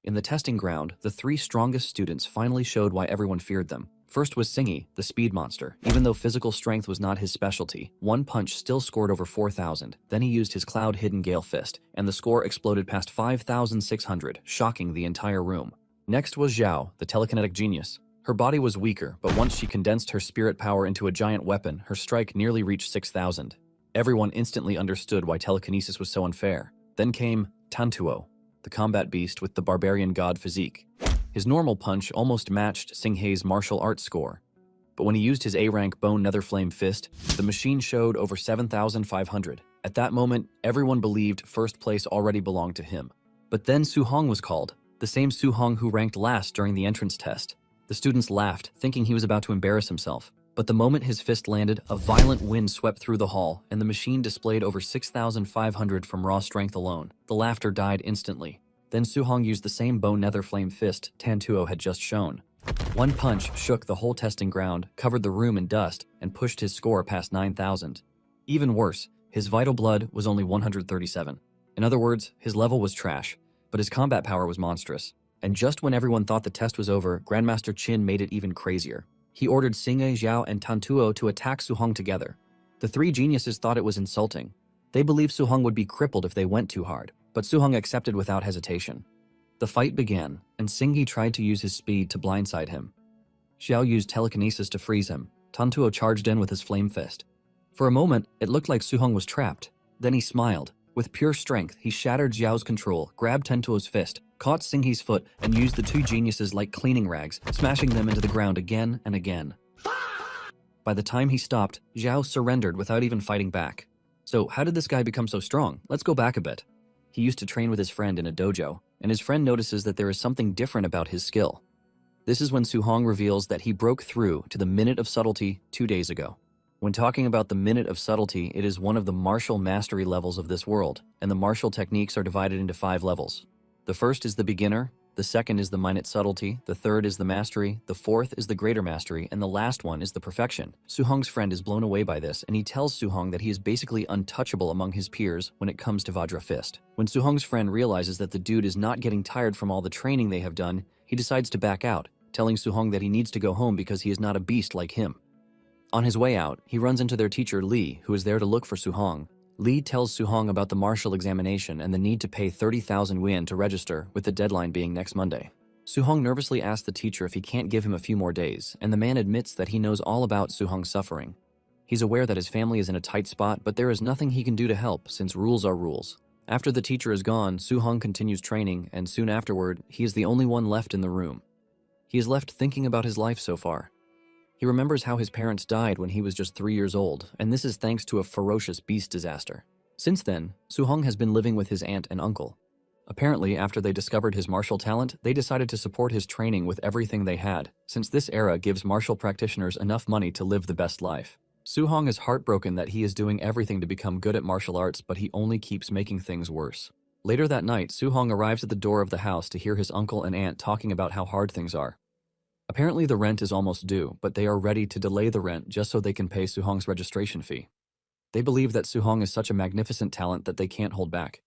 In the testing ground, the three strongest students finally showed why everyone feared them. First was Singy, the speed monster. Even though physical strength was not his specialty, one punch still scored over 4,000. Then he used his cloud-hidden Gale Fist, and the score exploded past 5,600, shocking the entire room. Next was Xiao, the telekinetic genius. Her body was weaker, but once she condensed her spirit power into a giant weapon, her strike nearly reached 6,000. Everyone instantly understood why telekinesis was so unfair. Then came Tantuo, the combat beast with the barbarian god physique. His normal punch almost matched Singhei's martial arts score, but when he used his A-rank Bone Nether Flame Fist, the machine showed over 7,500. At that moment, everyone believed first place already belonged to him. But then Su Hong was called, the same Su Hong who ranked last during the entrance test. The students laughed, thinking he was about to embarrass himself. But the moment his fist landed, a violent wind swept through the hall, and the machine displayed over 6,500 from raw strength alone. The laughter died instantly. Then Su Hong used the same Bone Nether Flame Fist Tantuo had just shown. One punch shook the whole testing ground, covered the room in dust, and pushed his score past 9,000. Even worse, his vital blood was only 137. In other words, his level was trash, but his combat power was monstrous. And just when everyone thought the test was over, Grandmaster Qin made it even crazier. He ordered Singe, Xiao, and Tantuo to attack Su Hong together. The three geniuses thought it was insulting. They believed Su Hong would be crippled if they went too hard, but Su Hong accepted without hesitation. The fight began, and Singe tried to use his speed to blindside him. Xiao used telekinesis to freeze him. Tantuo charged in with his flame fist. For a moment, it looked like Su Hong was trapped. Then he smiled. With pure strength, he shattered Xiao's control, grabbed Tantuo's fist, caught Singhe's foot, and used the two geniuses like cleaning rags, smashing them into the ground again and again. By the time he stopped, Xiao surrendered without even fighting back. So how did this guy become so strong? Let's go back a bit. He used to train with his friend in a dojo, and his friend notices that there is something different about his skill. This is when Su Hong reveals that he broke through to the Minute of Subtlety 2 days ago. When talking about the Minute of Subtlety, it is one of the martial mastery levels of this world, and the martial techniques are divided into 5 levels. The first is the beginner, the second is the minute subtlety, the third is the mastery, the fourth is the greater mastery, and the last one is the perfection. Su Hong's friend is blown away by this, and he tells Su Hong that he is basically untouchable among his peers when it comes to Vajra Fist. When Su Hong's friend realizes that the dude is not getting tired from all the training they have done, he decides to back out, telling Su Hong that he needs to go home because he is not a beast like him. On his way out, he runs into their teacher Li, who is there to look for Su Hong. Li tells Su Hong about the martial examination and the need to pay 30,000 yuan to register, with the deadline being next Monday. Su Hong nervously asks the teacher if he can't give him a few more days, and the man admits that he knows all about Su Hong's suffering. He's aware that his family is in a tight spot, but there is nothing he can do to help, since rules are rules. After the teacher is gone, Su Hong continues training, and soon afterward, he is the only one left in the room. He is left thinking about his life so far. He remembers how his parents died when he was just 3 years old, and this is thanks to a ferocious beast disaster. Since then, Su Hong has been living with his aunt and uncle. Apparently, after they discovered his martial talent, they decided to support his training with everything they had, since this era gives martial practitioners enough money to live the best life. Su Hong is heartbroken that he is doing everything to become good at martial arts, but he only keeps making things worse. Later that night, Su Hong arrives at the door of the house to hear his uncle and aunt talking about how hard things are. Apparently the rent is almost due, but they are ready to delay the rent just so they can pay Su Hong's registration fee. They believe that Su Hong is such a magnificent talent that they can't hold back.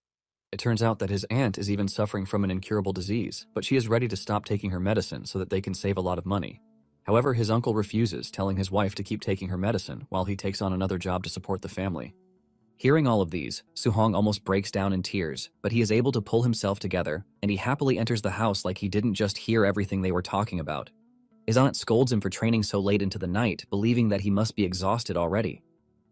It turns out that his aunt is even suffering from an incurable disease, but she is ready to stop taking her medicine so that they can save a lot of money. However, his uncle refuses, telling his wife to keep taking her medicine while he takes on another job to support the family. Hearing all of these, Su Hong almost breaks down in tears, but he is able to pull himself together, and he happily enters the house like he didn't just hear everything they were talking about. His aunt scolds him for training so late into the night, believing that he must be exhausted already.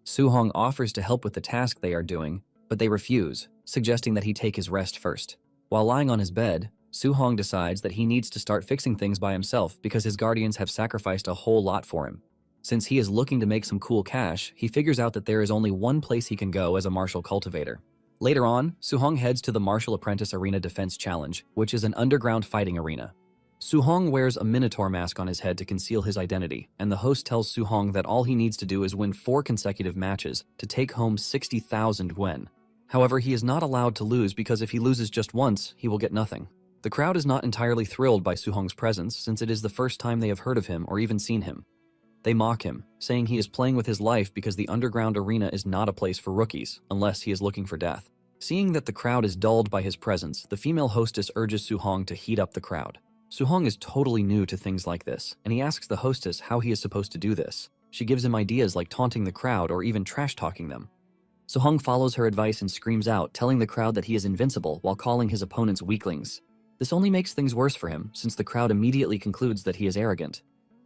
Su Hong offers to help with the task they are doing, but they refuse, suggesting that he take his rest first. While lying on his bed, Su Hong decides that he needs to start fixing things by himself because his guardians have sacrificed a whole lot for him. Since he is looking to make some cool cash, he figures out that there is only one place he can go as a martial cultivator. Later on, Su Hong heads to the Martial Apprentice Arena Defense Challenge, which is an underground fighting arena. Su Hong wears a minotaur mask on his head to conceal his identity, and the host tells Su Hong that all he needs to do is win 4 consecutive matches to take home 60,000 yuan. However, he is not allowed to lose because if he loses just once, he will get nothing. The crowd is not entirely thrilled by Su Hong's presence since it is the first time they have heard of him or even seen him. They mock him, saying he is playing with his life because the underground arena is not a place for rookies, unless he is looking for death. Seeing that the crowd is dulled by his presence, the female hostess urges Su-hong to heat up the crowd. Su-hong is totally new to things like this, and he asks the hostess how he is supposed to do this. She gives him ideas like taunting the crowd or even trash-talking them. Su-hong follows her advice and screams out, telling the crowd that he is invincible while calling his opponents weaklings. This only makes things worse for him, since the crowd immediately concludes that he is arrogant.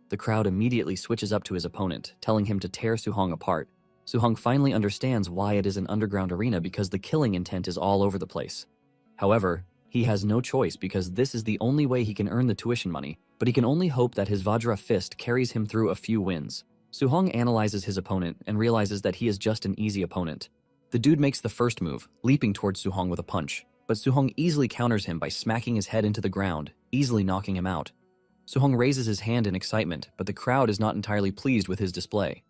The crowd immediately switches up to his opponent, telling him to tear Su-hong apart. Su-hong finally understands why it is an underground arena because the killing intent is all over the place. However, he has no choice because this is the only way he can earn the tuition money, but he can only hope that his Vajra fist carries him through a few wins. Su-hong analyzes his opponent and realizes that he is just an easy opponent. The dude makes the first move, leaping towards Su-hong with a punch, but Su-hong easily counters him by smacking his head into the ground, easily knocking him out. Su-hong raises his hand in excitement, but the crowd is not entirely pleased with his display.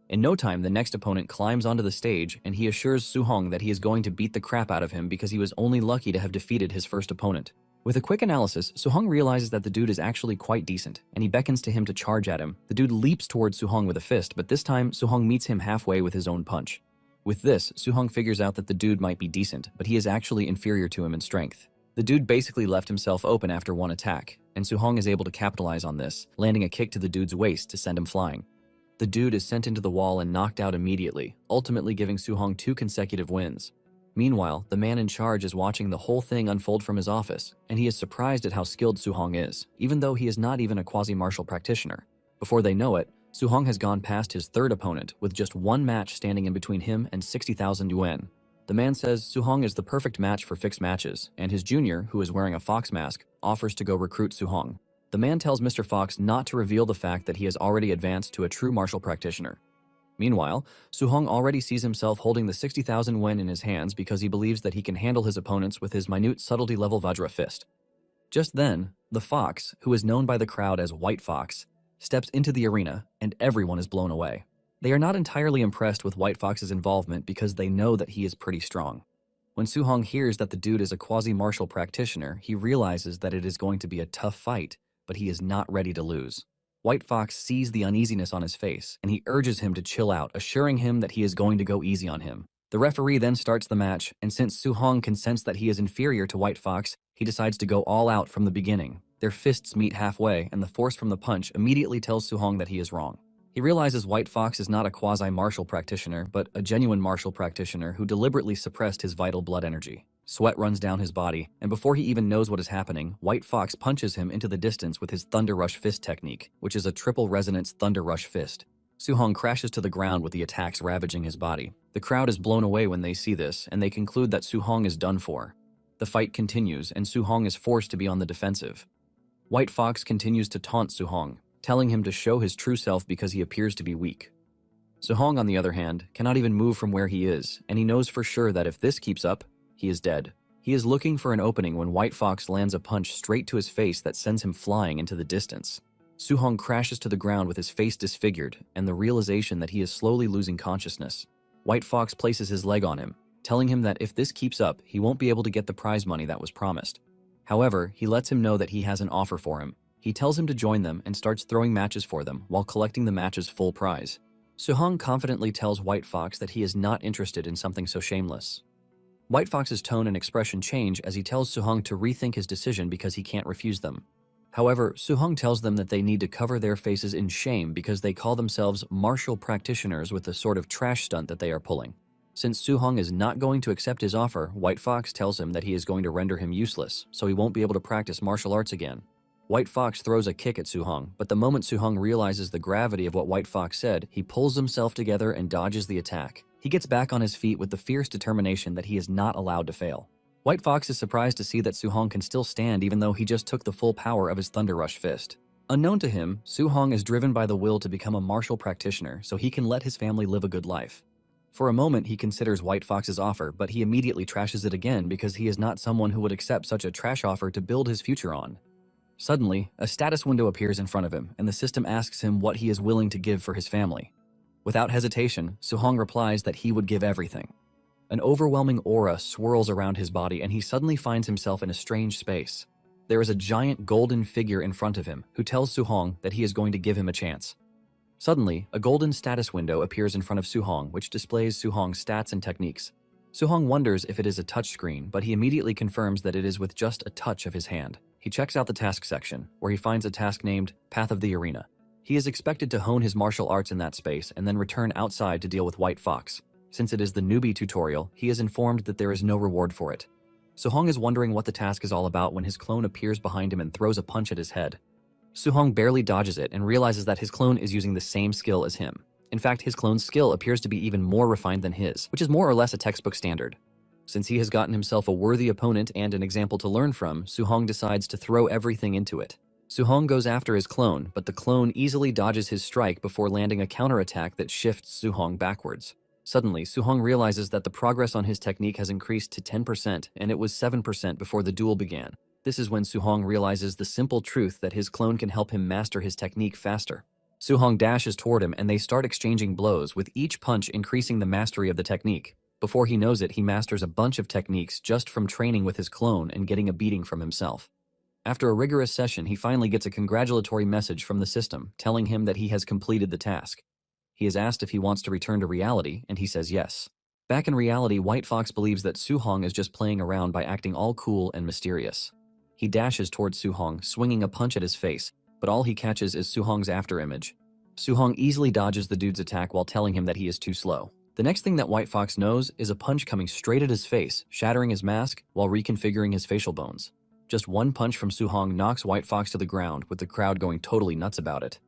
In no time, the next opponent climbs onto the stage, and he assures Su-hong that he is going to beat the crap out of him because he was only lucky to have defeated his first opponent. With a quick analysis, Su-hong realizes that the dude is actually quite decent, and he beckons to him to charge at him. The dude leaps towards Su-hong with a fist, but this time, Su-hong meets him halfway with his own punch. With this, Su-hong figures out that the dude might be decent, but he is actually inferior to him in strength. The dude basically left himself open after one attack, and Su-hong is able to capitalize on this, landing a kick to the dude's waist to send him flying. The dude is sent into the wall and knocked out immediately, ultimately giving Su-hong 2 consecutive wins. Meanwhile, the man in charge is watching the whole thing unfold from his office, and he is surprised at how skilled Su-hong is, even though he is not even a quasi-martial practitioner. Before they know it, Su-hong has gone past his third opponent, with just one match standing in between him and 60,000 yuan. The man says Su-hong is the perfect match for fixed matches, and his junior, who is wearing a fox mask, offers to go recruit Su-hong. The man tells Mr. Fox not to reveal the fact that he has already advanced to a true martial practitioner. Meanwhile, Su-hong already sees himself holding the 60,000 wen in his hands because he believes that he can handle his opponents with his minute subtlety level Vajra fist. Just then, the fox, who is known by the crowd as White Fox, steps into the arena, and everyone is blown away. They are not entirely impressed with White Fox's involvement because they know that he is pretty strong. When Su-hong hears that the dude is a quasi-martial practitioner, he realizes that it is going to be a tough fight, but he is not ready to lose. White Fox sees the uneasiness on his face, and he urges him to chill out, assuring him that he is going to go easy on him. The referee then starts the match, and since Su-hong can sense that he is inferior to White Fox, he decides to go all out from the beginning. Their fists meet halfway, and the force from the punch immediately tells Su-hong that he is wrong. He realizes White Fox is not a quasi-martial practitioner, but a genuine martial practitioner who deliberately suppressed his vital blood energy. Sweat runs down his body, and before he even knows what is happening, White Fox punches him into the distance with his Thunder Rush Fist technique, which is a triple resonance Thunder Rush Fist. Su-hong crashes to the ground with the attacks ravaging his body. The crowd is blown away when they see this, and they conclude that Su-hong is done for. The fight continues, and Su-hong is forced to be on the defensive. White Fox continues to taunt Su-hong, telling him to show his true self because he appears to be weak. Su-hong, on the other hand, cannot even move from where he is, and he knows for sure that if this keeps up, he is dead. He is looking for an opening when White Fox lands a punch straight to his face that sends him flying into the distance. Su-hong crashes to the ground with his face disfigured and the realization that he is slowly losing consciousness. White Fox places his leg on him, telling him that if this keeps up, he won't be able to get the prize money that was promised. However, he lets him know that he has an offer for him. He tells him to join them and starts throwing matches for them while collecting the match's full prize. Su-hong confidently tells White Fox that he is not interested in something so shameless. White Fox's tone and expression change as he tells Su-hong to rethink his decision because he can't refuse them. However, Su-hong tells them that they need to cover their faces in shame because they call themselves martial practitioners with the sort of trash stunt that they are pulling. Since Su-hong is not going to accept his offer, White Fox tells him that he is going to render him useless, so he won't be able to practice martial arts again. White Fox throws a kick at Su-hong, but the moment Su-hong realizes the gravity of what White Fox said, he pulls himself together and dodges the attack. He gets back on his feet with the fierce determination that he is not allowed to fail. White Fox is surprised to see that Su-hong can still stand even though he just took the full power of his Thunder Rush Fist. Unknown to him, Su-hong is driven by the will to become a martial practitioner so he can let his family live a good life. For a moment, he considers White Fox's offer, but he immediately trashes it again because he is not someone who would accept such a trash offer to build his future on. Suddenly, a status window appears in front of him, and the system asks him what he is willing to give for his family. Without hesitation, Su-hong replies that he would give everything. An overwhelming aura swirls around his body, and he suddenly finds himself in a strange space. There is a giant golden figure in front of him who tells Su-hong that he is going to give him a chance. Suddenly, a golden status window appears in front of Su-hong, which displays Su-hong's stats and techniques. Suhong wonders if it is a touchscreen, but he immediately confirms that it is with just a touch of his hand. He checks out the task section, where he finds a task named Path of the Arena. He is expected to hone his martial arts in that space and then return outside to deal with White Fox. Since it is the newbie tutorial, he is informed that there is no reward for it. Suhong is wondering what the task is all about when his clone appears behind him and throws a punch at his head. Suhong barely dodges it and realizes that his clone is using the same skill as him. In fact, his clone's skill appears to be even more refined than his, which is more or less a textbook standard. Since he has gotten himself a worthy opponent and an example to learn from, Suhong decides to throw everything into it. Suhong goes after his clone, but the clone easily dodges his strike before landing a counterattack that shifts Suhong backwards. Suddenly, Suhong realizes that the progress on his technique has increased to 10%, and it was 7% before the duel began. This is when Suhong realizes the simple truth that his clone can help him master his technique faster. Suhong dashes toward him and they start exchanging blows, with each punch increasing the mastery of the technique. Before he knows it, he masters a bunch of techniques just from training with his clone and getting a beating from himself. After a rigorous session, he finally gets a congratulatory message from the system telling him that he has completed the task. He is asked if he wants to return to reality, and he says yes. Back in reality, White Fox believes that Suhong is just playing around by acting all cool and mysterious. He dashes towards Suhong, swinging a punch at his face, but all he catches is Suhong's afterimage. Suhong easily dodges the dude's attack while telling him that he is too slow. The next thing that White Fox knows is a punch coming straight at his face, shattering his mask while reconfiguring his facial bones. Just one punch from Suhong knocks White Fox to the ground, with the crowd going totally nuts about it.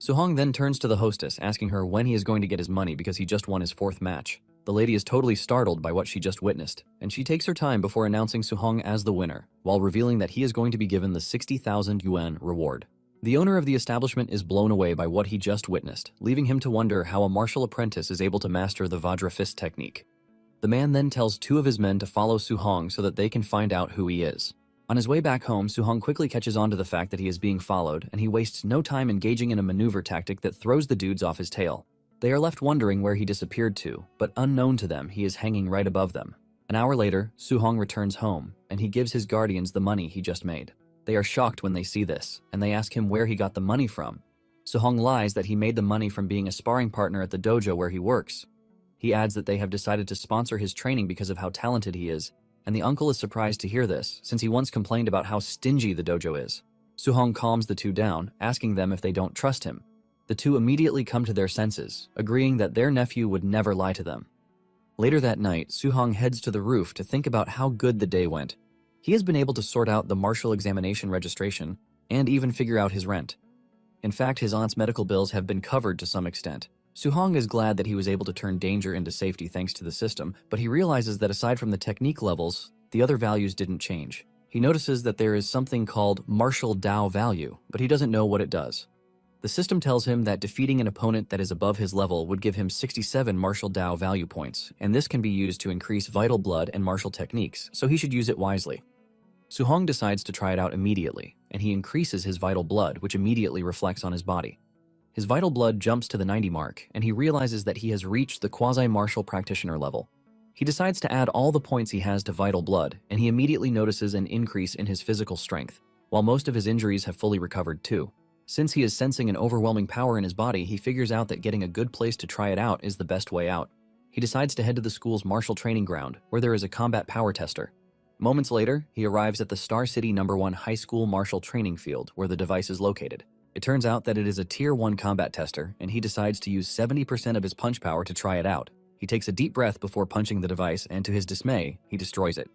Suhong then turns to the hostess, asking her when he is going to get his money because he just won his 4th match. The lady is totally startled by what she just witnessed, and she takes her time before announcing Suhong as the winner, while revealing that he is going to be given the 60,000 yuan reward. The owner of the establishment is blown away by what he just witnessed, leaving him to wonder how a martial apprentice is able to master the Vajra fist technique. The man then tells 2 of his men to follow Suhong so that they can find out who he is. On his way back home, Suhong quickly catches on to the fact that he is being followed, and he wastes no time engaging in a maneuver tactic that throws the dudes off his tail. They are left wondering where he disappeared to, but unknown to them, he is hanging right above them. An hour later, Suhong returns home, and he gives his guardians the money he just made. They are shocked when they see this, and they ask him where he got the money from. Suhong lies that he made the money from being a sparring partner at the dojo where he works. He adds that they have decided to sponsor his training because of how talented he is, and the uncle is surprised to hear this, since he once complained about how stingy the dojo is. Suhong calms the 2 down, asking them if they don't trust him. The 2 immediately come to their senses, agreeing that their nephew would never lie to them. Later that night, Suhong heads to the roof to think about how good the day went. He has been able to sort out the martial examination registration and even figure out his rent. In fact, his aunt's medical bills have been covered to some extent. Suhong is glad that he was able to turn danger into safety thanks to the system, but he realizes that aside from the technique levels, the other values didn't change. He notices that there is something called martial Dao value, but he doesn't know what it does. The system tells him that defeating an opponent that is above his level would give him 67 martial Dao value points, and this can be used to increase vital blood and martial techniques, so he should use it wisely. Suhong decides to try it out immediately, and he increases his vital blood, which immediately reflects on his body. His vital blood jumps to the 90 mark, and he realizes that he has reached the quasi-martial practitioner level. He decides to add all the points he has to vital blood, and he immediately notices an increase in his physical strength, while most of his injuries have fully recovered too. Since he is sensing an overwhelming power in his body, he figures out that getting a good place to try it out is the best way out. He decides to head to the school's martial training ground, where there is a combat power tester. Moments later, he arrives at the Star City No. 1 high school martial training field, where the device is located. It turns out that it is a Tier 1 combat tester, and he decides to use 70% of his punch power to try it out. He takes a deep breath before punching the device, and to his dismay, he destroys it.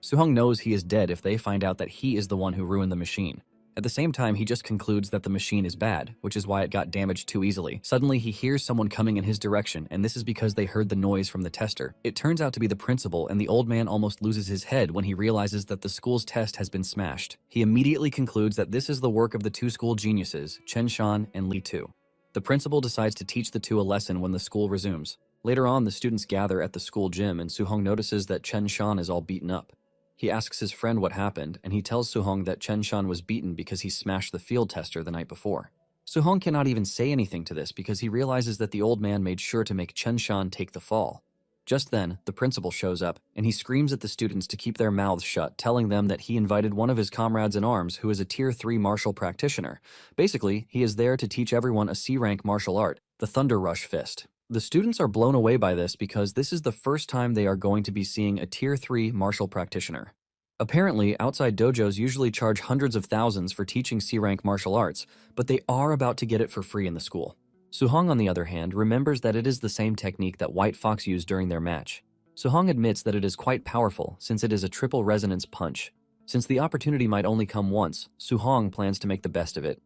Suhong knows he is dead if they find out that he is the one who ruined the machine. At the same time, he just concludes that the machine is bad, which is why it got damaged too easily. Suddenly, he hears someone coming in his direction, and this is because they heard the noise from the tester. It turns out to be the principal, and the old man almost loses his head when he realizes that the school's test has been smashed. He immediately concludes that this is the work of the 2 school geniuses, Chen Shan and Li Tu. The principal decides to teach the 2 a lesson when the school resumes. Later on, the students gather at the school gym, and Suhong notices that Chen Shan is all beaten up. He asks his friend what happened, and he tells Suhong that Chen Shan was beaten because he smashed the field tester the night before. Suhong cannot even say anything to this because he realizes that the old man made sure to make Chen Shan take the fall. Just then, the principal shows up, and he screams at the students to keep their mouths shut, telling them that he invited one of his comrades in arms who is a Tier 3 martial practitioner. Basically, he is there to teach everyone a C-rank martial art, the Thunder Rush Fist. The students are blown away by this because this is the first time they are going to be seeing a Tier 3 martial practitioner. Apparently, outside dojos usually charge hundreds of thousands for teaching C-rank martial arts, but they are about to get it for free in the school. Suhong, on the other hand, remembers that it is the same technique that White Fox used during their match. Suhong admits that it is quite powerful since it is a triple resonance punch. Since the opportunity might only come once, Suhong plans to make the best of it.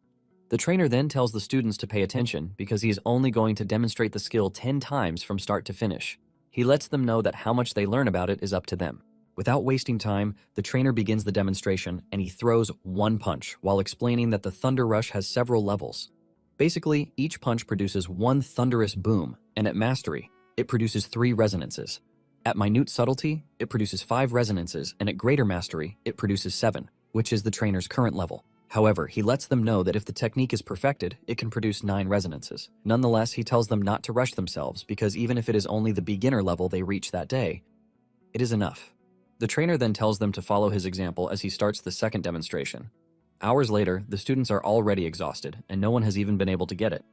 The trainer then tells the students to pay attention because he is only going to demonstrate the skill 10 times from start to finish. He lets them know that how much they learn about it is up to them. Without wasting time, the trainer begins the demonstration and he throws one punch while explaining that the Thunder Rush has several levels. Basically, each punch produces one thunderous boom, and at mastery, it produces 3 resonances. At minute subtlety, it produces 5 resonances, and at greater mastery, it produces 7, which is the trainer's current level. However, he lets them know that if the technique is perfected, it can produce 9 resonances. Nonetheless, he tells them not to rush themselves because even if it is only the beginner level they reach that day, it is enough. The trainer then tells them to follow his example as he starts the second demonstration. Hours later, the students are already exhausted, and no one has even been able to get it.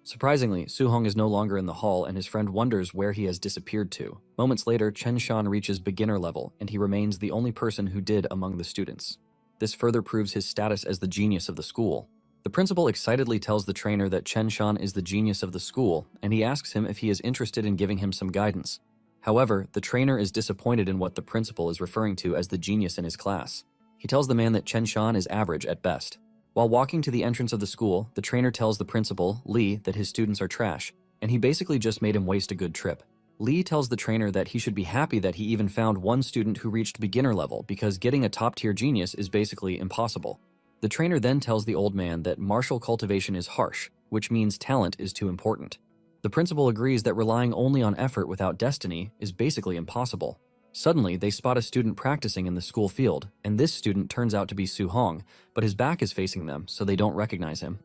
Surprisingly, Suhong is no longer in the hall and his friend wonders where he has disappeared to. Moments later, Chen Shan reaches beginner level and he remains the only person who did among the students. This further proves his status as the genius of the school. The principal excitedly tells the trainer that Chen Shan is the genius of the school and he asks him if he is interested in giving him some guidance. However, the trainer is disappointed in what the principal is referring to as the genius in his class. He tells the man that Chen Shan is average at best. While walking to the entrance of the school, the trainer tells the principal, Li, that his students are trash, and he basically just made him waste a good trip. Li tells the trainer that he should be happy that he even found one student who reached beginner level because getting a top-tier genius is basically impossible. The trainer then tells the old man that martial cultivation is harsh, which means talent is too important. The principal agrees that relying only on effort without destiny is basically impossible. Suddenly, they spot a student practicing in the school field, and this student turns out to be Suhong, but his back is facing them, so they don't recognize him.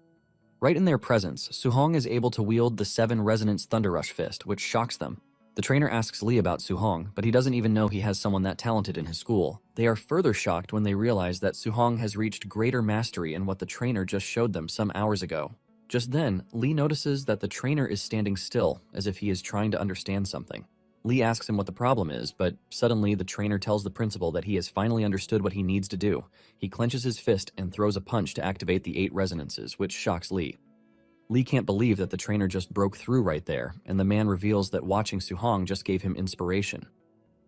Right in their presence, Suhong is able to wield the 7 Resonance Thunder Rush Fist, which shocks them. The trainer asks Li about Suhong, but he doesn't even know he has someone that talented in his school. They are further shocked when they realize that Suhong has reached greater mastery in what the trainer just showed them some hours ago. Just then, Li notices that the trainer is standing still, as if he is trying to understand something. Li asks him what the problem is, but suddenly the trainer tells the principal that he has finally understood what he needs to do. He clenches his fist and throws a punch to activate the 8 resonances, which shocks Li. Li can't believe that the trainer just broke through right there, and the man reveals that watching Suhong just gave him inspiration.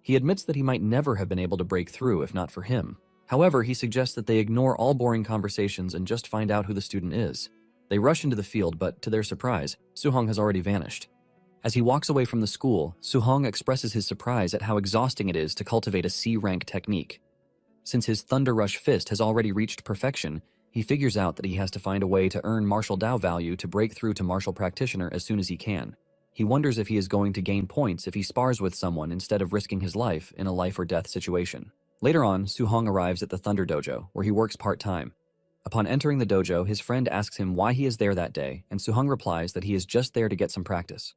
He admits that he might never have been able to break through if not for him. However, he suggests that they ignore all boring conversations and just find out who the student is. They rush into the field, but to their surprise, Suhong has already vanished. As he walks away from the school, Suhong expresses his surprise at how exhausting it is to cultivate a C-rank technique. Since his Thunder Rush Fist has already reached perfection, he figures out that he has to find a way to earn martial Dao value to break through to martial practitioner as soon as he can. He wonders if he is going to gain points if he spars with someone instead of risking his life in a life or death situation. Later on, Suhong arrives at the Thunder Dojo, where he works part-time. Upon entering the dojo, his friend asks him why he is there that day, and Suhong replies that he is just there to get some practice.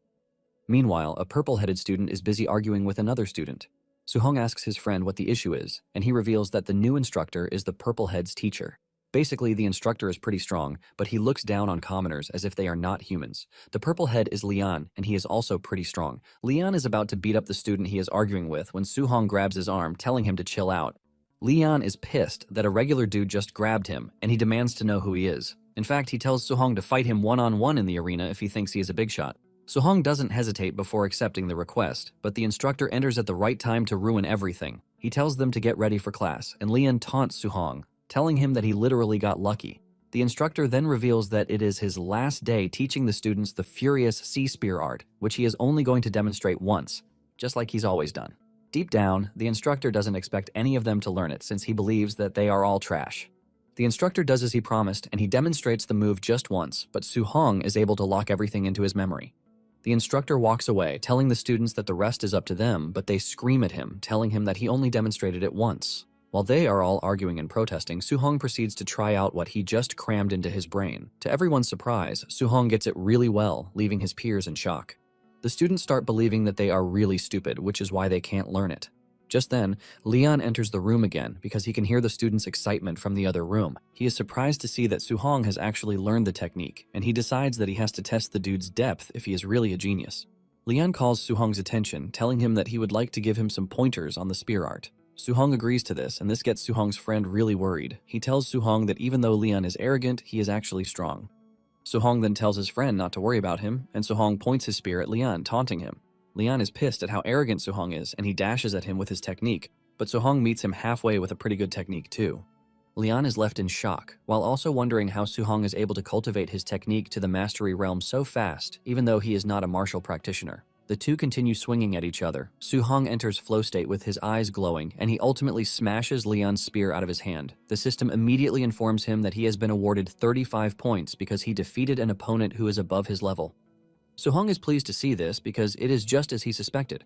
Meanwhile, a purple-headed student is busy arguing with another student. Suhong asks his friend what the issue is, and he reveals that the new instructor is the purple-head's teacher. Basically, the instructor is pretty strong, but he looks down on commoners as if they are not humans. The purple head is Lian, and he is also pretty strong. Lian is about to beat up the student he is arguing with when Suhong grabs his arm, telling him to chill out. Lian is pissed that a regular dude just grabbed him, and he demands to know who he is. In fact, he tells Suhong to fight him one-on-one in the arena if he thinks he is a big shot. Suhong doesn't hesitate before accepting the request, but the instructor enters at the right time to ruin everything. He tells them to get ready for class, and Lian taunts Suhong, telling him that he literally got lucky. The instructor then reveals that it is his last day teaching the students the furious sea spear art, which he is only going to demonstrate once, just like he's always done. Deep down, the instructor doesn't expect any of them to learn it since he believes that they are all trash. The instructor does as he promised, and he demonstrates the move just once, but Suhong is able to lock everything into his memory. The instructor walks away, telling the students that the rest is up to them, but they scream at him, telling him that he only demonstrated it once. While they are all arguing and protesting, Suhong proceeds to try out what he just crammed into his brain. To everyone's surprise, Suhong gets it really well, leaving his peers in shock. The students start believing that they are really stupid, which is why they can't learn it. Just then, Leon enters the room again because he can hear the students' excitement from the other room. He is surprised to see that Suhong has actually learned the technique, and he decides that he has to test the dude's depth if he is really a genius. Lian calls Suhong's attention, telling him that he would like to give him some pointers on the spear art. Suhong agrees to this, and this gets Suhong's friend really worried. He tells Suhong that even though Lian is arrogant, he is actually strong. Suhong then tells his friend not to worry about him, and Suhong points his spear at Lian, taunting him. Lian is pissed at how arrogant Suhong is, and he dashes at him with his technique, but Suhong meets him halfway with a pretty good technique too. Lian is left in shock, while also wondering how Suhong is able to cultivate his technique to the mastery realm so fast, even though he is not a martial practitioner. The two continue swinging at each other. Suhong enters flow state with his eyes glowing, and he ultimately smashes Lian's spear out of his hand. The system immediately informs him that he has been awarded 35 points because he defeated an opponent who is above his level. Suhong is pleased to see this because it is just as he suspected.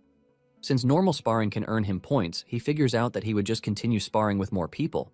Since normal sparring can earn him points, he figures out that he would just continue sparring with more people.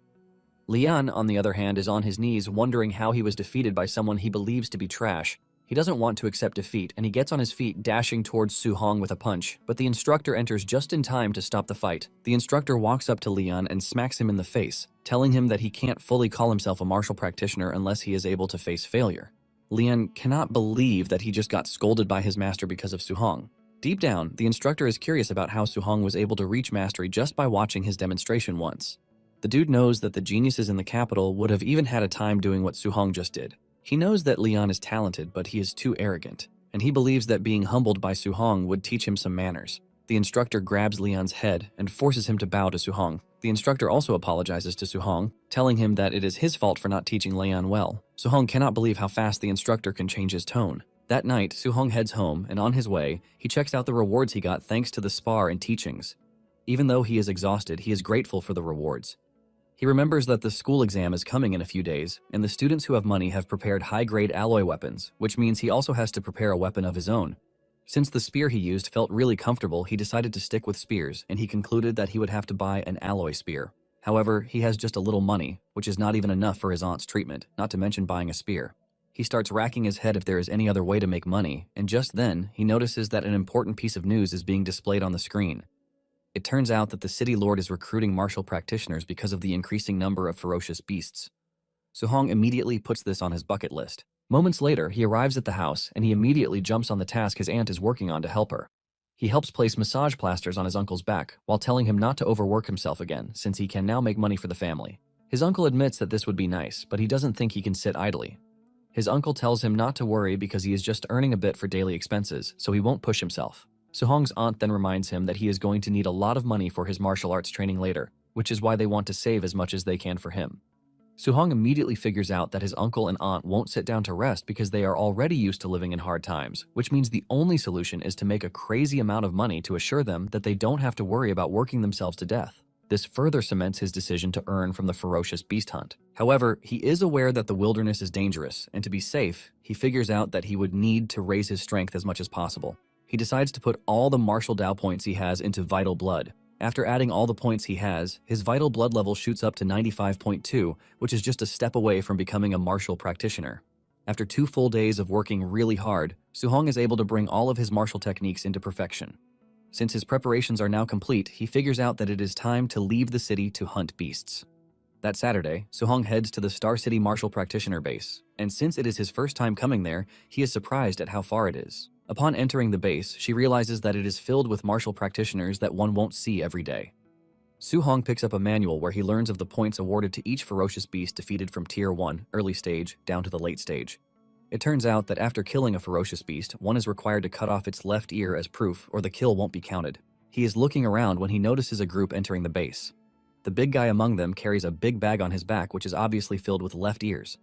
Lian, on the other hand, is on his knees wondering how he was defeated by someone he believes to be trash. He doesn't want to accept defeat, and he gets on his feet, dashing towards Suhong with a punch, but the instructor enters just in time to stop the fight. The instructor walks up to Lian and smacks him in the face, telling him that he can't fully call himself a martial practitioner unless he is able to face failure. Lian cannot believe that he just got scolded by his master because of Suhong. Deep down, the instructor is curious about how Suhong was able to reach mastery just by watching his demonstration once. The dude knows that the geniuses in the capital would have even had a time doing what Suhong just did. He knows that Lian is talented, but he is too arrogant, and he believes that being humbled by Suhong would teach him some manners. The instructor grabs Lian's head and forces him to bow to Suhong. The instructor also apologizes to Suhong, telling him that it is his fault for not teaching Lian well. Suhong cannot believe how fast the instructor can change his tone. That night, Suhong heads home, and on his way, he checks out the rewards he got thanks to the spar and teachings. Even though he is exhausted, he is grateful for the rewards. He remembers that the school exam is coming in a few days, and the students who have money have prepared high-grade alloy weapons, which means he also has to prepare a weapon of his own. Since the spear he used felt really comfortable, he decided to stick with spears, and he concluded that he would have to buy an alloy spear. However, he has just a little money, which is not even enough for his aunt's treatment, not to mention buying a spear. He starts racking his head if there is any other way to make money, and just then, he notices that an important piece of news is being displayed on the screen. It turns out that the city lord is recruiting martial practitioners because of the increasing number of ferocious beasts. Suhong immediately puts this on his bucket list. Moments later, he arrives at the house, and he immediately jumps on the task his aunt is working on to help her. He helps place massage plasters on his uncle's back, while telling him not to overwork himself again, since he can now make money for the family. His uncle admits that this would be nice, but he doesn't think he can sit idly. His uncle tells him not to worry because he is just earning a bit for daily expenses, so he won't push himself. Suhong's aunt then reminds him that he is going to need a lot of money for his martial arts training later, which is why they want to save as much as they can for him. Suhong immediately figures out that his uncle and aunt won't sit down to rest because they are already used to living in hard times, which means the only solution is to make a crazy amount of money to assure them that they don't have to worry about working themselves to death. This further cements his decision to earn from the ferocious beast hunt. However, he is aware that the wilderness is dangerous, and to be safe, he figures out that he would need to raise his strength as much as possible. He decides to put all the martial Dao points he has into vital blood. After adding all the points he has, his vital blood level shoots up to 95.2, which is just a step away from becoming a martial practitioner. After 2 full days of working really hard, Suhong is able to bring all of his martial techniques into perfection. Since his preparations are now complete, he figures out that it is time to leave the city to hunt beasts. That Saturday, Suhong heads to the Star City Martial Practitioner base, and since it is his first time coming there, he is surprised at how far it is. Upon entering the base, she realizes that it is filled with martial practitioners that one won't see every day. Suhong picks up a manual where he learns of the points awarded to each ferocious beast defeated from Tier 1, early stage, down to the late stage. It turns out that after killing a ferocious beast, one is required to cut off its left ear as proof, or the kill won't be counted. He is looking around when he notices a group entering the base. The big guy among them carries a big bag on his back which is obviously filled with left ears.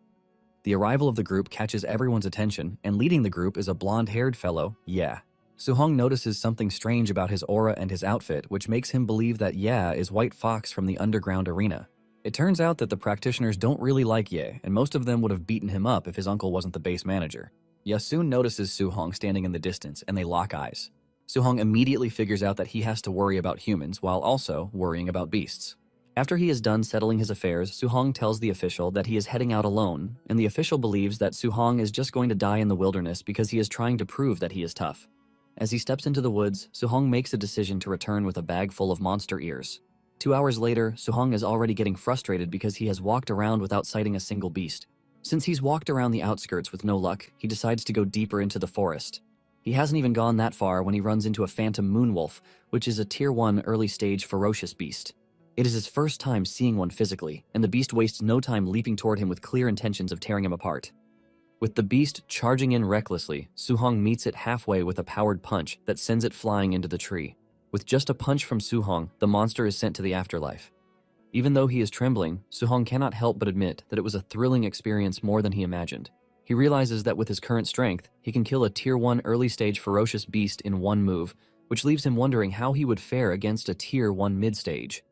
The arrival of the group catches everyone's attention, and leading the group is a blonde-haired fellow, Yeah. Suhong notices something strange about his aura and his outfit, which makes him believe that Yeah is White Fox from the underground arena. It turns out that the practitioners don't really like Ye, and most of them would have beaten him up if his uncle wasn't the base manager. Ye soon notices Suhong standing in the distance, and they lock eyes. Suhong immediately figures out that he has to worry about humans while also worrying about beasts. After he is done settling his affairs, Suhong tells the official that he is heading out alone, and the official believes that Suhong is just going to die in the wilderness because he is trying to prove that he is tough. As he steps into the woods, Suhong makes a decision to return with a bag full of monster ears. 2 hours later, Suhong is already getting frustrated because he has walked around without sighting a single beast. Since he's walked around the outskirts with no luck, he decides to go deeper into the forest. He hasn't even gone that far when he runs into a phantom moonwolf, which is a tier 1 early stage ferocious beast. It is his first time seeing one physically, and the beast wastes no time leaping toward him with clear intentions of tearing him apart. With the beast charging in recklessly, Su-hong meets it halfway with a powered punch that sends it flying into the tree. With just a punch from Su-hong, the monster is sent to the afterlife. Even though he is trembling, Su-hong cannot help but admit that it was a thrilling experience more than he imagined. He realizes that with his current strength, he can kill a tier 1 early stage ferocious beast in one move, which leaves him wondering how he would fare against a tier 1 mid-stage.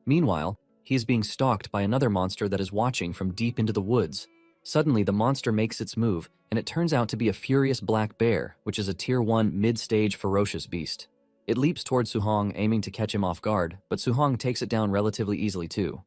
Meanwhile, he is being stalked by another monster that is watching from deep into the woods. Suddenly, the monster makes its move, and it turns out to be a furious black bear, which is a tier 1 mid-stage ferocious beast. It leaps towards Su-hong, aiming to catch him off guard, but Su-hong takes it down relatively easily too.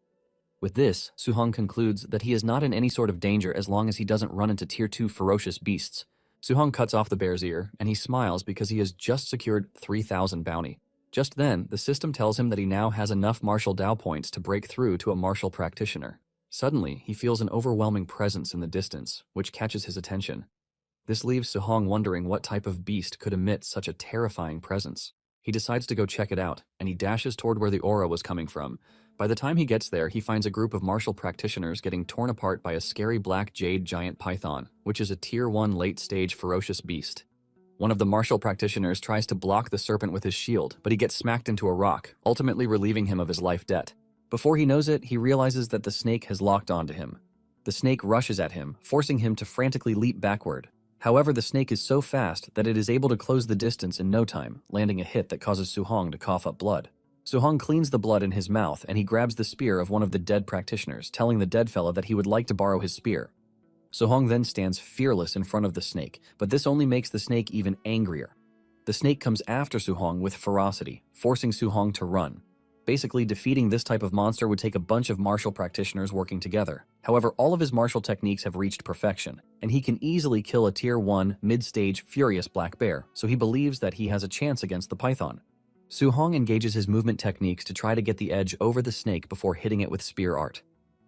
With this, Su-hong concludes that he is not in any sort of danger as long as he doesn't run into tier 2 ferocious beasts. Su-hong cuts off the bear's ear, and he smiles because he has just secured 3,000 bounty. Just then, the system tells him that he now has enough martial Dao points to break through to a martial practitioner. Suddenly, he feels an overwhelming presence in the distance, which catches his attention. This leaves Su-hong wondering what type of beast could emit such a terrifying presence. He decides to go check it out, and he dashes toward where the aura was coming from. By the time he gets there, he finds a group of martial practitioners getting torn apart by a scary black jade giant python, which is a tier 1 late-stage ferocious beast. One of the martial practitioners tries to block the serpent with his shield, but he gets smacked into a rock, ultimately relieving him of his life debt. Before he knows it, he realizes that the snake has locked onto him. The snake rushes at him, forcing him to frantically leap backward. However, the snake is so fast that it is able to close the distance in no time, landing a hit that causes Su-hong to cough up blood. Su-hong cleans the blood in his mouth, and he grabs the spear of one of the dead practitioners, telling the dead fellow that he would like to borrow his spear. Su-hong then stands fearless in front of the snake, but this only makes the snake even angrier. The snake comes after Su-hong with ferocity, forcing Su-hong to run. Basically, defeating this type of monster would take a bunch of martial practitioners working together. However, all of his martial techniques have reached perfection, and he can easily kill a tier 1 mid-stage furious black bear, so he believes that he has a chance against the python. Su-hong engages his movement techniques to try to get the edge over the snake before hitting it with spear art.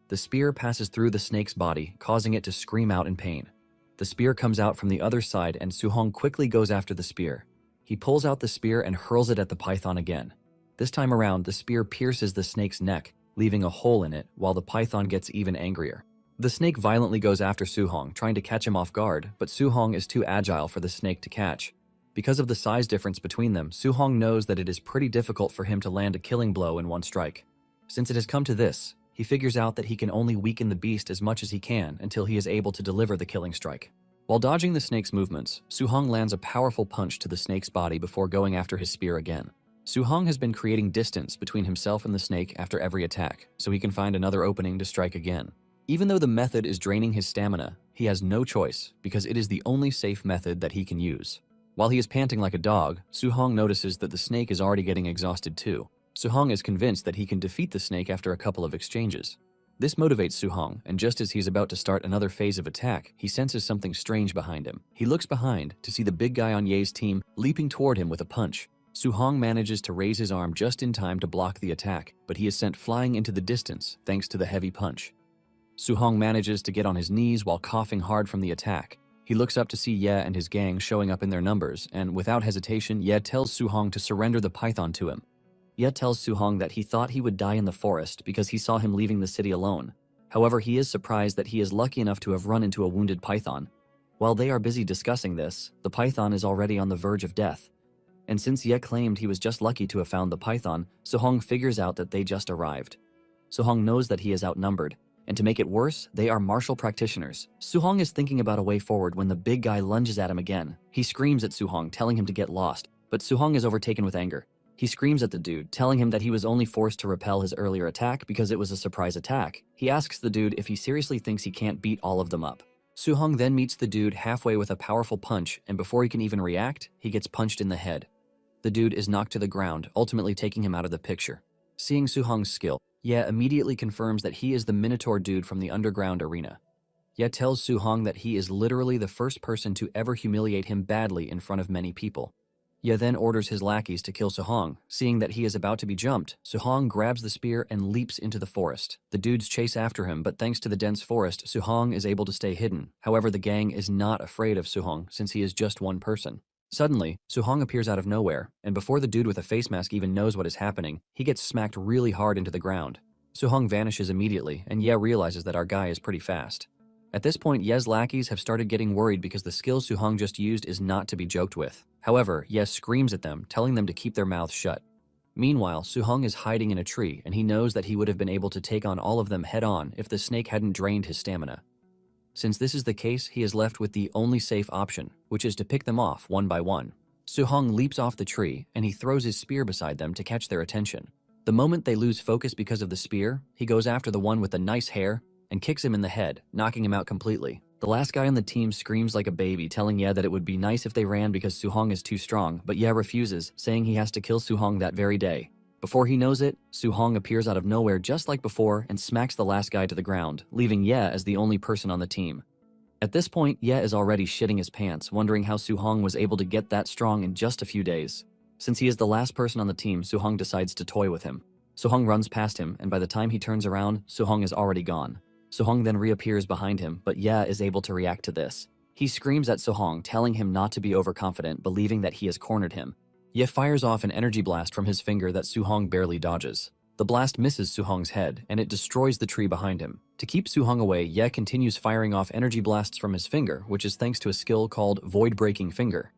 The spear passes through the snake's body, causing it to scream out in pain. The spear comes out from the other side, and Su-hong quickly goes after the spear. He pulls out the spear and hurls it at the python again. This time around, the spear pierces the snake's neck, leaving a hole in it, while the python gets even angrier. The snake violently goes after Su-hong, trying to catch him off guard, but Su-hong is too agile for the snake to catch. Because of the size difference between them, Su-hong knows that it is pretty difficult for him to land a killing blow in one strike. Since it has come to this, he figures out that he can only weaken the beast as much as he can until he is able to deliver the killing strike. While dodging the snake's movements, Su-hong lands a powerful punch to the snake's body before going after his spear again. Su-hong has been creating distance between himself and the snake after every attack, so he can find another opening to strike again. Even though the method is draining his stamina, he has no choice because it is the only safe method that he can use. While he is panting like a dog, Su-hong notices that the snake is already getting exhausted too. Su-hong is convinced that he can defeat the snake after a couple of exchanges. This motivates Su-hong, and just as he's about to start another phase of attack, he senses something strange behind him. He looks behind to see the big guy on Ye's team leaping toward him with a punch. Su-hong manages to raise his arm just in time to block the attack, but he is sent flying into the distance thanks to the heavy punch. Su-hong manages to get on his knees while coughing hard from the attack. He looks up to see Ye and his gang showing up in their numbers, and without hesitation, Ye tells Su-hong to surrender the python to him. Ye tells Su-hong that he thought he would die in the forest because he saw him leaving the city alone. However, he is surprised that he is lucky enough to have run into a wounded python. While they are busy discussing this, the python is already on the verge of death. And since Ye claimed he was just lucky to have found the python, Su-hong figures out that they just arrived. Su-hong knows that he is outnumbered, and to make it worse, they are martial practitioners. Su-hong is thinking about a way forward when the big guy lunges at him again. He screams at Su-hong, telling him to get lost, but Su-hong is overtaken with anger. He screams at the dude, telling him that he was only forced to repel his earlier attack because it was a surprise attack. He asks the dude if he seriously thinks he can't beat all of them up. Su-hong then meets the dude halfway with a powerful punch, and before he can even react, he gets punched in the head. The dude is knocked to the ground, ultimately taking him out of the picture. Seeing Su-hong's skill, Ye immediately confirms that he is the Minotaur dude from the underground arena. Ye tells Su-hong that he is literally the first person to ever humiliate him badly in front of many people. Ye then orders his lackeys to kill Su-hong. Seeing that he is about to be jumped, Su-hong grabs the spear and leaps into the forest. The dudes chase after him, but thanks to the dense forest, Su-hong is able to stay hidden. However, the gang is not afraid of Su-hong since he is just one person. Suddenly, Suhong appears out of nowhere, and before the dude with a face mask even knows what is happening, he gets smacked really hard into the ground. Suhong vanishes immediately, and Ye realizes that our guy is pretty fast. At this point, Ye's lackeys have started getting worried because the skill Suhong just used is not to be joked with. However, Ye screams at them, telling them to keep their mouths shut. Meanwhile, Suhong is hiding in a tree, and he knows that he would have been able to take on all of them head-on if the snake hadn't drained his stamina. Since this is the case, he is left with the only safe option, which is to pick them off one by one. Suhong leaps off the tree, and he throws his spear beside them to catch their attention. The moment they lose focus because of the spear, he goes after the one with the nice hair and kicks him in the head, knocking him out completely. The last guy on the team screams like a baby, telling Ye that it would be nice if they ran because Suhong is too strong, but Ye refuses, saying he has to kill Suhong that very day. Before he knows it, Suhong appears out of nowhere just like before and smacks the last guy to the ground, leaving Ye as the only person on the team. At this point, Ye is already shitting his pants, wondering how Suhong was able to get that strong in just a few days. Since he is the last person on the team, Suhong decides to toy with him. Suhong runs past him, and by the time he turns around, Suhong is already gone. Suhong then reappears behind him, but Ye is able to react to this. He screams at Suhong, telling him not to be overconfident, believing that he has cornered him. Ye fires off an energy blast from his finger that Suhong barely dodges. The blast misses Suhong's head, and it destroys the tree behind him. To keep Suhong away, Ye continues firing off energy blasts from his finger, which is thanks to a skill called Void-Breaking Finger.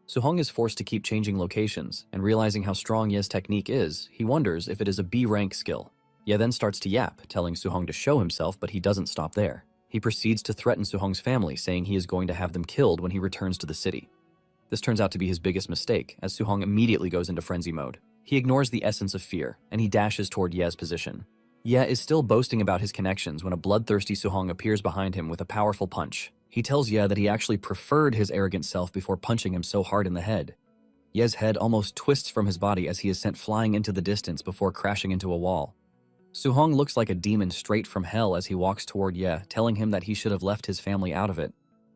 Suhong is forced to keep changing locations, and realizing how strong Ye's technique is, he wonders if it is a B-rank skill. Ye then starts to yap, telling Suhong to show himself, but he doesn't stop there. He proceeds to threaten Suhong's family, saying he is going to have them killed when he returns to the city. This turns out to be his biggest mistake, as Suhong immediately goes into frenzy mode. He ignores the essence of fear, and he dashes toward Ye's position. Ye is still boasting about his connections when a bloodthirsty Suhong appears behind him with a powerful punch. He tells Ye that he actually preferred his arrogant self before punching him so hard in the head. Ye's head almost twists from his body as he is sent flying into the distance before crashing into a wall. Suhong looks like a demon straight from hell as he walks toward Ye, telling him that he should have left his family out of it.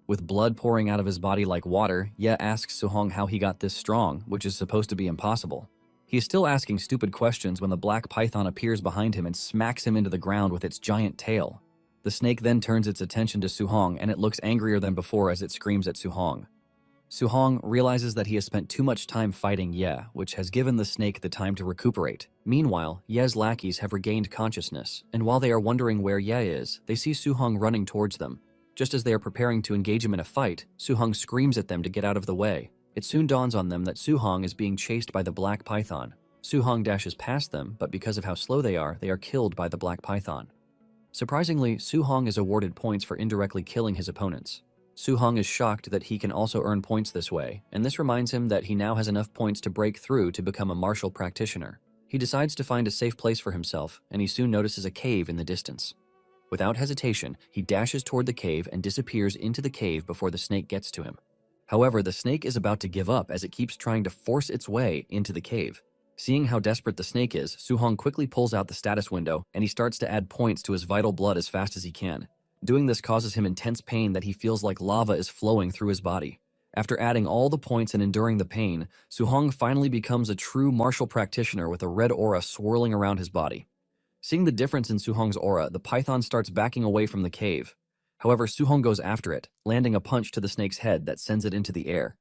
With blood pouring out of his body like water, Ye asks Suhong how he got this strong, which is supposed to be impossible. He is still asking stupid questions when the black python appears behind him and smacks him into the ground with its giant tail. The snake then turns its attention to Suhong, and it looks angrier than before as it screams at Suhong. Suhong realizes that he has spent too much time fighting Ye, which has given the snake the time to recuperate. Meanwhile, Ye's lackeys have regained consciousness, and while they are wondering where Ye is, they see Suhong running towards them. Just as they are preparing to engage him in a fight, Suhong screams at them to get out of the way. It soon dawns on them that Suhong is being chased by the black python. Suhong dashes past them, but because of how slow they are killed by the black python. Surprisingly, Suhong is awarded points for indirectly killing his opponents. Suhong is shocked that he can also earn points this way, and this reminds him that he now has enough points to break through to become a martial practitioner. He decides to find a safe place for himself, and he soon notices a cave in the distance. Without hesitation, he dashes toward the cave and disappears into the cave before the snake gets to him. However, the snake is about to give up as it keeps trying to force its way into the cave. Seeing how desperate the snake is, Suhong quickly pulls out the status window and he starts to add points to his vital blood as fast as he can. Doing this causes him intense pain that he feels like lava is flowing through his body. After adding all the points and enduring the pain, Suhong finally becomes a true martial practitioner with a red aura swirling around his body. Seeing the difference in Suhong's aura, the python starts backing away from the cave. However, Suhong goes after it, landing a punch to the snake's head that sends it into the air.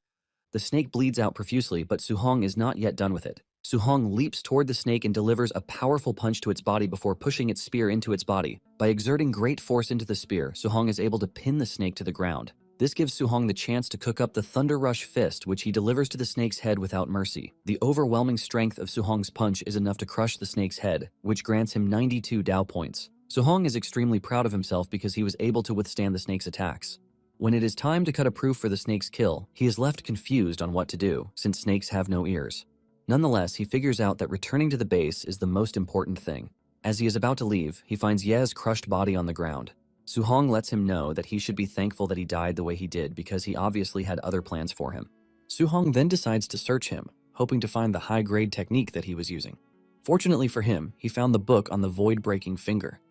The snake bleeds out profusely, but Suhong is not yet done with it. Suhong leaps toward the snake and delivers a powerful punch to its body before pushing its spear into its body. By exerting great force into the spear, Suhong is able to pin the snake to the ground. This gives Suhong the chance to cook up the Thunder Rush Fist, which he delivers to the snake's head without mercy. The overwhelming strength of Suhong's punch is enough to crush the snake's head, which grants him 92 Dao points. Suhong is extremely proud of himself because he was able to withstand the snake's attacks. When it is time to cut a proof for the snake's kill, he is left confused on what to do, since snakes have no ears. Nonetheless, he figures out that returning to the base is the most important thing. As he is about to leave, he finds Ye's crushed body on the ground. Suhong lets him know that he should be thankful that he died the way he did because he obviously had other plans for him. Suhong then decides to search him, hoping to find the high-grade technique that he was using. Fortunately for him, he found the book on the void-breaking finger.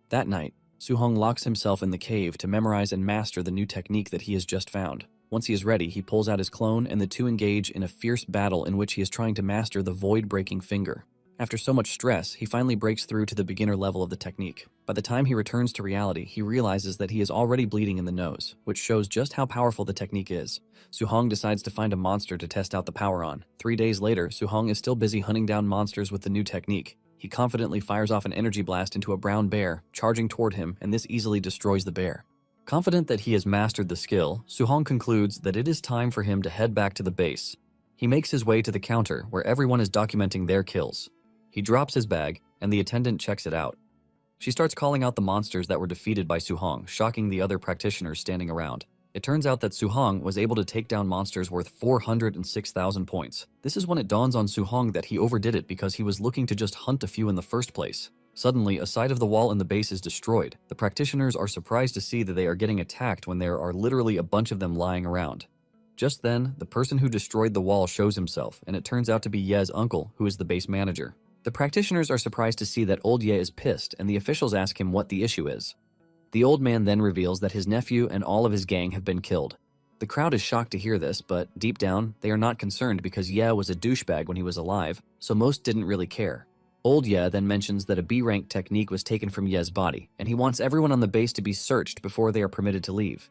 That night, Suhong locks himself in the cave to memorize and master the new technique that he has just found. Once he is ready, he pulls out his clone and the two engage in a fierce battle in which he is trying to master the void-breaking finger. After so much stress, he finally breaks through to the beginner level of the technique. By the time he returns to reality, he realizes that he is already bleeding in the nose, which shows just how powerful the technique is. Su-hong decides to find a monster to test out the power on. 3 days later, Su-hong is still busy hunting down monsters with the new technique. He confidently fires off an energy blast into a brown bear, charging toward him, and this easily destroys the bear. Confident that he has mastered the skill, Su-hong concludes that it is time for him to head back to the base. He makes his way to the counter, where everyone is documenting their kills. He drops his bag, and the attendant checks it out. She starts calling out the monsters that were defeated by Su-hong, shocking the other practitioners standing around. It turns out that Su-hong was able to take down monsters worth 406,000 points. This is when it dawns on Su-hong that he overdid it because he was looking to just hunt a few in the first place. Suddenly, a side of the wall in the base is destroyed. The practitioners are surprised to see that they are getting attacked when there are literally a bunch of them lying around. Just then, the person who destroyed the wall shows himself, and it turns out to be Ye's uncle, who is the base manager. The practitioners are surprised to see that old Ye is pissed, and the officials ask him what the issue is. The old man then reveals that his nephew and all of his gang have been killed. The crowd is shocked to hear this, but deep down, they are not concerned because Ye was a douchebag when he was alive, so most didn't really care. Old Ye then mentions that a B-rank technique was taken from Ye's body, and he wants everyone on the base to be searched before they are permitted to leave.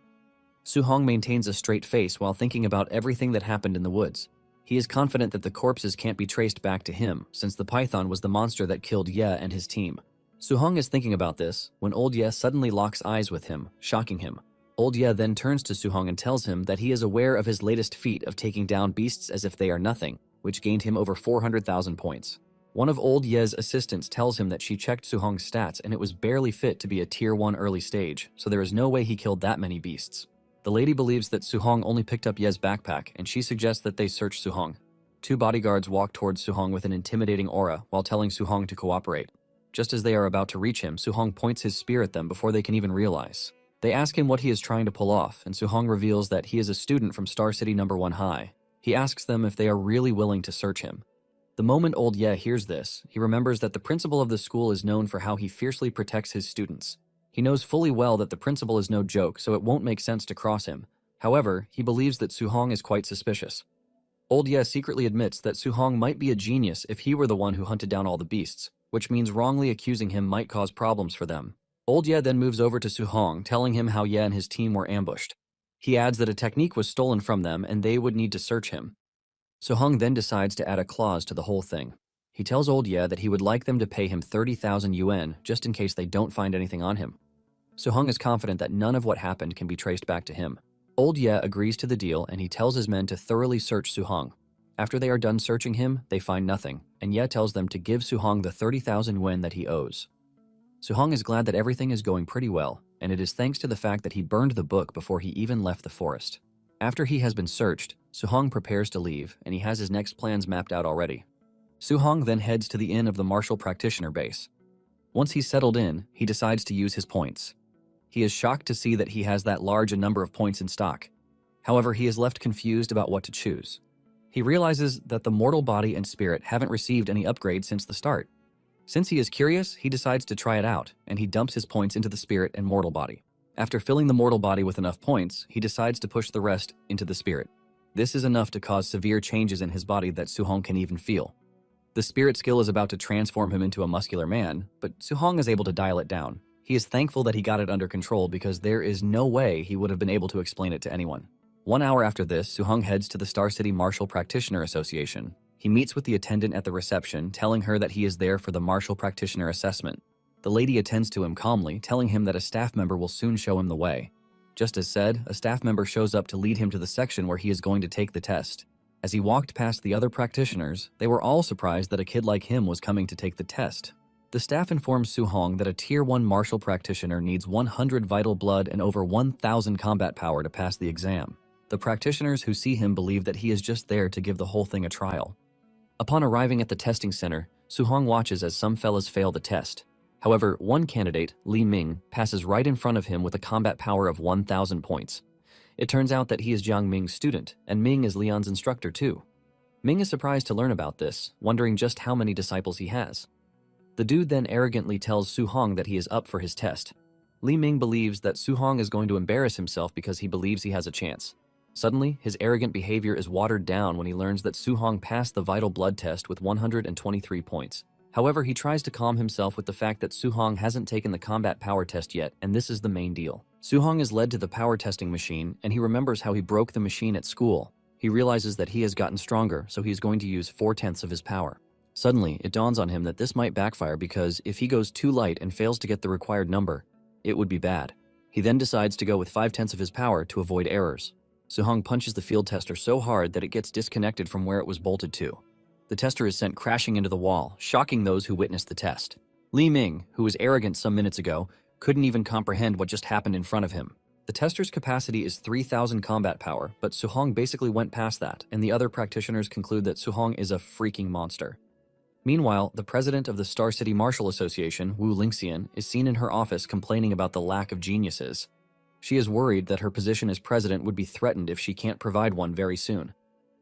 Su-hong maintains a straight face while thinking about everything that happened in the woods. He is confident that the corpses can't be traced back to him, since the python was the monster that killed Ye and his team. Su-hong is thinking about this when old Ye suddenly locks eyes with him, shocking him. Old Ye then turns to Su-hong and tells him that he is aware of his latest feat of taking down beasts as if they are nothing, which gained him over 400,000 points. One of old Ye's assistants tells him that she checked Su-hong's stats and it was barely fit to be a tier 1 early stage, so there is no way he killed that many beasts. The lady believes that Su-hong only picked up Ye's backpack, and she suggests that they search Su-hong. 2 bodyguards walk towards Su-hong with an intimidating aura while telling Su-hong to cooperate. Just as they are about to reach him, Su-hong points his spear at them before they can even realize. They ask him what he is trying to pull off, and Su-hong reveals that he is a student from Star City No. 1 High. He asks them if they are really willing to search him. The moment old Ye hears this, he remembers that the principal of the school is known for how he fiercely protects his students. He knows fully well that the principal is no joke, so it won't make sense to cross him. However, he believes that Su-hong is quite suspicious. Old Ye secretly admits that Su-hong might be a genius if he were the one who hunted down all the beasts, which means wrongly accusing him might cause problems for them. Old Ye then moves over to Su-hong, telling him how Ye and his team were ambushed. He adds that a technique was stolen from them and they would need to search him. Su-hong then decides to add a clause to the whole thing. He tells old Ye that he would like them to pay him 30,000 yuan just in case they don't find anything on him. Su-hong is confident that none of what happened can be traced back to him. Old Ye agrees to the deal and he tells his men to thoroughly search Su-hong. After they are done searching him, they find nothing, and Ye tells them to give Su-hong the 30,000 yuan that he owes. Su-hong is glad that everything is going pretty well, and it is thanks to the fact that he burned the book before he even left the forest. After he has been searched, Su-hong prepares to leave, and he has his next plans mapped out already. Su-hong then heads to the inn of the martial practitioner base. Once he's settled in, he decides to use his points. He is shocked to see that he has that large a number of points in stock. However, he is left confused about what to choose. He realizes that the mortal body and spirit haven't received any upgrades since the start. Since he is curious, he decides to try it out, and he dumps his points into the spirit and mortal body. After filling the mortal body with enough points, he decides to push the rest into the spirit. This is enough to cause severe changes in his body that Su-hong can even feel. The spirit skill is about to transform him into a muscular man, but Su-hong is able to dial it down. He is thankful that he got it under control because there is no way he would have been able to explain it to anyone. 1 hour after this, Su-hong heads to the Star City Martial Practitioner Association. He meets with the attendant at the reception, telling her that he is there for the Martial Practitioner assessment. The lady attends to him calmly, telling him that a staff member will soon show him the way. Just as said, a staff member shows up to lead him to the section where he is going to take the test. As he walked past the other practitioners, they were all surprised that a kid like him was coming to take the test. The staff informs Su-hong that a Tier 1 martial practitioner needs 100 vital blood and over 1,000 combat power to pass the exam. The practitioners who see him believe that he is just there to give the whole thing a trial. Upon arriving at the testing center, Su-hong watches as some fellas fail the test. However, one candidate, Li Ming, passes right in front of him with a combat power of 1,000 points. It turns out that he is Jiang Ming's student, and Ming is Leon's instructor too. Ming is surprised to learn about this, wondering just how many disciples he has. The dude then arrogantly tells Su-hong that he is up for his test. Li Ming believes that Su-hong is going to embarrass himself because he believes he has a chance. Suddenly, his arrogant behavior is watered down when he learns that Su-hong passed the vital blood test with 123 points. However, he tries to calm himself with the fact that Su-hong hasn't taken the combat power test yet, and this is the main deal. Su-hong is led to the power testing machine, and he remembers how he broke the machine at school. He realizes that he has gotten stronger, so he is going to use 4/10 of his power. Suddenly, it dawns on him that this might backfire because if he goes too light and fails to get the required number, it would be bad. He then decides to go with 5/10 of his power to avoid errors. Su-hong punches the field tester so hard that it gets disconnected from where it was bolted to. The tester is sent crashing into the wall, shocking those who witnessed the test. Li Ming, who was arrogant some minutes ago, couldn't even comprehend what just happened in front of him. The tester's capacity is 3,000 combat power, but Su-hong basically went past that, and the other practitioners conclude that Su-hong is a freaking monster. Meanwhile, the president of the Star City Martial Association, Wu Lingxian, is seen in her office complaining about the lack of geniuses. She is worried that her position as president would be threatened if she can't provide one very soon.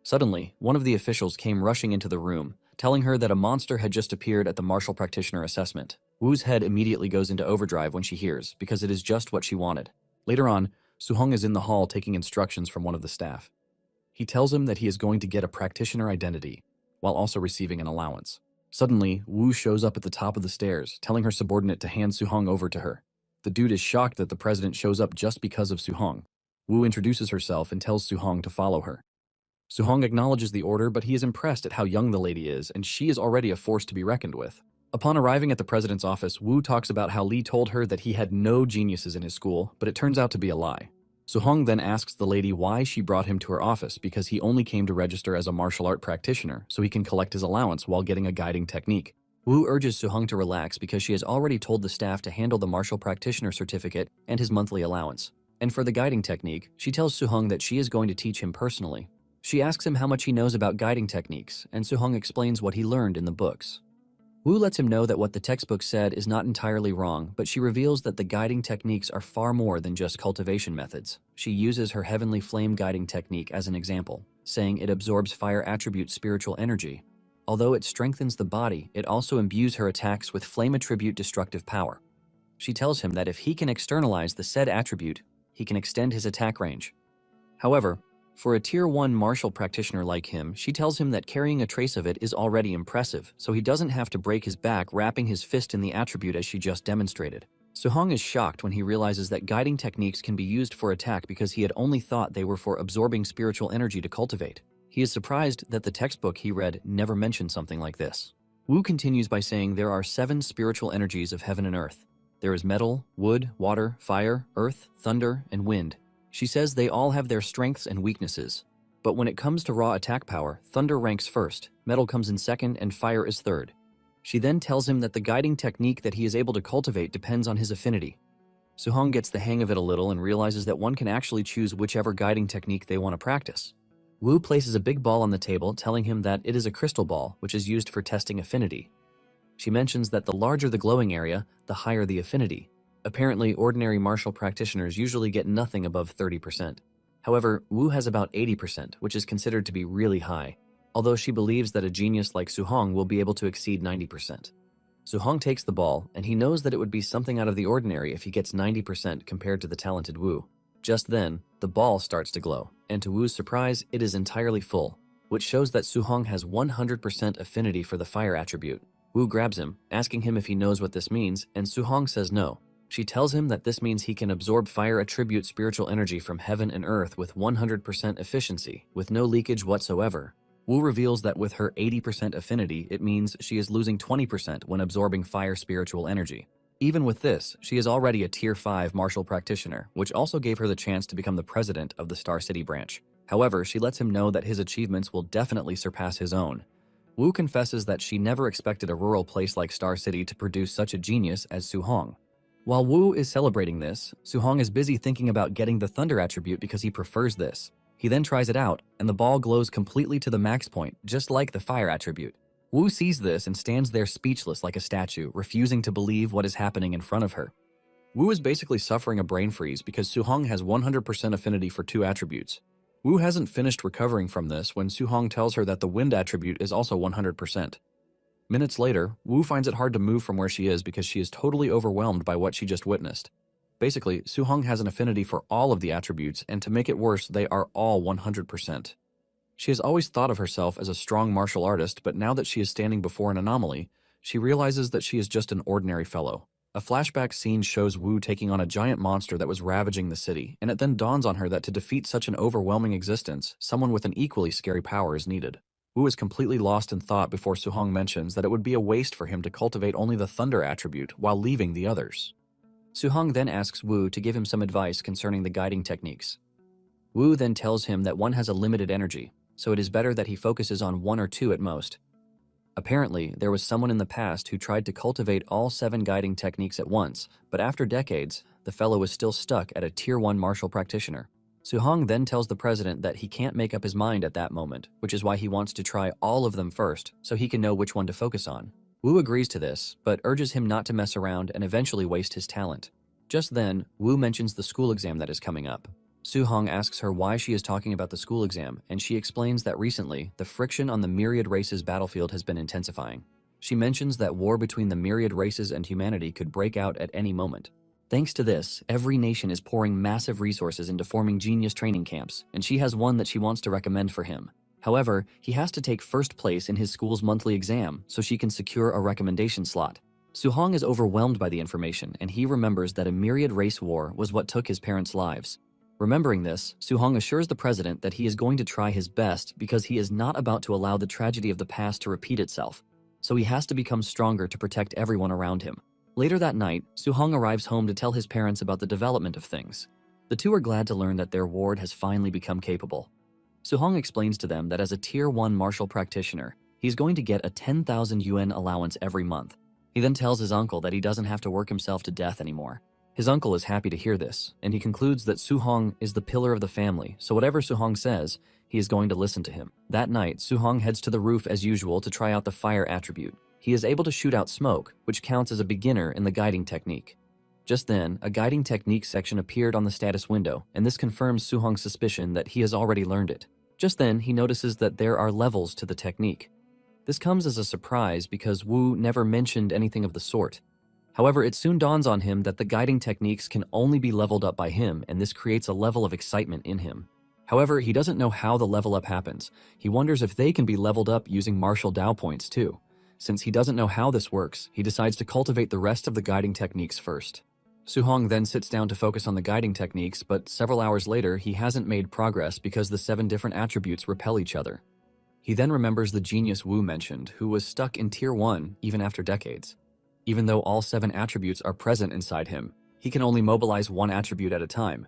Suddenly, one of the officials came rushing into the room, telling her that a monster had just appeared at the martial practitioner assessment. Wu's head immediately goes into overdrive when she hears, because it is just what she wanted. Later on, Su-hong is in the hall taking instructions from one of the staff. He tells him that he is going to get a practitioner identity, while also receiving an allowance. Suddenly, Wu shows up at the top of the stairs, telling her subordinate to hand Su-hong over to her. The dude is shocked that the president shows up just because of Su-hong. Wu introduces herself and tells Su-hong to follow her. Su-hong acknowledges the order, but he is impressed at how young the lady is, and she is already a force to be reckoned with. Upon arriving at the president's office, Wu talks about how Li told her that he had no geniuses in his school, but it turns out to be a lie. Su-hong then asks the lady why she brought him to her office because he only came to register as a martial art practitioner so he can collect his allowance while getting a guiding technique. Wu urges Su-hong to relax because she has already told the staff to handle the martial practitioner certificate and his monthly allowance. And for the guiding technique, she tells Su-hong that she is going to teach him personally. She asks him how much he knows about guiding techniques, and Su-hong explains what he learned in the books. Wu lets him know that what the textbook said is not entirely wrong, but she reveals that the guiding techniques are far more than just cultivation methods. She uses her heavenly flame guiding technique as an example, saying it absorbs fire attribute spiritual energy. Although it strengthens the body, it also imbues her attacks with flame attribute destructive power. She tells him that if he can externalize the said attribute, he can extend his attack range. However, for a Tier 1 martial practitioner like him, she tells him that carrying a trace of it is already impressive, so he doesn't have to break his back wrapping his fist in the attribute as she just demonstrated. Su-hong is shocked when he realizes that guiding techniques can be used for attack because he had only thought they were for absorbing spiritual energy to cultivate. He is surprised that the textbook he read never mentioned something like this. Wu continues by saying there are 7 spiritual energies of heaven and earth. There is metal, wood, water, fire, earth, thunder, and wind. She says they all have their strengths and weaknesses. But when it comes to raw attack power, thunder ranks first, metal comes in second, and fire is third. She then tells him that the guiding technique that he is able to cultivate depends on his affinity. Su-hong gets the hang of it a little and realizes that one can actually choose whichever guiding technique they want to practice. Wu places a big ball on the table, telling him that it is a crystal ball, which is used for testing affinity. She mentions that the larger the glowing area, the higher the affinity. Apparently, ordinary martial practitioners usually get nothing above 30%. However, Wu has about 80%, which is considered to be really high, although she believes that a genius like Su-hong will be able to exceed 90%. Su-hong takes the ball, and he knows that it would be something out of the ordinary if he gets 90% compared to the talented Wu. Just then, the ball starts to glow, and to Wu's surprise, it is entirely full, which shows that Su-hong has 100% affinity for the fire attribute. Wu grabs him, asking him if he knows what this means, and Su-hong says no. She tells him that this means he can absorb fire attribute spiritual energy from heaven and earth with 100% efficiency, with no leakage whatsoever. Wu reveals that with her 80% affinity, it means she is losing 20% when absorbing fire spiritual energy. Even with this, she is already a Tier 5 martial practitioner, which also gave her the chance to become the president of the Star City branch. However, she lets him know that his achievements will definitely surpass his own. Wu confesses that she never expected a rural place like Star City to produce such a genius as Su-hong. While Wu is celebrating this, Su-hong is busy thinking about getting the thunder attribute because he prefers this. He then tries it out, and the ball glows completely to the max point, just like the fire attribute. Wu sees this and stands there speechless like a statue, refusing to believe what is happening in front of her. Wu is basically suffering a brain freeze because Su-hong has 100% affinity for 2 attributes. Wu hasn't finished recovering from this when Su-hong tells her that the wind attribute is also 100%. Minutes later, Wu finds it hard to move from where she is because she is totally overwhelmed by what she just witnessed. Basically, Su-hong has an affinity for all of the attributes, and to make it worse, they are all 100%. She has always thought of herself as a strong martial artist, but now that she is standing before an anomaly, she realizes that she is just an ordinary fellow. A flashback scene shows Wu taking on a giant monster that was ravaging the city, and it then dawns on her that to defeat such an overwhelming existence, someone with an equally scary power is needed. Wu is completely lost in thought before Suhong mentions that it would be a waste for him to cultivate only the thunder attribute while leaving the others. Suhong then asks Wu to give him some advice concerning the guiding techniques. Wu then tells him that one has a limited energy, so it is better that he focuses on one or two at most. Apparently, there was someone in the past who tried to cultivate all 7 guiding techniques at once, but after decades, the fellow was still stuck at a Tier 1 martial practitioner. Suhong then tells the president that he can't make up his mind at that moment, which is why he wants to try all of them first, so he can know which one to focus on. Wu agrees to this, but urges him not to mess around and eventually waste his talent. Just then, Wu mentions the school exam that is coming up. Suhong asks her why she is talking about the school exam, and she explains that recently, the friction on the myriad races battlefield has been intensifying. She mentions that war between the myriad races and humanity could break out at any moment. Thanks to this, every nation is pouring massive resources into forming genius training camps, and she has one that she wants to recommend for him. However, he has to take first place in his school's monthly exam so she can secure a recommendation slot. Suhong is overwhelmed by the information, and he remembers that a myriad race war was what took his parents' lives. Remembering this, Suhong assures the president that he is going to try his best because he is not about to allow the tragedy of the past to repeat itself, so he has to become stronger to protect everyone around him. Later that night, Suhong arrives home to tell his parents about the development of things. The two are glad to learn that their ward has finally become capable. Suhong explains to them that as a Tier 1 martial practitioner, he's going to get a 10,000 yuan allowance every month. He then tells his uncle that he doesn't have to work himself to death anymore. His uncle is happy to hear this, and he concludes that Suhong is the pillar of the family, so whatever Suhong says, he is going to listen to him. That night, Suhong heads to the roof as usual to try out the fire attribute. He is able to shoot out smoke, which counts as a beginner in the guiding technique. Just then, a guiding technique section appeared on the status window, and this confirms Suhong's suspicion that he has already learned it. Just then, he notices that there are levels to the technique. This comes as a surprise because Wu never mentioned anything of the sort. However, it soon dawns on him that the guiding techniques can only be leveled up by him, and this creates a level of excitement in him. However, he doesn't know how the level up happens. He wonders if they can be leveled up using martial Dao points too. Since he doesn't know how this works, he decides to cultivate the rest of the guiding techniques first. Suhong then sits down to focus on the guiding techniques, but several hours later, he hasn't made progress because the 7 different attributes repel each other. He then remembers the genius Wu mentioned, who was stuck in Tier 1 even after decades. Even though all 7 attributes are present inside him, he can only mobilize one attribute at a time.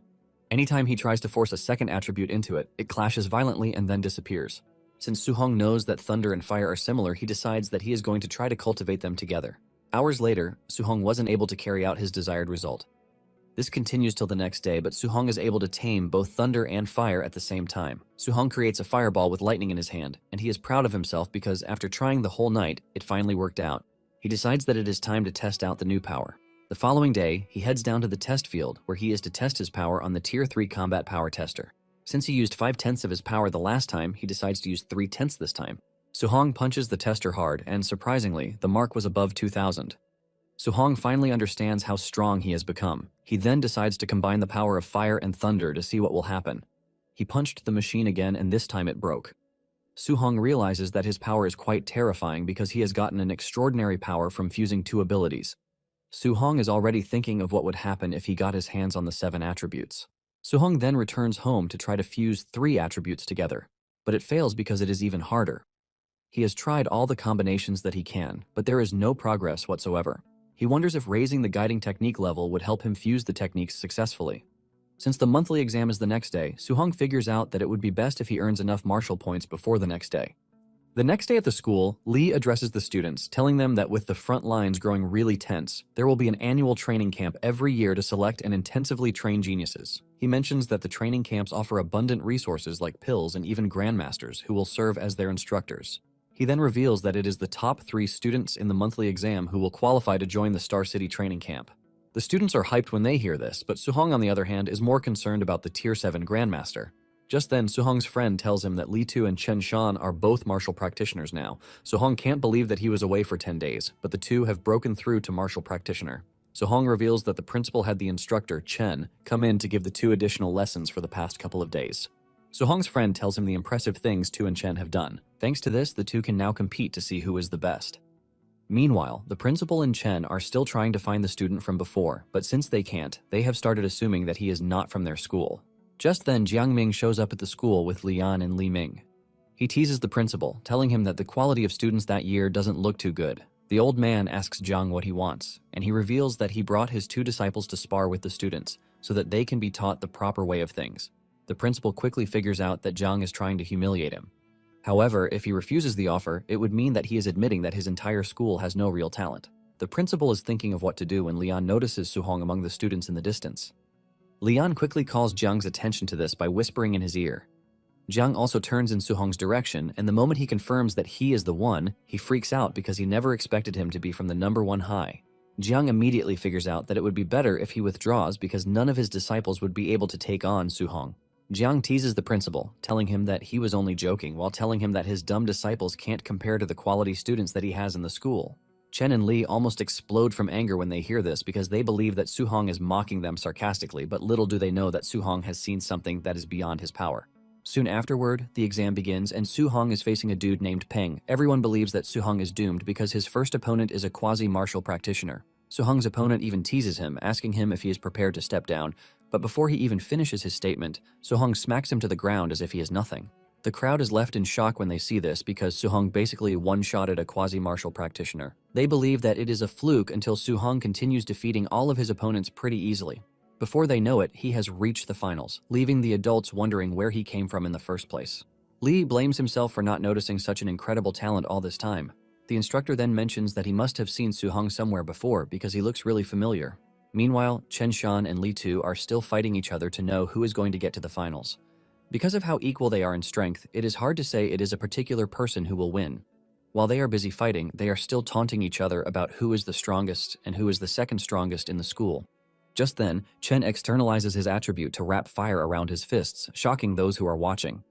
Anytime he tries to force a second attribute into it, it clashes violently and then disappears. Since Suhong knows that thunder and fire are similar, he decides that he is going to try to cultivate them together. Hours later, Suhong wasn't able to carry out his desired result. This continues till the next day, but Suhong is able to tame both thunder and fire at the same time. Suhong creates a fireball with lightning in his hand, and he is proud of himself because after trying the whole night, it finally worked out. He decides that it is time to test out the new power. The following day, he heads down to the test field where he is to test his power on the Tier 3 combat power tester. Since he used 5/10 of his power the last time, he decides to use 3/10 this time. Suhong punches the tester hard, and surprisingly, the mark was above 2,000. Suhong finally understands how strong he has become. He then decides to combine the power of fire and thunder to see what will happen. He punched the machine again, and this time it broke. Suhong realizes that his power is quite terrifying because he has gotten an extraordinary power from fusing 2 abilities. Suhong is already thinking of what would happen if he got his hands on the 7 attributes. Suhong then returns home to try to fuse 3 attributes together, but it fails because it is even harder. He has tried all the combinations that he can, but there is no progress whatsoever. He wonders if raising the guiding technique level would help him fuse the techniques successfully. Since the monthly exam is the next day, Suhong figures out that it would be best if he earns enough martial points before the next day. The next day at the school, Lee addresses the students, telling them that with the front lines growing really tense, there will be an annual training camp every year to select and intensively train geniuses. He mentions that the training camps offer abundant resources like pills and even grandmasters who will serve as their instructors. He then reveals that it is the top 3 students in the monthly exam who will qualify to join the Star City training camp. The students are hyped when they hear this, but Suhong on the other hand is more concerned about the Tier 7 Grandmaster. Just then, Suhong's friend tells him that Li Tu and Chen Shan are both martial practitioners now. Suhong can't believe that he was away for 10 days, but the two have broken through to martial practitioner. Suhong reveals that the principal had the instructor, Chen, come in to give the 2 additional lessons for the past couple of days. Suhong's friend tells him the impressive things Tu and Chen have done. Thanks to this, the 2 can now compete to see who is the best. Meanwhile, the principal and Chen are still trying to find the student from before, but since they can't, they have started assuming that he is not from their school. Just then, Jiangming shows up at the school with Lian and Li Ming. He teases the principal, telling him that the quality of students that year doesn't look too good. The old man asks Jiang what he wants, and he reveals that he brought his 2 disciples to spar with the students, so that they can be taught the proper way of things. The principal quickly figures out that Jiang is trying to humiliate him. However, if he refuses the offer, it would mean that he is admitting that his entire school has no real talent. The principal is thinking of what to do when Lian notices Suhong among the students in the distance. Lian quickly calls Jiang's attention to this by whispering in his ear. Jiang also turns in Suhong's direction, and the moment he confirms that he is the one, he freaks out because he never expected him to be from the number 1 high. Jiang immediately figures out that it would be better if he withdraws because none of his disciples would be able to take on Suhong. Jiang teases the principal, telling him that he was only joking while telling him that his dumb disciples can't compare to the quality students that he has in the school. Chen and Li almost explode from anger when they hear this because they believe that Suhong is mocking them sarcastically, but little do they know that Suhong has seen something that is beyond his power. Soon afterward, the exam begins and Suhong is facing a dude named Peng. Everyone believes that Suhong is doomed because his first opponent is a quasi-martial practitioner. Suhong's opponent even teases him, asking him if he is prepared to step down, but before he even finishes his statement, Suhong smacks him to the ground as if he is nothing. The crowd is left in shock when they see this because Suhong basically one-shotted a quasi-martial practitioner. They believe that it is a fluke until Suhong continues defeating all of his opponents pretty easily. Before they know it, he has reached the finals, leaving the adults wondering where he came from in the first place. Li blames himself for not noticing such an incredible talent all this time. The instructor then mentions that he must have seen Suhong somewhere before because he looks really familiar. Meanwhile, Chen Shan and Li Tu are still fighting each other to know who is going to get to the finals. Because of how equal they are in strength, it is hard to say it is a particular person who will win. While they are busy fighting, they are still taunting each other about who is the strongest and who is the second strongest in the school. Just then, Chen externalizes his attribute to wrap fire around his fists, shocking those who are watching.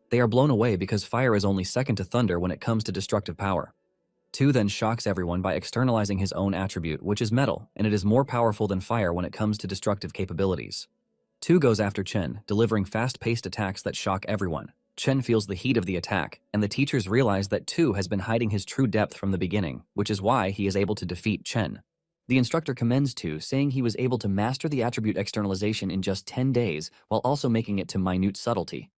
They are blown away because fire is only second to thunder when it comes to destructive power. Tu then shocks everyone by externalizing his own attribute, which is metal, and it is more powerful than fire when it comes to destructive capabilities. Tu goes after Chen, delivering fast-paced attacks that shock everyone. Chen feels the heat of the attack, and the teachers realize that Tu has been hiding his true depth from the beginning, which is why he is able to defeat Chen. The instructor commends Tu, saying he was able to master the attribute externalization in just 10 days, while also making it to minute subtlety.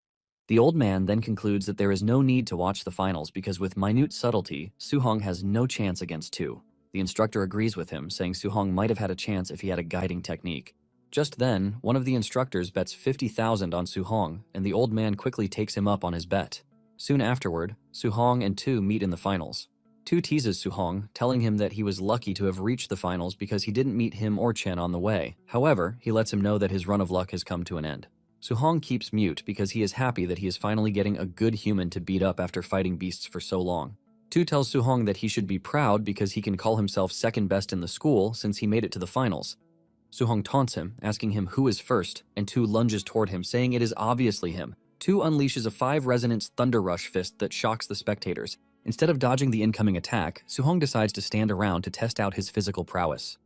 The old man then concludes that there is no need to watch the finals because with minute subtlety, Suhong has no chance against Tu. The instructor agrees with him, saying Suhong might have had a chance if he had a guiding technique. Just then, one of the instructors bets 50,000 on Suhong, and the old man quickly takes him up on his bet. Soon afterward, Suhong and Tu meet in the finals. Tu teases Suhong, telling him that he was lucky to have reached the finals because he didn't meet him or Chen on the way. However, he lets him know that his run of luck has come to an end. Suhong keeps mute because he is happy that he is finally getting a good human to beat up after fighting beasts for so long. Tu tells Suhong that he should be proud because he can call himself second best in the school since he made it to the finals. Suhong taunts him, asking him who is first, and Tu lunges toward him, saying it is obviously him. Tu unleashes a 5-resonance thunder rush fist that shocks the spectators. Instead of dodging the incoming attack, Suhong decides to stand around to test out his physical prowess.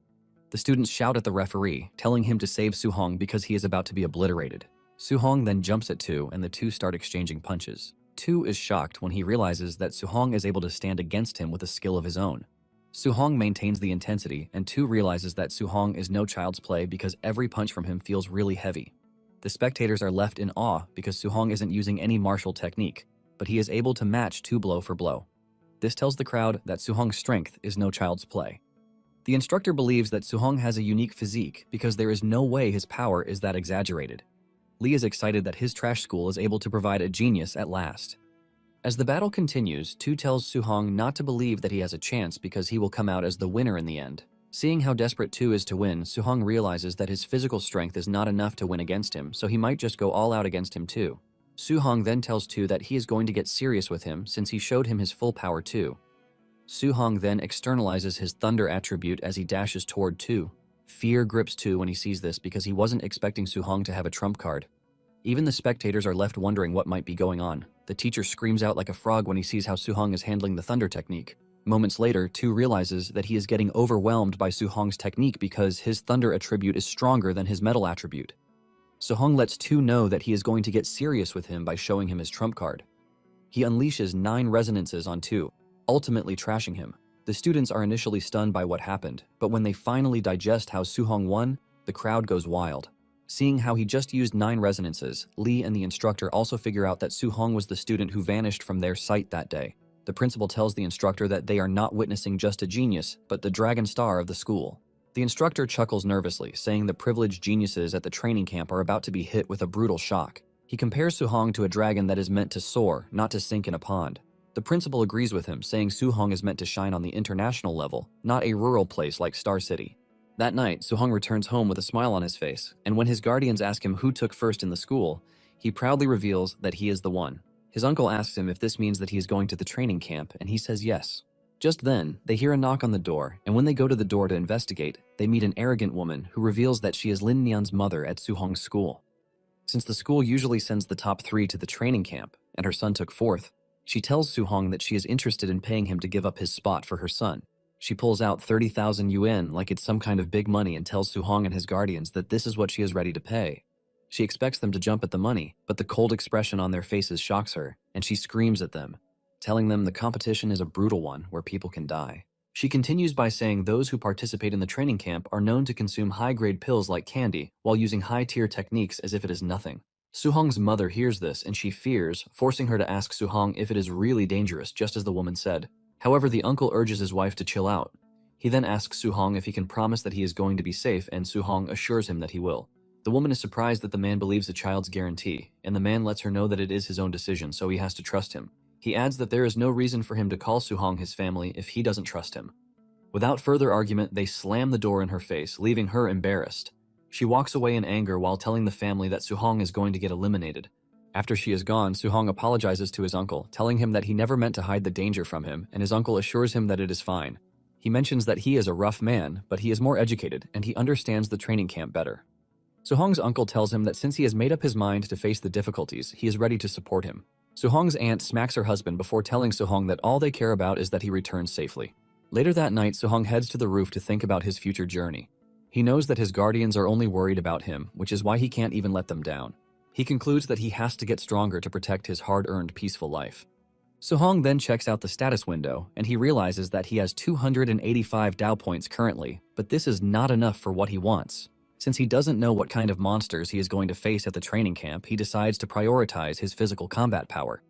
The students shout at the referee, telling him to save Suhong because he is about to be obliterated. Suhong then jumps at Tu, and the two start exchanging punches. Tu is shocked when he realizes that Suhong is able to stand against him with a skill of his own. Suhong maintains the intensity, and Tu realizes that Suhong is no child's play because every punch from him feels really heavy. The spectators are left in awe because Suhong isn't using any martial technique, but he is able to match Tu blow for blow. This tells the crowd that Suhong's strength is no child's play. The instructor believes that Suhong has a unique physique because there is no way his power is that exaggerated. Li is excited that his trash school is able to provide a genius at last. As the battle continues, Tu tells Suhong not to believe that he has a chance because he will come out as the winner in the end. Seeing how desperate Tu is to win, Suhong realizes that his physical strength is not enough to win against him, so he might just go all out against him too. Suhong then tells Tu that he is going to get serious with him since he showed him his full power too. Suhong then externalizes his thunder attribute as he dashes toward Tu. Fear grips Tu when he sees this because he wasn't expecting Suhong to have a trump card. Even the spectators are left wondering what might be going on. The teacher screams out like a frog when he sees how Suhong is handling the thunder technique. Moments later, Tu realizes that he is getting overwhelmed by Suhong's technique because his thunder attribute is stronger than his metal attribute. Suhong lets Tu know that he is going to get serious with him by showing him his trump card. He unleashes 9 resonances on Tu, ultimately trashing him. The students are initially stunned by what happened, but when they finally digest how Suhong won, the crowd goes wild. Seeing how he just used 9 resonances, Lee and the instructor also figure out that Suhong was the student who vanished from their sight that day. The principal tells the instructor that they are not witnessing just a genius, but the dragon star of the school. The instructor chuckles nervously, saying the privileged geniuses at the training camp are about to be hit with a brutal shock. He compares Suhong to a dragon that is meant to soar, not to sink in a pond. The principal agrees with him, saying Suhong is meant to shine on the international level, not a rural place like Star City. That night, Suhong returns home with a smile on his face, and when his guardians ask him who took first in the school, he proudly reveals that he is the one. His uncle asks him if this means that he is going to the training camp, and he says yes. Just then, they hear a knock on the door, and when they go to the door to investigate, they meet an arrogant woman who reveals that she is Lin Nian's mother at Suhong's school. Since the school usually sends the top 3 to the training camp, and her son took 4th, she tells Suhong that she is interested in paying him to give up his spot for her son. She pulls out 30,000 yuan like it's some kind of big money and tells Suhong and his guardians that this is what she is ready to pay. She expects them to jump at the money, but the cold expression on their faces shocks her, and she screams at them, telling them the competition is a brutal one where people can die. She continues by saying those who participate in the training camp are known to consume high-grade pills like candy while using high-tier techniques as if it is nothing. Suhong's mother hears this and she fears, forcing her to ask Suhong if it is really dangerous, just as the woman said. However, the uncle urges his wife to chill out. He then asks Suhong if he can promise that he is going to be safe, and Suhong assures him that he will. The woman is surprised that the man believes the child's guarantee, and the man lets her know that it is his own decision, so he has to trust him. He adds that there is no reason for him to call Suhong his family if he doesn't trust him. Without further argument, they slam the door in her face, leaving her embarrassed. She walks away in anger while telling the family that Suhong is going to get eliminated. After she is gone, Suhong apologizes to his uncle, telling him that he never meant to hide the danger from him, and his uncle assures him that it is fine. He mentions that he is a rough man, but he is more educated, and he understands the training camp better. Suhong's uncle tells him that since he has made up his mind to face the difficulties, he is ready to support him. Suhong's aunt smacks her husband before telling Suhong that all they care about is that he returns safely. Later that night, Suhong heads to the roof to think about his future journey. He knows that his guardians are only worried about him, which is why he can't even let them down. He concludes that he has to get stronger to protect his hard-earned peaceful life. Suhong then checks out the status window, and he realizes that he has 285 Dao points currently, but this is not enough for what he wants. Since he doesn't know what kind of monsters he is going to face at the training camp, he decides to prioritize his physical combat power.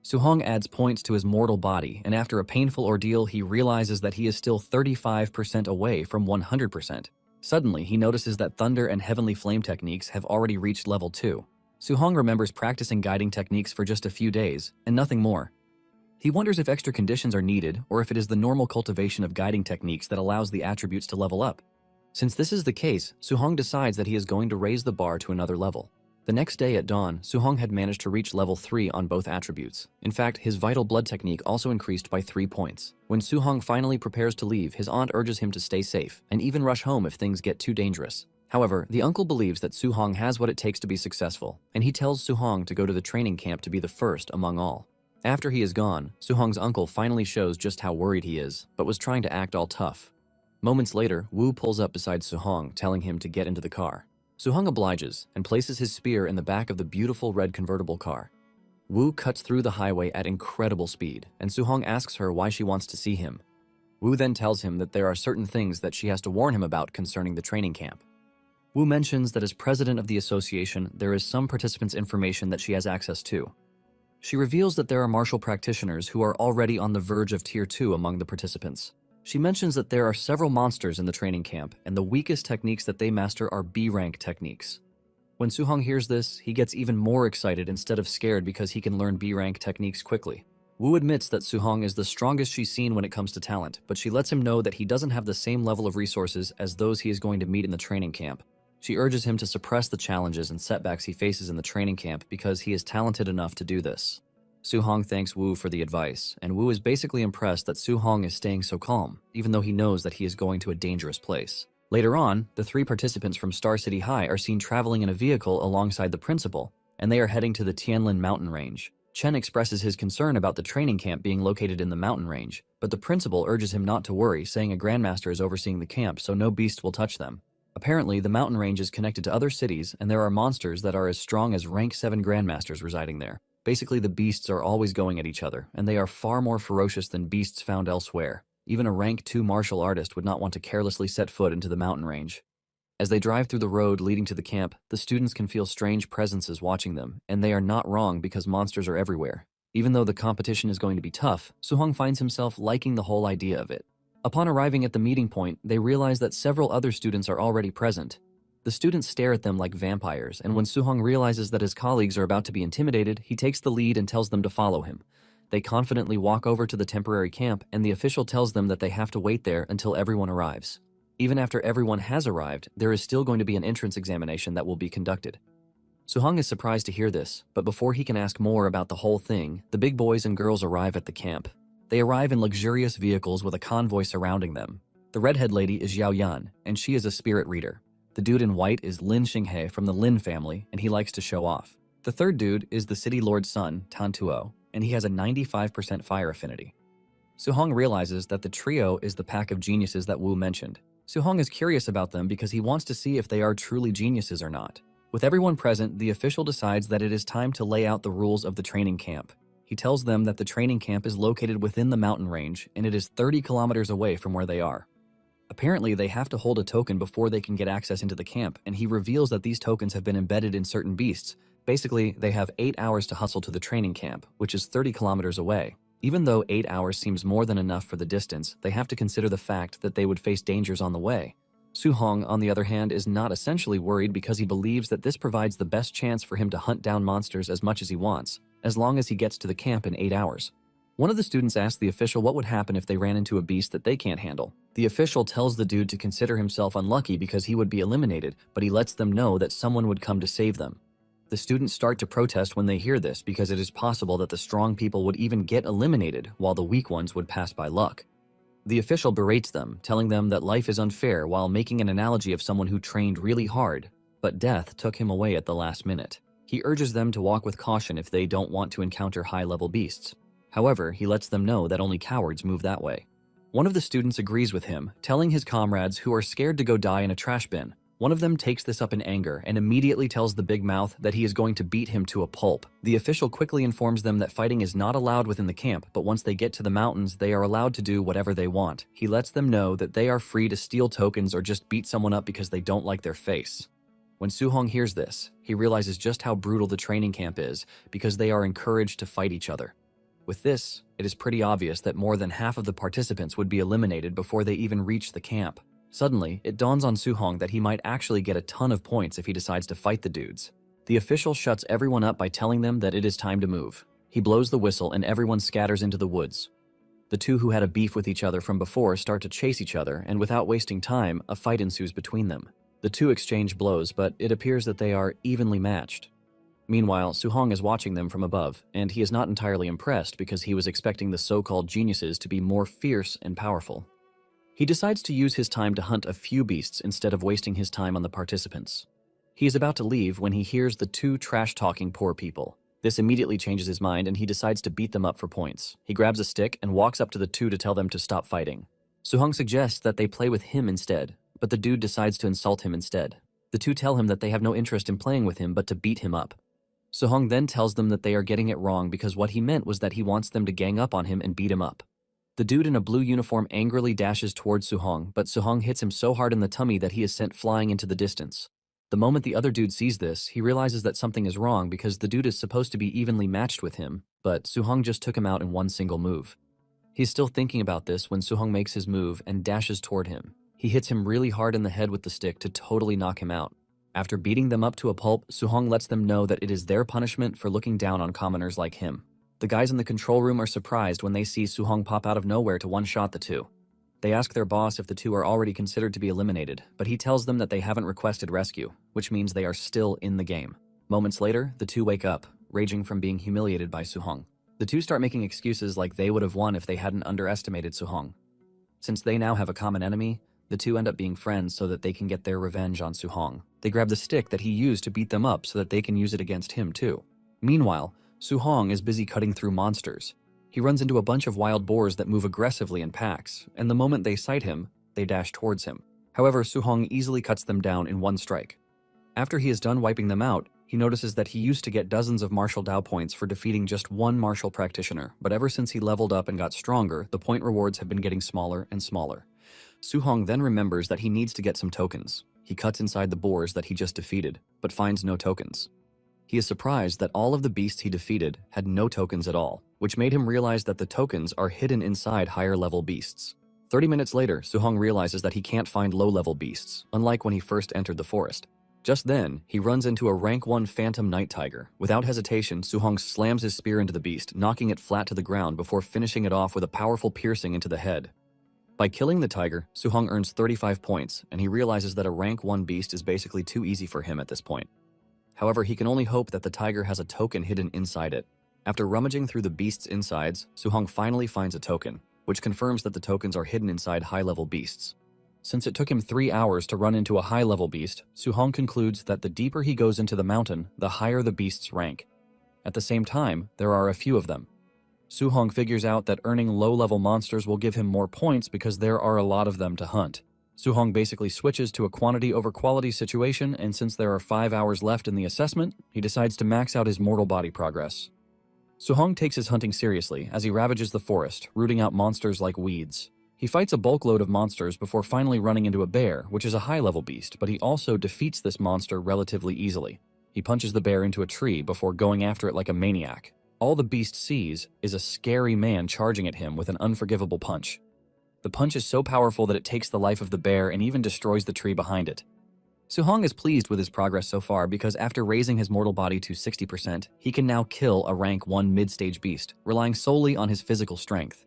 Suhong adds points to his mortal body, and after a painful ordeal, he realizes that he is still 35% away from 100%. Suddenly, he notices that Thunder and Heavenly Flame techniques have already reached level 2. Suhong remembers practicing guiding techniques for just a few days, and nothing more. He wonders if extra conditions are needed, or if it is the normal cultivation of guiding techniques that allows the attributes to level up. Since this is the case, Suhong decides that he is going to raise the bar to another level. The next day at dawn, Suhong had managed to reach level 3 on both attributes. In fact, his Vital Blood technique also increased by 3 points. When Suhong finally prepares to leave, his aunt urges him to stay safe, and even rush home if things get too dangerous. However, the uncle believes that Suhong has what it takes to be successful, and he tells Suhong to go to the training camp to be the first among all. After he is gone, Suhong's uncle finally shows just how worried he is, but was trying to act all tough. Moments later, Wu pulls up beside Suhong, telling him to get into the car. Suhong obliges and places his spear in the back of the beautiful red convertible car. Wu cuts through the highway at incredible speed, and Suhong asks her why she wants to see him. Wu then tells him that there are certain things that she has to warn him about concerning the training camp. Wu mentions that as president of the association, there is some participants' information that she has access to. She reveals that there are martial practitioners who are already on the verge of Tier 2 among the participants. She mentions that there are several monsters in the training camp, and the weakest techniques that they master are B-rank techniques. When Suhong hears this, he gets even more excited instead of scared because he can learn B-rank techniques quickly. Wu admits that Suhong is the strongest she's seen when it comes to talent, but she lets him know that he doesn't have the same level of resources as those he is going to meet in the training camp. She urges him to suppress the challenges and setbacks he faces in the training camp because he is talented enough to do this. Suhong thanks Wu for the advice, and Wu is basically impressed that Suhong is staying so calm, even though he knows that he is going to a dangerous place. Later on, the 3 participants from Star City High are seen traveling in a vehicle alongside the principal, and they are heading to the Tianlin mountain range. Chen expresses his concern about the training camp being located in the mountain range, but the principal urges him not to worry, saying a grandmaster is overseeing the camp so no beast will touch them. Apparently, the mountain range is connected to other cities, and there are monsters that are as strong as rank 7 grandmasters residing there. Basically, the beasts are always going at each other, and they are far more ferocious than beasts found elsewhere. Even a rank 2 martial artist would not want to carelessly set foot into the mountain range. As they drive through the road leading to the camp, the students can feel strange presences watching them, and they are not wrong because monsters are everywhere. Even though the competition is going to be tough, Suhong finds himself liking the whole idea of it. Upon arriving at the meeting point, they realize that several other students are already present. The students stare at them like vampires, and when Suhong realizes that his colleagues are about to be intimidated, he takes the lead and tells them to follow him. They confidently walk over to the temporary camp, and the official tells them that they have to wait there until everyone arrives. Even after everyone has arrived, there is still going to be an entrance examination that will be conducted. Suhong is surprised to hear this, but before he can ask more about the whole thing, the big boys and girls arrive at the camp. They arrive in luxurious vehicles with a convoy surrounding them. The redhead lady is Yao Yan, and she is a spirit reader. The dude in white is Lin Xinghe from the Lin family, and he likes to show off. The third dude is the city lord's son, Tan Tuo, and he has a 95% fire affinity. Suhong realizes that the trio is the pack of geniuses that Wu mentioned. Suhong is curious about them because he wants to see if they are truly geniuses or not. With everyone present, the official decides that it is time to lay out the rules of the training camp. He tells them that the training camp is located within the mountain range and it is 30 kilometers away from where they are. Apparently, they have to hold a token before they can get access into the camp, and he reveals that these tokens have been embedded in certain beasts. Basically, they have 8 hours to hustle to the training camp, which is 30 kilometers away. Even though 8 hours seems more than enough for the distance, they have to consider the fact that they would face dangers on the way. Suhong, on the other hand, is not essentially worried because he believes that this provides the best chance for him to hunt down monsters as much as he wants, as long as he gets to the camp in 8 hours. One of the students asks the official what would happen if they ran into a beast that they can't handle. The official tells the dude to consider himself unlucky because he would be eliminated, but he lets them know that someone would come to save them. The students start to protest when they hear this because it is possible that the strong people would even get eliminated while the weak ones would pass by luck. The official berates them, telling them that life is unfair while making an analogy of someone who trained really hard, but death took him away at the last minute. He urges them to walk with caution if they don't want to encounter high-level beasts. However, he lets them know that only cowards move that way. One of the students agrees with him, telling his comrades who are scared to go die in a trash bin. One of them takes this up in anger and immediately tells the big mouth that he is going to beat him to a pulp. The official quickly informs them that fighting is not allowed within the camp, but once they get to the mountains, they are allowed to do whatever they want. He lets them know that they are free to steal tokens or just beat someone up because they don't like their face. When Suhong hears this, he realizes just how brutal the training camp is because they are encouraged to fight each other. With this, it is pretty obvious that more than half of the participants would be eliminated before they even reach the camp. Suddenly, it dawns on Suhong that he might actually get a ton of points if he decides to fight the dudes. The official shuts everyone up by telling them that it is time to move. He blows the whistle and everyone scatters into the woods. The two who had a beef with each other from before start to chase each other, and without wasting time, a fight ensues between them. The two exchange blows, but it appears that they are evenly matched. Meanwhile, Suhong is watching them from above, and he is not entirely impressed because he was expecting the so-called geniuses to be more fierce and powerful. He decides to use his time to hunt a few beasts instead of wasting his time on the participants. He is about to leave when he hears the two trash-talking poor people. This immediately changes his mind and he decides to beat them up for points. He grabs a stick and walks up to the two to tell them to stop fighting. Suhong suggests that they play with him instead, but the dude decides to insult him instead. The two tell him that they have no interest in playing with him but to beat him up. Suhong then tells them that they are getting it wrong because what he meant was that he wants them to gang up on him and beat him up. The dude in a blue uniform angrily dashes towards Suhong, but Suhong hits him so hard in the tummy that he is sent flying into the distance. The moment the other dude sees this, he realizes that something is wrong because the dude is supposed to be evenly matched with him, but Suhong just took him out in one single move. He's still thinking about this when Suhong makes his move and dashes toward him. He hits him really hard in the head with the stick to totally knock him out. After beating them up to a pulp, Suhong lets them know that it is their punishment for looking down on commoners like him. The guys in the control room are surprised when they see Suhong pop out of nowhere to one-shot the two. They ask their boss if the two are already considered to be eliminated, but he tells them that they haven't requested rescue, which means they are still in the game. Moments later, the two wake up, raging from being humiliated by Suhong. The two start making excuses like they would have won if they hadn't underestimated Suhong. Since they now have a common enemy, the two end up being friends so that they can get their revenge on Suhong. They grab the stick that he used to beat them up so that they can use it against him too. Meanwhile, Suhong is busy cutting through monsters. He runs into a bunch of wild boars that move aggressively in packs, and the moment they sight him, they dash towards him. However, Suhong easily cuts them down in one strike. After he is done wiping them out, He notices that he used to get dozens of martial Dao points for defeating just one martial practitioner, but ever since he leveled up and got stronger, the point rewards have been getting smaller and smaller. Suhong then remembers that he needs to get some tokens. He cuts inside the boars that he just defeated, but finds no tokens. He is surprised that all of the beasts he defeated had no tokens at all, which made him realize that the tokens are hidden inside higher-level beasts. 30 minutes later, Suhong realizes that he can't find low-level beasts, unlike when he first entered the forest. Just then, he runs into a rank 1 phantom night tiger. Without hesitation, Suhong slams his spear into the beast, knocking it flat to the ground before finishing it off with a powerful piercing into the head. By killing the tiger, Suhong earns 35 points, and he realizes that a rank 1 beast is basically too easy for him at this point. However, he can only hope that the tiger has a token hidden inside it. After rummaging through the beast's insides, Suhong finally finds a token, which confirms that the tokens are hidden inside high-level beasts. Since it took him 3 hours to run into a high-level beast, Suhong concludes that the deeper he goes into the mountain, the higher the beast's rank. At the same time, there are a few of them. Suhong figures out that earning low-level monsters will give him more points because there are a lot of them to hunt. Suhong basically switches to a quantity over quality situation, and since there are 5 hours left in the assessment, he decides to max out his mortal body progress. Suhong takes his hunting seriously as he ravages the forest, rooting out monsters like weeds. He fights a bulk load of monsters before finally running into a bear, which is a high-level beast, but he also defeats this monster relatively easily. He punches the bear into a tree before going after it like a maniac. All the beast sees is a scary man charging at him with an unforgivable punch. The punch is so powerful that it takes the life of the bear and even destroys the tree behind it. Suhong is pleased with his progress so far because after raising his mortal body to 60%, he can now kill a rank 1 mid-stage beast, relying solely on his physical strength.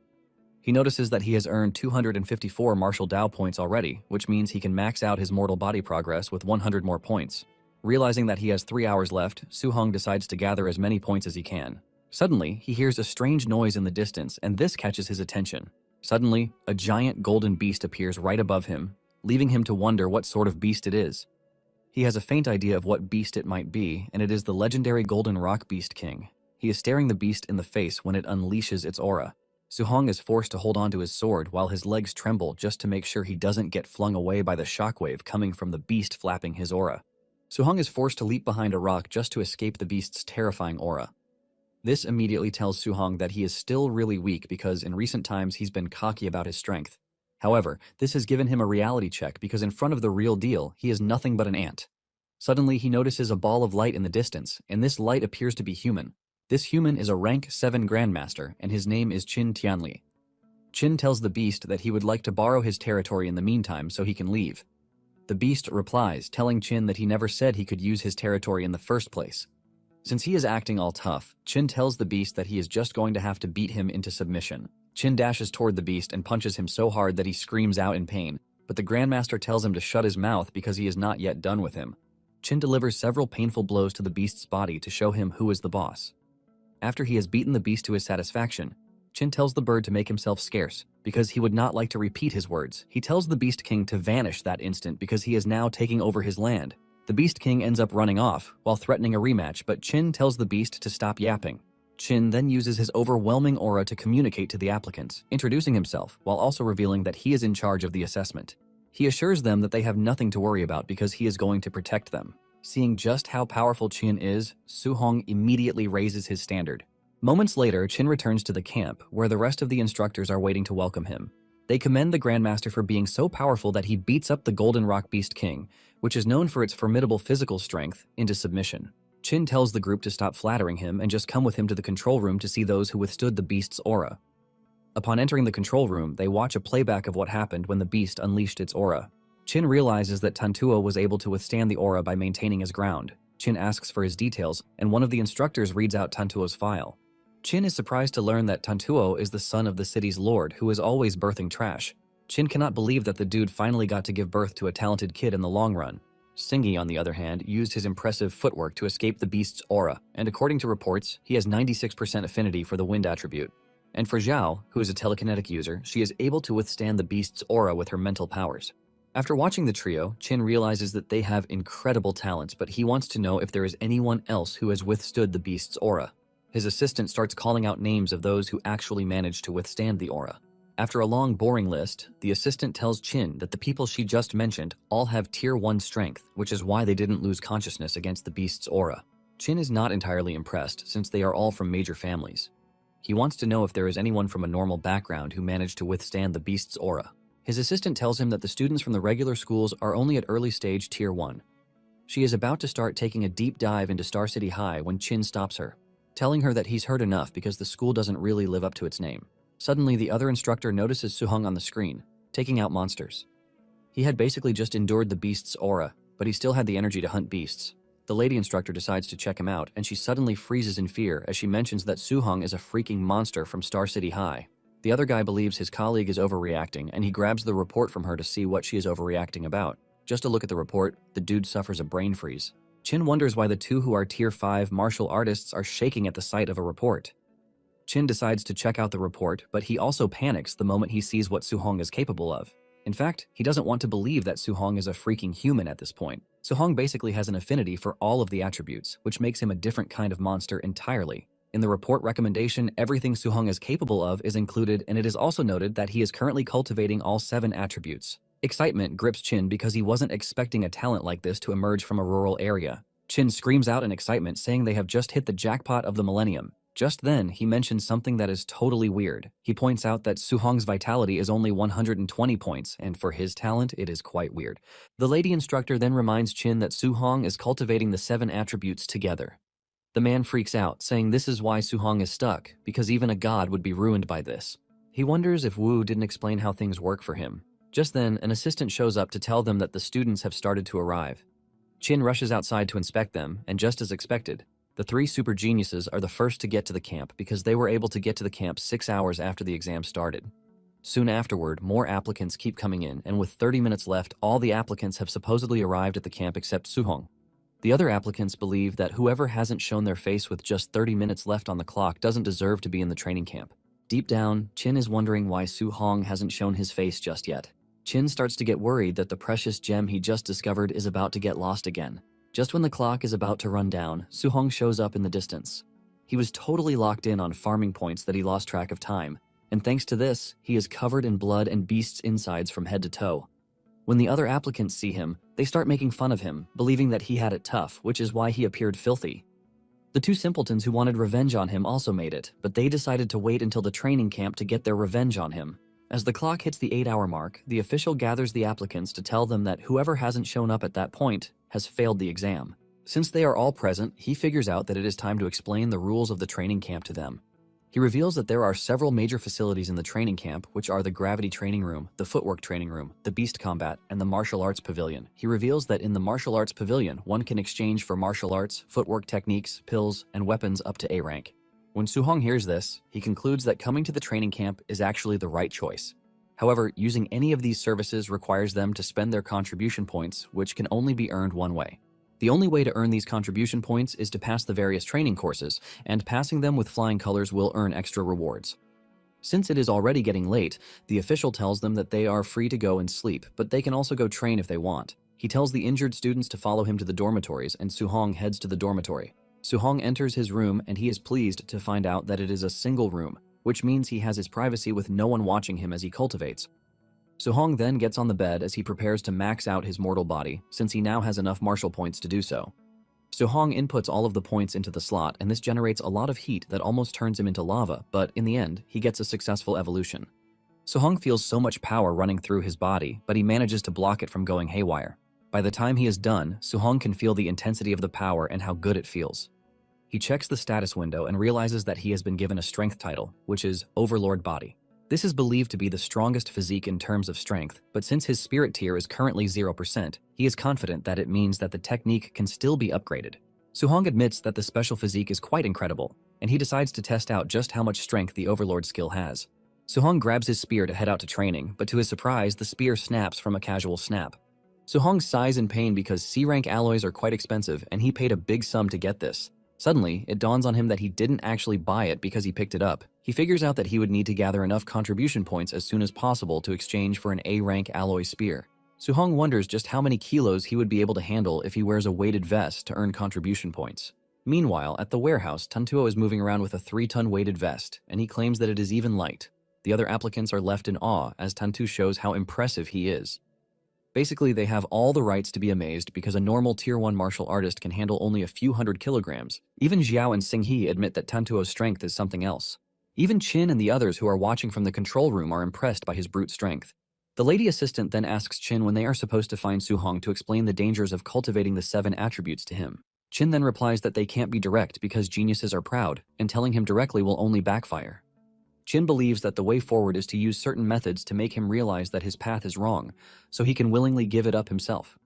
He notices that he has earned 254 martial Dao points already, which means he can max out his mortal body progress with 100 more points. Realizing that he has 3 hours left, Suhong decides to gather as many points as he can. Suddenly, he hears a strange noise in the distance, and this catches his attention. Suddenly, a giant golden beast appears right above him, leaving him to wonder what sort of beast it is. He has a faint idea of what beast it might be, and it is the legendary Golden Rock Beast King. He is staring the beast in the face when it unleashes its aura. Suhong is forced to hold onto his sword while his legs tremble just to make sure he doesn't get flung away by the shockwave coming from the beast flapping his aura. Suhong is forced to leap behind a rock just to escape the beast's terrifying aura. This immediately tells Suhong that he is still really weak because in recent times he's been cocky about his strength. However, this has given him a reality check because in front of the real deal, he is nothing but an ant. Suddenly, he notices a ball of light in the distance, and this light appears to be human. This human is a rank 7 Grandmaster, and his name is Qin Tianli. Qin tells the beast that he would like to borrow his territory in the meantime so he can leave. The beast replies, telling Qin that he never said he could use his territory in the first place. Since he is acting all tough, Qin tells the beast that he is just going to have to beat him into submission. Qin dashes toward the beast and punches him so hard that he screams out in pain, but the Grandmaster tells him to shut his mouth because he is not yet done with him. Qin delivers several painful blows to the beast's body to show him who is the boss. After he has beaten the beast to his satisfaction, Qin tells the bird to make himself scarce, because he would not like to repeat his words. He tells the Beast King to vanish that instant because he is now taking over his land. The Beast King ends up running off, while threatening a rematch, but Qin tells the beast to stop yapping. Qin then uses his overwhelming aura to communicate to the applicants, introducing himself, while also revealing that he is in charge of the assessment. He assures them that they have nothing to worry about because he is going to protect them. Seeing just how powerful Qin is, Suhong immediately raises his standard. Moments later, Qin returns to the camp, where the rest of the instructors are waiting to welcome him. They commend the Grandmaster for being so powerful that he beats up the Golden Rock Beast King, which is known for its formidable physical strength, into submission. Qin tells the group to stop flattering him and just come with him to the control room to see those who withstood the beast's aura. Upon entering the control room, they watch a playback of what happened when the beast unleashed its aura. Qin realizes that Tantuo was able to withstand the aura by maintaining his ground. Qin asks for his details, and one of the instructors reads out Tantuo's file. Qin is surprised to learn that Tantuo is the son of the city's lord, who is always birthing trash. Qin cannot believe that the dude finally got to give birth to a talented kid in the long run. Singi, on the other hand, used his impressive footwork to escape the beast's aura, and according to reports, he has 96% affinity for the wind attribute. And for Zhao, who is a telekinetic user, she is able to withstand the beast's aura with her mental powers. After watching the trio, Qin realizes that they have incredible talents, but he wants to know if there is anyone else who has withstood the beast's aura. His assistant starts calling out names of those who actually managed to withstand the aura. After a long, boring list, the assistant tells Qin that the people she just mentioned all have Tier 1 strength, which is why they didn't lose consciousness against the beast's aura. Chin is not entirely impressed since they are all from major families. He wants to know if there is anyone from a normal background who managed to withstand the beast's aura. His assistant tells him that the students from the regular schools are only at early stage Tier 1. She is about to start taking a deep dive into Star City High when Chin stops her, telling her that he's heard enough because the school doesn't really live up to its name. Suddenly, the other instructor notices Suhong on the screen, taking out monsters. He had basically just endured the beast's aura, but he still had the energy to hunt beasts. The lady instructor decides to check him out, and she suddenly freezes in fear as she mentions that Suhong is a freaking monster from Star City High. The other guy believes his colleague is overreacting, and he grabs the report from her to see what she is overreacting about. Just to look at the report, the dude suffers a brain freeze. Chin wonders why the two who are Tier 5 martial artists are shaking at the sight of a report. Chin decides to check out the report, but he also panics the moment he sees what Suhong is capable of. In fact, he doesn't want to believe that Suhong is a freaking human at this point. Suhong basically has an affinity for all of the attributes, which makes him a different kind of monster entirely. In the report recommendation, everything Suhong is capable of is included, and it is also noted that he is currently cultivating all 7 attributes. Excitement grips Chin because he wasn't expecting a talent like this to emerge from a rural area. Chin screams out in excitement, saying they have just hit the jackpot of the millennium. Just then, he mentions something that is totally weird. He points out that Suhong's vitality is only 120 points, and for his talent, it is quite weird. The lady instructor then reminds Chin that Suhong is cultivating the 7 attributes together. The man freaks out, saying this is why Suhong is stuck, because even a god would be ruined by this. He wonders if Wu didn't explain how things work for him. Just then, an assistant shows up to tell them that the students have started to arrive. Chin rushes outside to inspect them, and just as expected, the 3 super geniuses are the first to get to the camp because they were able to get to the camp 6 hours after the exam started. Soon afterward, more applicants keep coming in, and with 30 minutes left, all the applicants have supposedly arrived at the camp except Suhong. The other applicants believe that whoever hasn't shown their face with just 30 minutes left on the clock doesn't deserve to be in the training camp. Deep down, Chin is wondering why Suhong hasn't shown his face just yet. Chin starts to get worried that the precious gem he just discovered is about to get lost again. Just when the clock is about to run down, Suhong shows up in the distance. He was totally locked in on farming points that he lost track of time, and thanks to this, he is covered in blood and beast's insides from head to toe. When the other applicants see him, they start making fun of him, believing that he had it tough, which is why he appeared filthy. The 2 simpletons who wanted revenge on him also made it, but they decided to wait until the training camp to get their revenge on him. As the clock hits the 8-hour mark, the official gathers the applicants to tell them that whoever hasn't shown up at that point has failed the exam. Since they are all present, he figures out that it is time to explain the rules of the training camp to them. He reveals that there are several major facilities in the training camp, which are the gravity training room, the footwork training room, the beast combat, and the martial arts pavilion. He reveals that in the martial arts pavilion, one can exchange for martial arts, footwork techniques, pills, and weapons up to A rank. When Suhong hears this, he concludes that coming to the training camp is actually the right choice. However, using any of these services requires them to spend their contribution points, which can only be earned one way. The only way to earn these contribution points is to pass the various training courses, and passing them with flying colors will earn extra rewards. Since it is already getting late, the official tells them that they are free to go and sleep, but they can also go train if they want. He tells the injured students to follow him to the dormitories, and Suhong heads to the dormitory. Suhong enters his room, and he is pleased to find out that it is a single room, which means he has his privacy with no one watching him as he cultivates. Suhong then gets on the bed as he prepares to max out his mortal body, since he now has enough martial points to do so. Suhong inputs all of the points into the slot, and this generates a lot of heat that almost turns him into lava, but in the end, he gets a successful evolution. Suhong feels so much power running through his body, but he manages to block it from going haywire. By the time he is done, Suhong can feel the intensity of the power and how good it feels. He checks the status window and realizes that he has been given a strength title, which is Overlord Body. This is believed to be the strongest physique in terms of strength, but since his spirit tier is currently 0%, he is confident that it means that the technique can still be upgraded. Suhong admits that the special physique is quite incredible, and he decides to test out just how much strength the Overlord skill has. Suhong grabs his spear to head out to training, but to his surprise, the spear snaps from a casual snap. Suhong sighs in pain because C-rank alloys are quite expensive, and he paid a big sum to get this. Suddenly, it dawns on him that he didn't actually buy it because he picked it up. He figures out that he would need to gather enough contribution points as soon as possible to exchange for an A-rank alloy spear. Suhong wonders just how many kilos he would be able to handle if he wears a weighted vest to earn contribution points. Meanwhile, at the warehouse, Tantuo is moving around with a 3-ton weighted vest, and he claims that it is even light. The other applicants are left in awe as Tantu shows how impressive he is. Basically, they have all the rights to be amazed because a normal Tier 1 martial artist can handle only a few hundred kilograms. Even Xiao and Xinghe admit that Tantuo's strength is something else. Even Qin and the others who are watching from the control room are impressed by his brute strength. The lady assistant then asks Qin when they are supposed to find Su-hong to explain the dangers of cultivating the 7 attributes to him. Qin then replies that they can't be direct because geniuses are proud, and telling him directly will only backfire. Qin believes that the way forward is to use certain methods to make him realize that his path is wrong, so he can willingly give it up himself.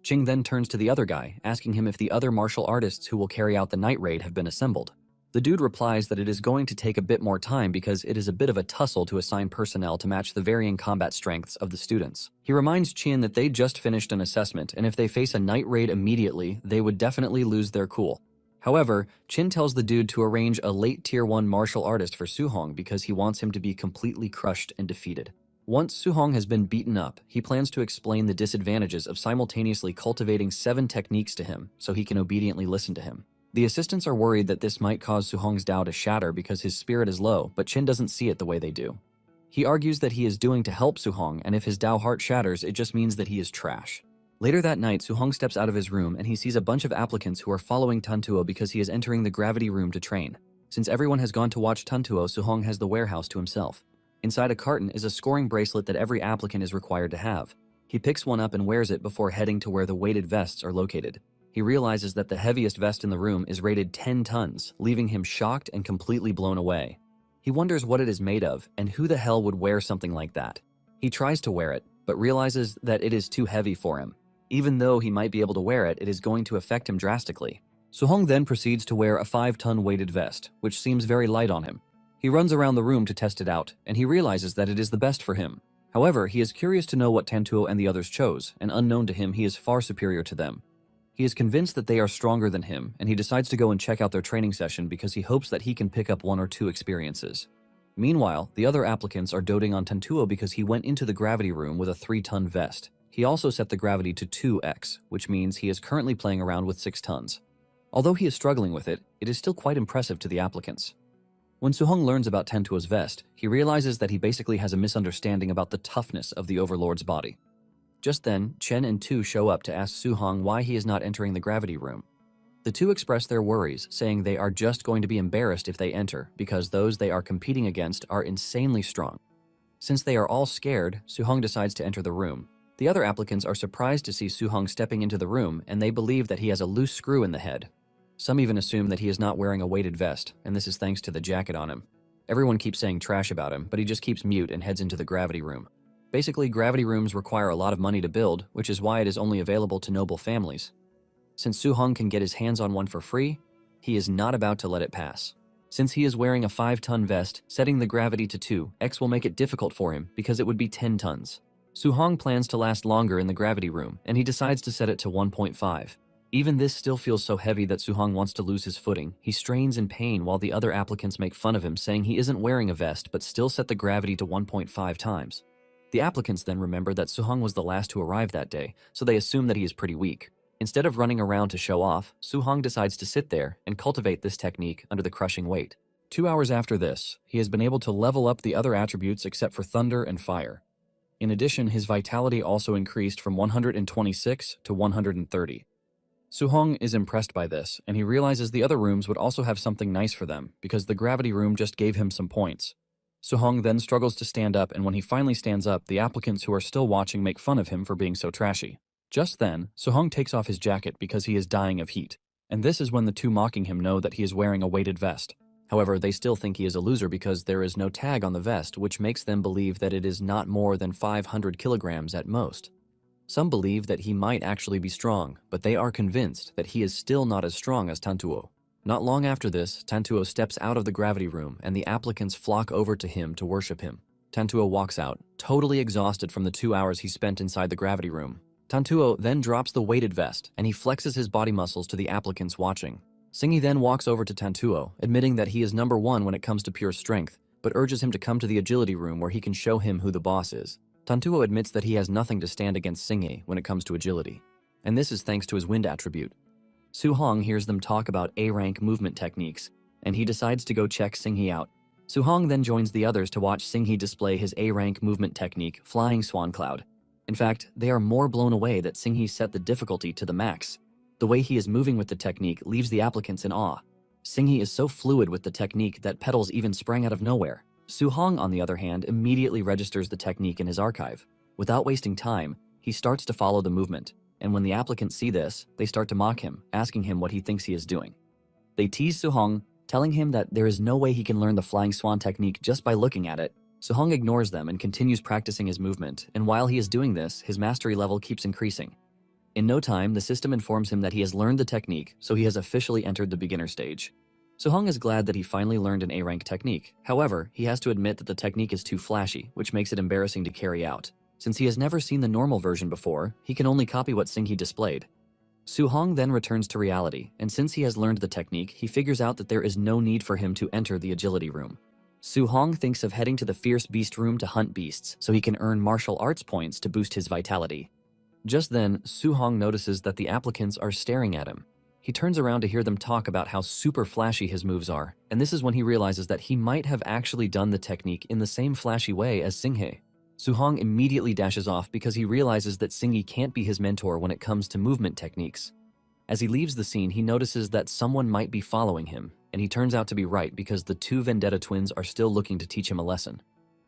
Qing then turns to the other guy, asking him if the other martial artists who will carry out the night raid have been assembled. The dude replies that it is going to take a bit more time because it is a bit of a tussle to assign personnel to match the varying combat strengths of the students. He reminds Qin that they just finished an assessment, and if they face a night raid immediately, they would definitely lose their cool. However, Qin tells the dude to arrange a late Tier 1 martial artist for Su-hong because he wants him to be completely crushed and defeated. Once Su-hong has been beaten up, he plans to explain the disadvantages of simultaneously cultivating 7 techniques to him so he can obediently listen to him. The assistants are worried that this might cause Su-hong's Dao to shatter because his spirit is low, but Qin doesn't see it the way they do. He argues that he is doing to help Su-hong, and if his Dao heart shatters, it just means that he is trash. Later that night, Su-hong steps out of his room and he sees a bunch of applicants who are following Tantuo because he is entering the gravity room to train. Since everyone has gone to watch Tantuo, Su-hong has the warehouse to himself. Inside a carton is a scoring bracelet that every applicant is required to have. He picks one up and wears it before heading to where the weighted vests are located. He realizes that the heaviest vest in the room is rated 10 tons, leaving him shocked and completely blown away. He wonders what it is made of and who the hell would wear something like that. He tries to wear it, but realizes that it is too heavy for him. Even though he might be able to wear it, it is going to affect him drastically. Su-hong then proceeds to wear a 5-ton weighted vest, which seems very light on him. He runs around the room to test it out, and he realizes that it is the best for him. However, he is curious to know what Tantuo and the others chose, and unknown to him, he is far superior to them. He is convinced that they are stronger than him, and he decides to go and check out their training session because he hopes that he can pick up 1 or 2 experiences. Meanwhile, the other applicants are doting on Tantuo because he went into the gravity room with a 3-ton vest. He also set the gravity to 2x, which means he is currently playing around with 6 tons. Although he is struggling with it, it is still quite impressive to the applicants. When Su-hong learns about Tantuo's vest, he realizes that he basically has a misunderstanding about the toughness of the Overlord's body. Just then, Chen and Tu show up to ask Su-hong why he is not entering the gravity room. The two express their worries, saying they are just going to be embarrassed if they enter because those they are competing against are insanely strong. Since they are all scared, Su-hong decides to enter the room. The other applicants are surprised to see Su-hong stepping into the room, and they believe that he has a loose screw in the head. Some even assume that he is not wearing a weighted vest, and this is thanks to the jacket on him. Everyone keeps saying trash about him, but he just keeps mute and heads into the gravity room. Basically, gravity rooms require a lot of money to build, which is why it is only available to noble families. Since Su-hong can get his hands on one for free, he is not about to let it pass. Since he is wearing a 5-ton vest, setting the gravity to 2x will make it difficult for him because it would be 10 tons. Su-hong plans to last longer in the gravity room, and he decides to set it to 1.5. Even this still feels so heavy that Su-hong wants to lose his footing. He strains in pain while the other applicants make fun of him, saying he isn't wearing a vest but still set the gravity to 1.5 times. The applicants then remember that Su-hong was the last to arrive that day, so they assume that he is pretty weak. Instead of running around to show off, Su-hong decides to sit there and cultivate this technique under the crushing weight. 2 hours after this, he has been able to level up the other attributes except for thunder and fire. In addition, his vitality also increased from 126 to 130. Su-hong is impressed by this, and he realizes the other rooms would also have something nice for them, because the gravity room just gave him some points. Su-hong then struggles to stand up, and when he finally stands up, the applicants who are still watching make fun of him for being so trashy. Just then, Su-hong takes off his jacket because he is dying of heat, and this is when the two mocking him know that he is wearing a weighted vest. However, they still think he is a loser because there is no tag on the vest, which makes them believe that it is not more than 500 kilograms at most. Some believe that he might actually be strong, but they are convinced that he is still not as strong as Tantuo. Not long after this, Tantuo steps out of the gravity room and the applicants flock over to him to worship him. Tantuo walks out, totally exhausted from the 2 hours he spent inside the gravity room. Tantuo then drops the weighted vest and he flexes his body muscles to the applicants watching. Xinghe then walks over to Tantuo, admitting that he is number 1 when it comes to pure strength, but urges him to come to the agility room where he can show him who the boss is. Tantuo admits that he has nothing to stand against Xinghe when it comes to agility, and this is thanks to his wind attribute. Su-hong hears them talk about A-rank movement techniques, and he decides to go check Xinghe out. Su-hong then joins the others to watch Xinghe display his A-rank movement technique, Flying Swan Cloud. In fact, they are more blown away that Singhee set the difficulty to the max. The way he is moving with the technique leaves the applicants in awe. Singhee is so fluid with the technique that petals even sprang out of nowhere. Su-hong, on the other hand, immediately registers the technique in his archive. Without wasting time, he starts to follow the movement, and when the applicants see this, they start to mock him, asking him what he thinks he is doing. They tease Su-hong, telling him that there is no way he can learn the flying swan technique just by looking at it. Su-hong ignores them and continues practicing his movement, and while he is doing this, his mastery level keeps increasing. In no time, the system informs him that he has learned the technique, so he has officially entered the beginner stage. Su-hong is glad that he finally learned an A-rank technique. However, he has to admit that the technique is too flashy, which makes it embarrassing to carry out. Since he has never seen the normal version before, he can only copy what Singhee displayed. Su-hong then returns to reality, and since he has learned the technique, he figures out that there is no need for him to enter the agility room. Su-hong thinks of heading to the fierce beast room to hunt beasts, so he can earn martial arts points to boost his vitality. Just then, Su-hong notices that the applicants are staring at him. He turns around to hear them talk about how super flashy his moves are, and this is when he realizes that he might have actually done the technique in the same flashy way as Singhee. Su-hong immediately dashes off because he realizes that Singhee can't be his mentor when it comes to movement techniques. As he leaves the scene, he notices that someone might be following him, and he turns out to be right because the two Vendetta twins are still looking to teach him a lesson.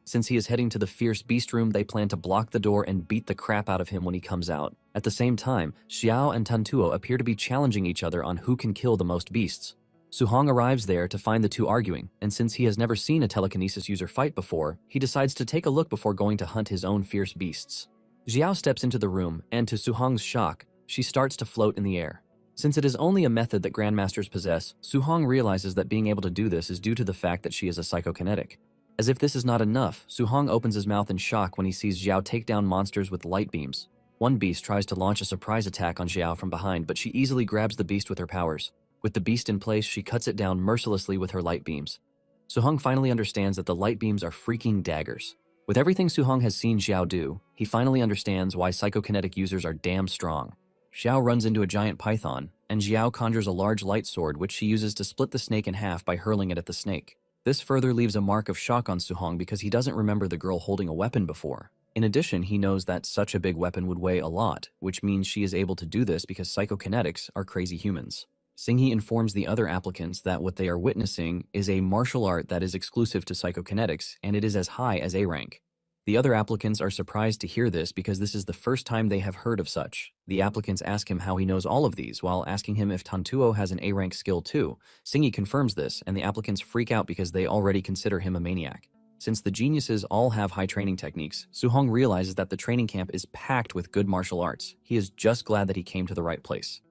Since he is heading to the fierce beast room, they plan to block the door and beat the crap out of him when he comes out. At the same time, Xiao and Tantuo appear to be challenging each other on who can kill the most beasts. Su-hong arrives there to find the two arguing, and since he has never seen a telekinesis user fight before, he decides to take a look before going to hunt his own fierce beasts. Xiao steps into the room, and to Su-hong's shock, she starts to float in the air. Since it is only a method that grandmasters possess, Su-hong realizes that being able to do this is due to the fact that she is a psychokinetic. As if this is not enough, Su-hong opens his mouth in shock when he sees Xiao take down monsters with light beams. One beast tries to launch a surprise attack on Xiao from behind, but she easily grabs the beast with her powers. With the beast in place, she cuts it down mercilessly with her light beams. Su-hong finally understands that the light beams are freaking daggers. With everything Su-hong has seen Xiao do, he finally understands why psychokinetic users are damn strong. Xiao runs into a giant python, and Xiao conjures a large light sword which she uses to split the snake in half by hurling it at the snake. This further leaves a mark of shock on Su-hong because he doesn't remember the girl holding a weapon before. In addition, he knows that such a big weapon would weigh a lot, which means she is able to do this because psychokinetics are crazy humans. Singhee informs the other applicants that what they are witnessing is a martial art that is exclusive to psychokinetics, and it is as high as A rank. The other applicants are surprised to hear this because this is the first time they have heard of such. The applicants ask him how he knows all of these, while asking him if Tantuo has an A rank skill too. Singhee confirms this, and the applicants freak out because they already consider him a maniac. Since the geniuses all have high training techniques, Su-hong realizes that the training camp is packed with good martial arts. He is just glad that he came to the right place.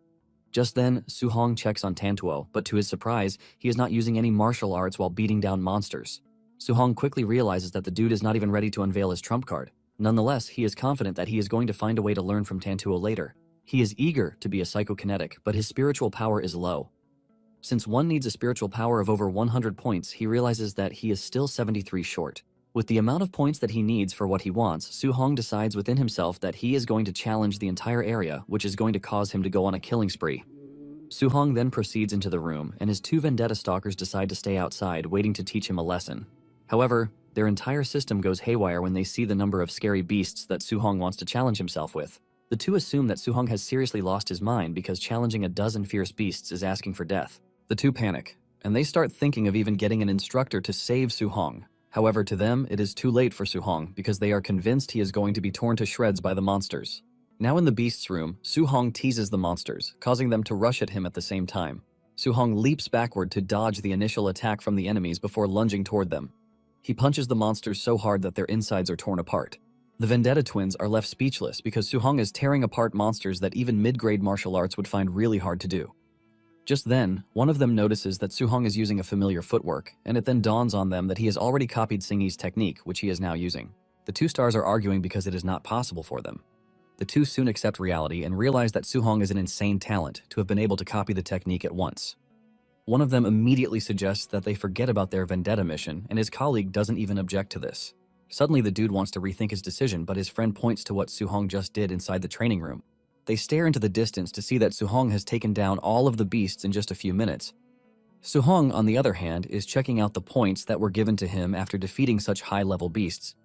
Just then, Su-hong checks on Tantuo, but to his surprise, he is not using any martial arts while beating down monsters. Su-hong quickly realizes that the dude is not even ready to unveil his trump card. Nonetheless, he is confident that he is going to find a way to learn from Tantuo later. He is eager to be a psychokinetic, but his spiritual power is low. Since one needs a spiritual power of over 100 points, he realizes that he is still 73 short. With the amount of points that he needs for what he wants, Su-hong decides within himself that he is going to challenge the entire area, which is going to cause him to go on a killing spree. Su-hong then proceeds into the room, and his two vendetta stalkers decide to stay outside, waiting to teach him a lesson. However, their entire system goes haywire when they see the number of scary beasts that Su-hong wants to challenge himself with. The two assume that Su-hong has seriously lost his mind because challenging a dozen fierce beasts is asking for death. The two panic, and they start thinking of even getting an instructor to save Su-hong. However, to them, it is too late for Su-hong because they are convinced he is going to be torn to shreds by the monsters. Now in the beast's room, Su-hong teases the monsters, causing them to rush at him at the same time. Su-hong leaps backward to dodge the initial attack from the enemies before lunging toward them. He punches the monsters so hard that their insides are torn apart. The Vendetta twins are left speechless because Su-hong is tearing apart monsters that even mid-grade martial arts would find really hard to do. Just then, one of them notices that Su-hong is using a familiar footwork, and it then dawns on them that he has already copied Singhee's technique, which he is now using. The two stars are arguing because it is not possible for them. The two soon accept reality and realize that Su-hong is an insane talent to have been able to copy the technique at once. One of them immediately suggests that they forget about their vendetta mission, and his colleague doesn't even object to this. Suddenly the dude wants to rethink his decision, but his friend points to what Su-hong just did inside the training room. They stare into the distance to see that Su-hong has taken down all of the beasts in just a few minutes. Su-hong, on the other hand, is checking out the points that were given to him after defeating such high-level beasts.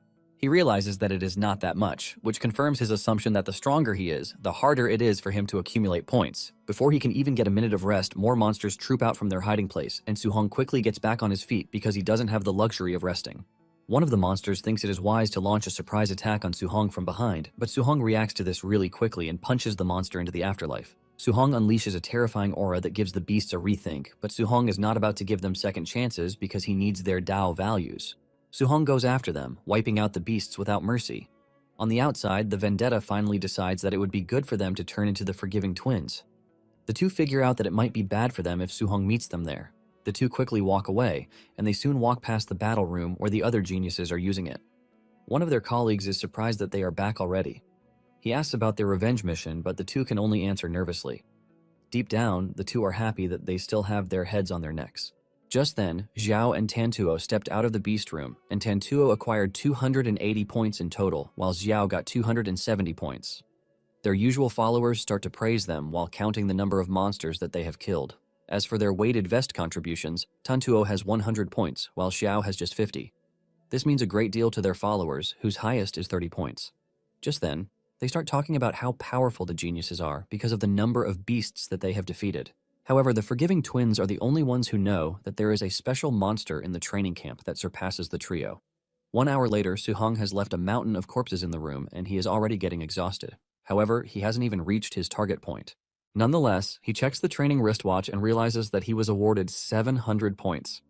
He realizes that it is not that much, which confirms his assumption that the stronger he is, the harder it is for him to accumulate points. Before he can even get a minute of rest, more monsters troop out from their hiding place, and Su-hong quickly gets back on his feet because he doesn't have the luxury of resting. One of the monsters thinks it is wise to launch a surprise attack on Su-hong from behind, but Su-hong reacts to this really quickly and punches the monster into the afterlife. Su-hong unleashes a terrifying aura that gives the beasts a rethink, but Su-hong is not about to give them second chances because he needs their Dao values. Su-hong goes after them, wiping out the beasts without mercy. On the outside, the Vendetta finally decides that it would be good for them to turn into the Forgiving Twins. The two figure out that it might be bad for them if Su-hong meets them there. The two quickly walk away, and they soon walk past the battle room where the other geniuses are using it. One of their colleagues is surprised that they are back already. He asks about their revenge mission, but the two can only answer nervously. Deep down, the two are happy that they still have their heads on their necks. Just then, Xiao and Tantuo stepped out of the beast room, and Tantuo acquired 280 points in total, while Xiao got 270 points. Their usual followers start to praise them while counting the number of monsters that they have killed. As for their weighted vest contributions, Tantuo has 100 points, while Xiao has just 50. This means a great deal to their followers, whose highest is 30 points. Just then, they start talking about how powerful the geniuses are because of the number of beasts that they have defeated. However, the Forgiving Twins are the only ones who know that there is a special monster in the training camp that surpasses the trio. 1 hour later, Su-hong has left a mountain of corpses in the room, and he is already getting exhausted. However, he hasn't even reached his target point. Nonetheless, he checks the training wristwatch and realizes that he was awarded 700 points.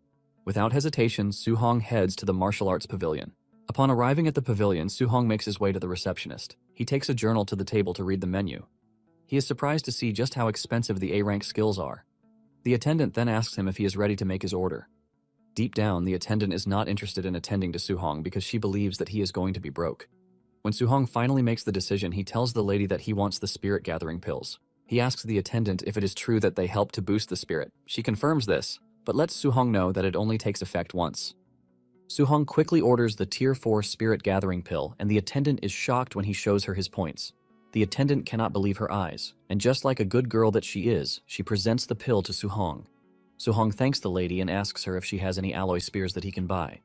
Without hesitation, Su-hong heads to the martial arts pavilion. Upon arriving at the pavilion, Su-hong makes his way to the receptionist. He takes a journal to the table to read the menu. He is surprised to see just how expensive the A-rank skills are. The attendant then asks him if he is ready to make his order. Deep down, the attendant is not interested in attending to Su-hong because she believes that he is going to be broke. When Su-hong finally makes the decision, he tells the lady that he wants the spirit gathering pills. He asks the attendant if it is true that they help to boost the spirit. She confirms this, but lets Su-hong know that it only takes effect once. Su-hong quickly orders the Tier 4 spirit gathering pill, and the attendant is shocked when he shows her his points. The attendant cannot believe her eyes, and just like a good girl that she is, she presents the pill to Su-hong. Su-hong thanks the lady and asks her if she has any alloy spears that he can buy.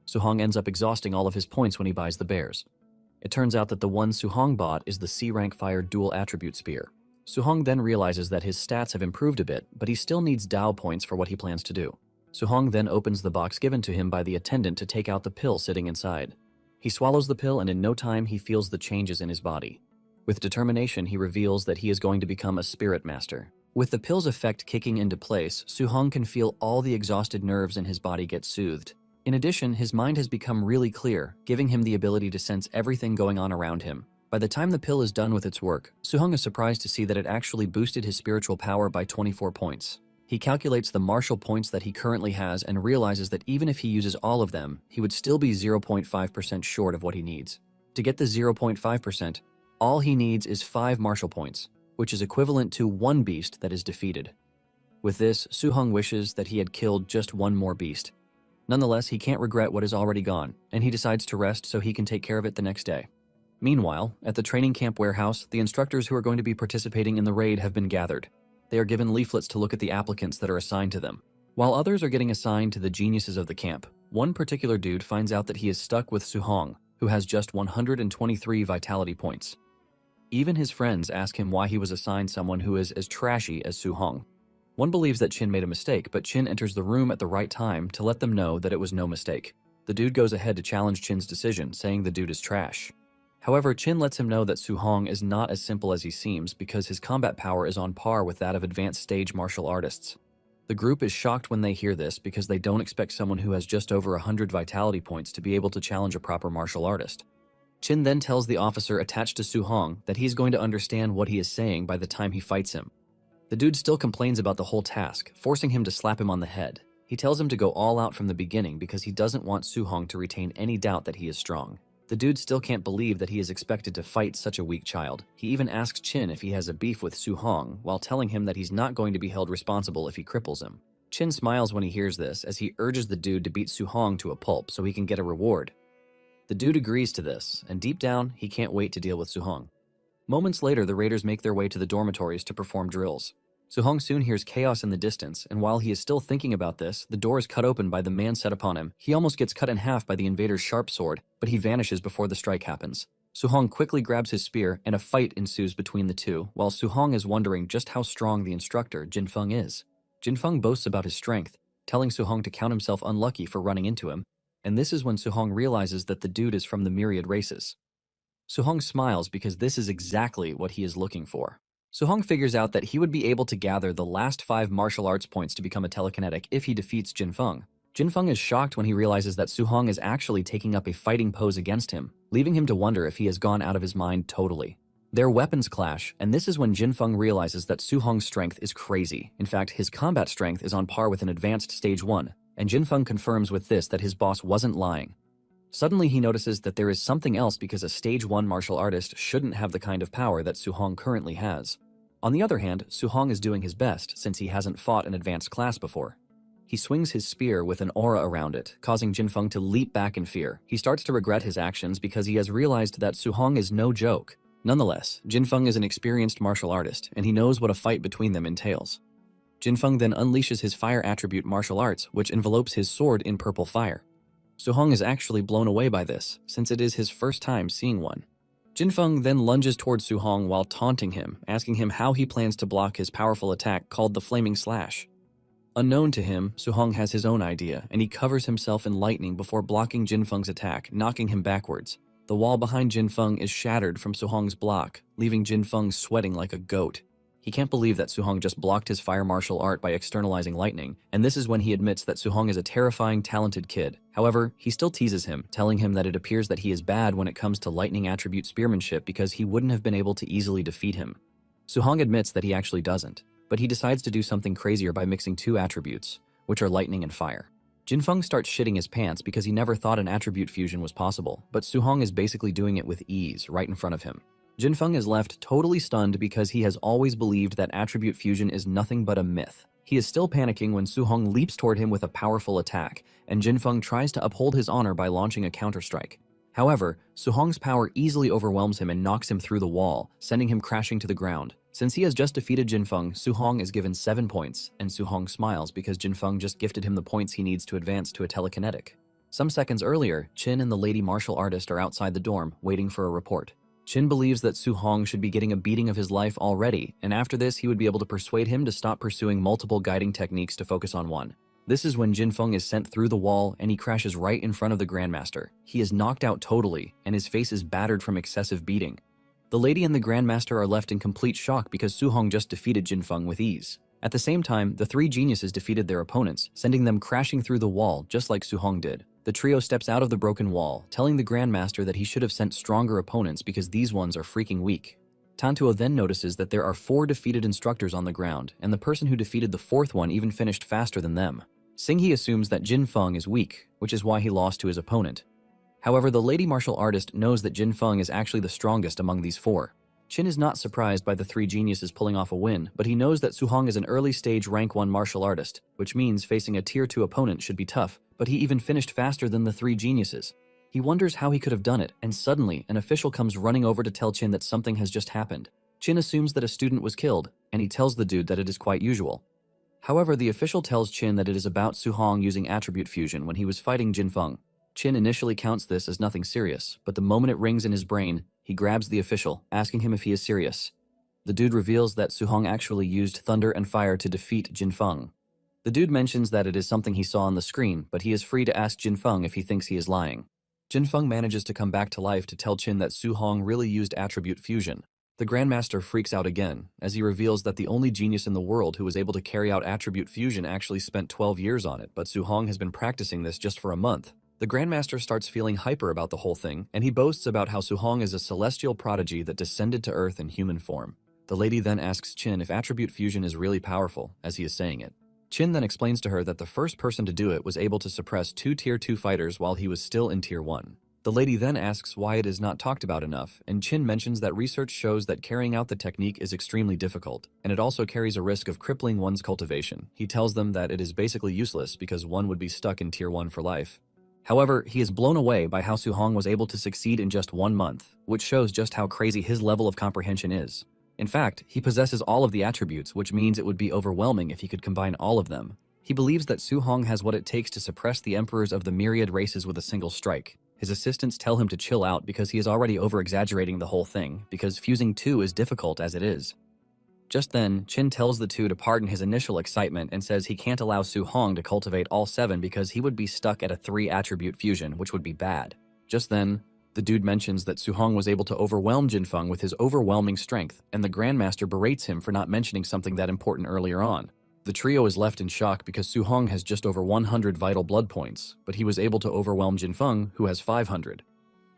Su-hong ends up exhausting all of his points when he buys the bears. It turns out that the one Su-hong bought is the C-rank fire dual attribute spear. Su-hong then realizes that his stats have improved a bit, but he still needs Dao points for what he plans to do. Su-hong then opens the box given to him by the attendant to take out the pill sitting inside. He swallows the pill, and in no time he feels the changes in his body. With determination, he reveals that he is going to become a spirit master. With the pill's effect kicking into place, Su-hong can feel all the exhausted nerves in his body get soothed. In addition, his mind has become really clear, giving him the ability to sense everything going on around him. By the time the pill is done with its work, Su-hong is surprised to see that it actually boosted his spiritual power by 24 points. He calculates the martial points that he currently has and realizes that even if he uses all of them, he would still be 0.5% short of what he needs. To get the 0.5%, all he needs is 5 martial points, which is equivalent to 1 beast that is defeated. With this, Su-hong wishes that he had killed just 1 more beast. Nonetheless, he can't regret what is already gone, and he decides to rest so he can take care of it the next day. Meanwhile, at the training camp warehouse, the instructors who are going to be participating in the raid have been gathered. They are given leaflets to look at the applicants that are assigned to them. While others are getting assigned to the geniuses of the camp, one particular dude finds out that he is stuck with Su-hong, who has just 123 vitality points. Even his friends ask him why he was assigned someone who is as trashy as Su-hong. One believes that Chin made a mistake, but Chin enters the room at the right time to let them know that it was no mistake. The dude goes ahead to challenge Chin's decision, saying the dude is trash. However, Chin lets him know that Su-hong is not as simple as he seems because his combat power is on par with that of advanced stage martial artists. The group is shocked when they hear this because they don't expect someone who has just over 100 vitality points to be able to challenge a proper martial artist. Chin then tells the officer attached to Su-hong that he's going to understand what he is saying by the time he fights him. The dude still complains about the whole task, forcing him to slap him on the head. He tells him to go all out from the beginning because he doesn't want Su-hong to retain any doubt that he is strong. The dude still can't believe that he is expected to fight such a weak child. He even asks Chin if he has a beef with Su-hong, while telling him that he's not going to be held responsible if he cripples him. Chin smiles when he hears this, as he urges the dude to beat Su-hong to a pulp so he can get a reward. The dude agrees to this, and deep down, he can't wait to deal with Su-hong. Moments later, the raiders make their way to the dormitories to perform drills. Su-hong soon hears chaos in the distance, and while he is still thinking about this, the door is cut open by the man set upon him. He almost gets cut in half by the invader's sharp sword, but he vanishes before the strike happens. Su-hong quickly grabs his spear, and a fight ensues between the two, while Su-hong is wondering just how strong the instructor, Jin-feng, is. Jin-feng boasts about his strength, telling Su-hong to count himself unlucky for running into him, and this is when Su-hong realizes that the dude is from the myriad races. Su-hong smiles because this is exactly what he is looking for. Su-hong figures out that he would be able to gather the last 5 martial arts points to become a telekinetic if he defeats Jin-feng. Jin-feng is shocked when he realizes that Su-hong is actually taking up a fighting pose against him, leaving him to wonder if he has gone out of his mind totally. Their weapons clash, and this is when Jin-feng realizes that Su-hong's strength is crazy. In fact, his combat strength is on par with an advanced stage 1, and Jin-feng confirms with this that his boss wasn't lying. Suddenly he notices that there is something else because a stage 1 martial artist shouldn't have the kind of power that Su-hong currently has. On the other hand, Su-hong is doing his best since he hasn't fought an advanced class before. He swings his spear with an aura around it, causing Jin-feng to leap back in fear. He starts to regret his actions because he has realized that Su-hong is no joke. Nonetheless, Jin-feng is an experienced martial artist, and he knows what a fight between them entails. Jin-feng then unleashes his fire attribute martial arts, which envelopes his sword in purple fire. Su-hong is actually blown away by this, since it is his first time seeing one. Jin-feng then lunges towards Su-hong while taunting him, asking him how he plans to block his powerful attack called the Flaming Slash. Unknown to him, Su-hong has his own idea, and he covers himself in lightning before blocking Jin-feng's attack, knocking him backwards. The wall behind Jin-feng is shattered from Su-hong's block, leaving Jin-feng sweating like a goat. He can't believe that Su-hong just blocked his fire martial art by externalizing lightning, and this is when he admits that Su-hong is a terrifying, talented kid. However, he still teases him, telling him that it appears that he is bad when it comes to lightning attribute spearmanship because he wouldn't have been able to easily defeat him. Su-hong admits that he actually doesn't, but he decides to do something crazier by mixing 2 attributes, which are lightning and fire. Jin-feng starts shitting his pants because he never thought an attribute fusion was possible, but Su-hong is basically doing it with ease right in front of him. Jin-feng is left totally stunned because he has always believed that attribute fusion is nothing but a myth. He is still panicking when Su-hong leaps toward him with a powerful attack, and Jin-feng tries to uphold his honor by launching a counterstrike. However, Su-hong's power easily overwhelms him and knocks him through the wall, sending him crashing to the ground. Since he has just defeated Jin-feng, Su-hong is given 7 points, and Su-hong smiles because Jin-feng just gifted him the points he needs to advance to a telekinetic. Some seconds earlier, Chin and the lady martial artist are outside the dorm, waiting for a report. Chin believes that Su-hong should be getting a beating of his life already, and after this he would be able to persuade him to stop pursuing multiple guiding techniques to focus on one. This is when Jin-feng is sent through the wall and he crashes right in front of the Grandmaster. He is knocked out totally, and his face is battered from excessive beating. The lady and the Grandmaster are left in complete shock because Su-hong just defeated Jin-feng with ease. At the same time, the 3 geniuses defeated their opponents, sending them crashing through the wall just like Su-hong did. The trio steps out of the broken wall, telling the Grandmaster that he should have sent stronger opponents because these ones are freaking weak. Tantuo then notices that there are 4 defeated instructors on the ground, and the person who defeated the 4th one even finished faster than them. Singhi assumes that Jin-feng is weak, which is why he lost to his opponent. However, the lady martial artist knows that Jin-feng is actually the strongest among these 4. Chin is not surprised by the 3 geniuses pulling off a win, but he knows that Su-hong is an early stage rank 1 martial artist, which means facing a tier 2 opponent should be tough, but he even finished faster than the 3 geniuses. He wonders how he could have done it, and suddenly, an official comes running over to tell Chin that something has just happened. Chin assumes that a student was killed, and he tells the dude that it is quite usual. However, the official tells Chin that it is about Su-hong using attribute fusion when he was fighting Jin-feng. Chin initially counts this as nothing serious, but the moment it rings in his brain, he grabs the official, asking him if he is serious. The dude reveals that Su-hong actually used thunder and fire to defeat Jin-feng. The dude mentions that it is something he saw on the screen, but he is free to ask Jin-feng if he thinks he is lying. Jin-feng manages to come back to life to tell Chin that Su-hong really used attribute fusion. The Grandmaster freaks out again, as he reveals that the only genius in the world who was able to carry out attribute fusion actually spent 12 years on it, but Su-hong has been practicing this just for a month. The Grandmaster starts feeling hyper about the whole thing, and he boasts about how Su-hong is a celestial prodigy that descended to Earth in human form. The lady then asks Chin if attribute fusion is really powerful, as he is saying it. Chin then explains to her that the first person to do it was able to suppress 2 Tier 2 fighters while he was still in Tier 1. The lady then asks why it is not talked about enough, and Chin mentions that research shows that carrying out the technique is extremely difficult, and it also carries a risk of crippling one's cultivation. He tells them that it is basically useless because one would be stuck in Tier 1 for life. However, he is blown away by how Su-hong was able to succeed in just 1 month, which shows just how crazy his level of comprehension is. In fact, he possesses all of the attributes, which means it would be overwhelming if he could combine all of them. He believes that Su-hong has what it takes to suppress the emperors of the myriad races with a single strike. His assistants tell him to chill out because he is already over-exaggerating the whole thing, because fusing two is difficult as it is. Just then, Qin tells the two to pardon his initial excitement and says he can't allow Su-hong to cultivate all 7 because he would be stuck at a 3-attribute fusion, which would be bad. Just then, the dude mentions that Su-hong was able to overwhelm Jinfeng with his overwhelming strength, and the Grandmaster berates him for not mentioning something that important earlier on. The trio is left in shock because Su-hong has just over 100 vital blood points, but he was able to overwhelm Jinfeng, who has 500.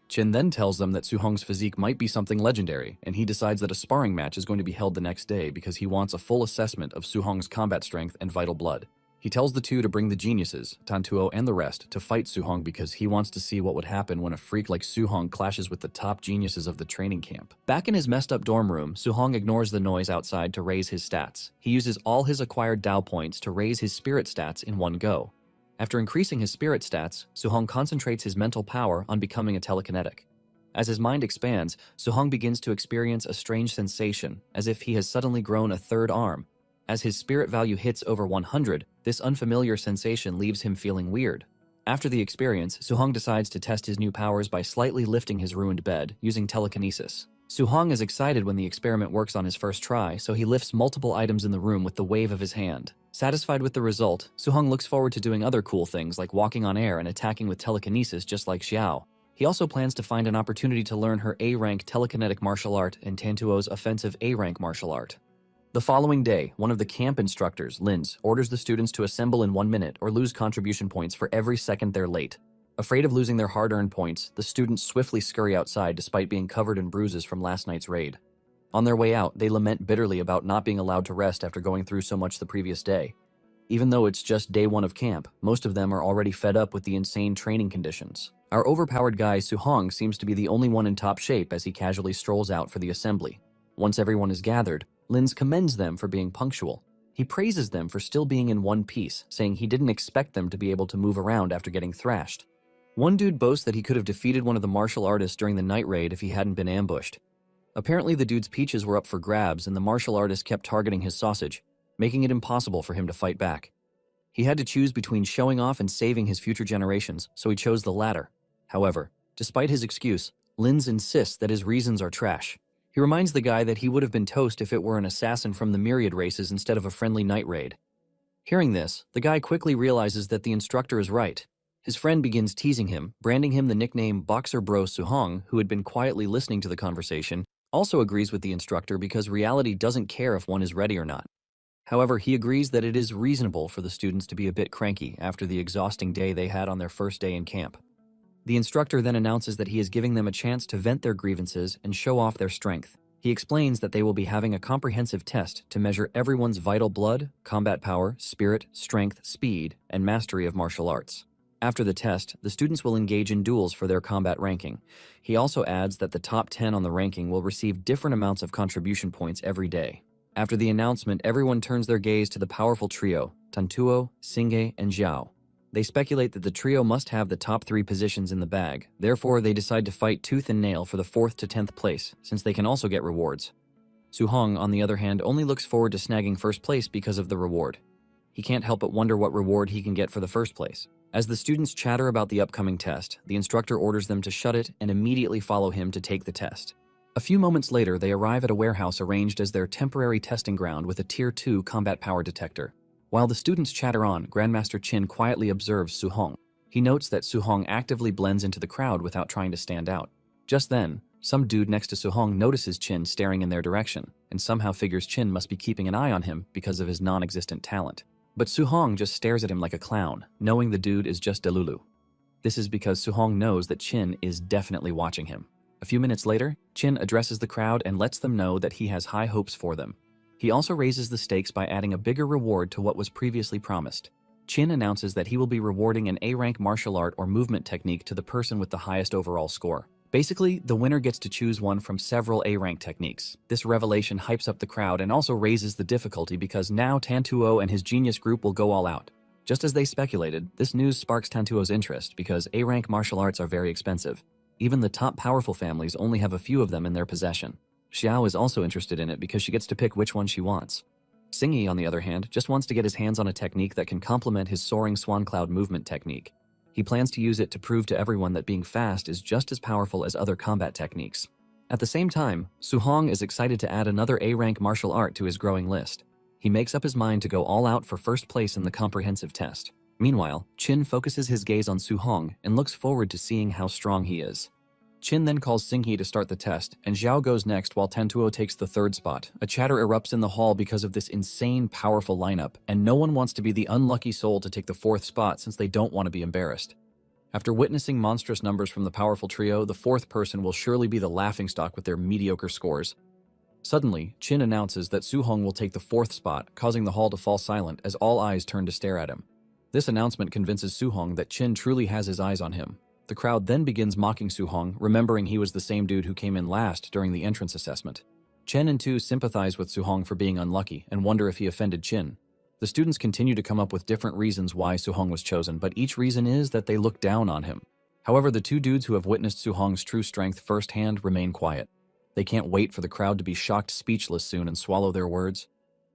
Qin then tells them that Su-hong's physique might be something legendary, and he decides that a sparring match is going to be held the next day because he wants a full assessment of Su-hong's combat strength and vital blood. He tells the two to bring the geniuses, Tantuo and the rest, to fight Su-hong because he wants to see what would happen when a freak like Su-hong clashes with the top geniuses of the training camp. Back in his messed up dorm room, Su-hong ignores the noise outside to raise his stats. He uses all his acquired Dao points to raise his spirit stats in one go. After increasing his spirit stats, Su-hong concentrates his mental power on becoming a telekinetic. As his mind expands, Su-hong begins to experience a strange sensation, as if he has suddenly grown a third arm. As his spirit value hits over 100, this unfamiliar sensation leaves him feeling weird. After the experience, Su-hong decides to test his new powers by slightly lifting his ruined bed, using telekinesis. Su-hong is excited when the experiment works on his first try, so he lifts multiple items in the room with the wave of his hand. Satisfied with the result, Su-hong looks forward to doing other cool things like walking on air and attacking with telekinesis just like Xiao. He also plans to find an opportunity to learn her A-rank telekinetic martial art and Tantuo's offensive A-rank martial art. The following day, one of the camp instructors, Linz, orders the students to assemble in 1 minute or lose contribution points for every second they're late. Afraid of losing their hard-earned points, the students swiftly scurry outside despite being covered in bruises from last night's raid. On their way out, they lament bitterly about not being allowed to rest after going through so much the previous day. Even though it's just day 1 of camp, most of them are already fed up with the insane training conditions. Our overpowered guy Su-hong seems to be the only one in top shape as he casually strolls out for the assembly. Once everyone is gathered, Linz commends them for being punctual. He praises them for still being in one piece, saying he didn't expect them to be able to move around after getting thrashed. One dude boasts that he could have defeated one of the martial artists during the night raid if he hadn't been ambushed. Apparently the dude's peaches were up for grabs and the martial artist kept targeting his sausage, making it impossible for him to fight back. He had to choose between showing off and saving his future generations, so he chose the latter. However, despite his excuse, Linz insists that his reasons are trash. He reminds the guy that he would have been toast if it were an assassin from the myriad races instead of a friendly night raid. Hearing this, the guy quickly realizes that the instructor is right. His friend begins teasing him, branding him the nickname Boxer Bro Su-hong, who had been quietly listening to the conversation, also agrees with the instructor because reality doesn't care if one is ready or not. However, he agrees that it is reasonable for the students to be a bit cranky after the exhausting day they had on their first day in camp. The instructor then announces that he is giving them a chance to vent their grievances and show off their strength. He explains that they will be having a comprehensive test to measure everyone's vital blood, combat power, spirit, strength, speed, and mastery of martial arts. After the test, the students will engage in duels for their combat ranking. He also adds that the top 10 on the ranking will receive different amounts of contribution points every day. After the announcement, everyone turns their gaze to the powerful trio, Tantuo, Singe, and Xiao. They speculate that the trio must have the top 3 positions in the bag, therefore they decide to fight tooth and nail for the 4th to 10th place, since they can also get rewards. Su-hong, on the other hand, only looks forward to snagging first place because of the reward. He can't help but wonder what reward he can get for the first place. As the students chatter about the upcoming test, the instructor orders them to shut it and immediately follow him to take the test. A few moments later, they arrive at a warehouse arranged as their temporary testing ground with a Tier 2 combat power detector. While the students chatter on, Grandmaster Qin quietly observes Su-hong. He notes that Su-hong actively blends into the crowd without trying to stand out. Just then, some dude next to Su-hong notices Qin staring in their direction, and somehow figures Qin must be keeping an eye on him because of his non-existent talent. But Su-hong just stares at him like a clown, knowing the dude is just Delulu. This is because Su-hong knows that Qin is definitely watching him. A few minutes later, Qin addresses the crowd and lets them know that he has high hopes for them. He also raises the stakes by adding a bigger reward to what was previously promised. Qin announces that he will be rewarding an A-rank martial art or movement technique to the person with the highest overall score. Basically, the winner gets to choose one from several A-rank techniques. This revelation hypes up the crowd and also raises the difficulty because now Tantuo and his genius group will go all out. Just as they speculated, this news sparks Tantuo's interest because A-rank martial arts are very expensive. Even the top powerful families only have a few of them in their possession. Xiao is also interested in it because she gets to pick which one she wants. Xingyi, on the other hand, just wants to get his hands on a technique that can complement his soaring swan cloud movement technique. He plans to use it to prove to everyone that being fast is just as powerful as other combat techniques. At the same time, Suhong is excited to add another A-rank martial art to his growing list. He makes up his mind to go all out for first place in the comprehensive test. Meanwhile, Qin focuses his gaze on Suhong and looks forward to seeing how strong he is. Qin then calls Xingyi to start the test, and Zhao goes next while Tantuo takes the third spot. A chatter erupts in the hall because of this insane, powerful lineup, and no one wants to be the unlucky soul to take the fourth spot since they don't want to be embarrassed. After witnessing monstrous numbers from the powerful trio, the fourth person will surely be the laughingstock with their mediocre scores. Suddenly, Qin announces that Suhong will take the fourth spot, causing the hall to fall silent as all eyes turn to stare at him. This announcement convinces Suhong that Qin truly has his eyes on him. The crowd then begins mocking Suhong, remembering he was the same dude who came in last during the entrance assessment. Chen and Tu sympathize with Suhong for being unlucky and wonder if he offended Qin. The students continue to come up with different reasons why Suhong was chosen, but each reason is that they look down on him. However, the two dudes who have witnessed Suhong's true strength firsthand remain quiet. They can't wait for the crowd to be shocked speechless soon and swallow their words.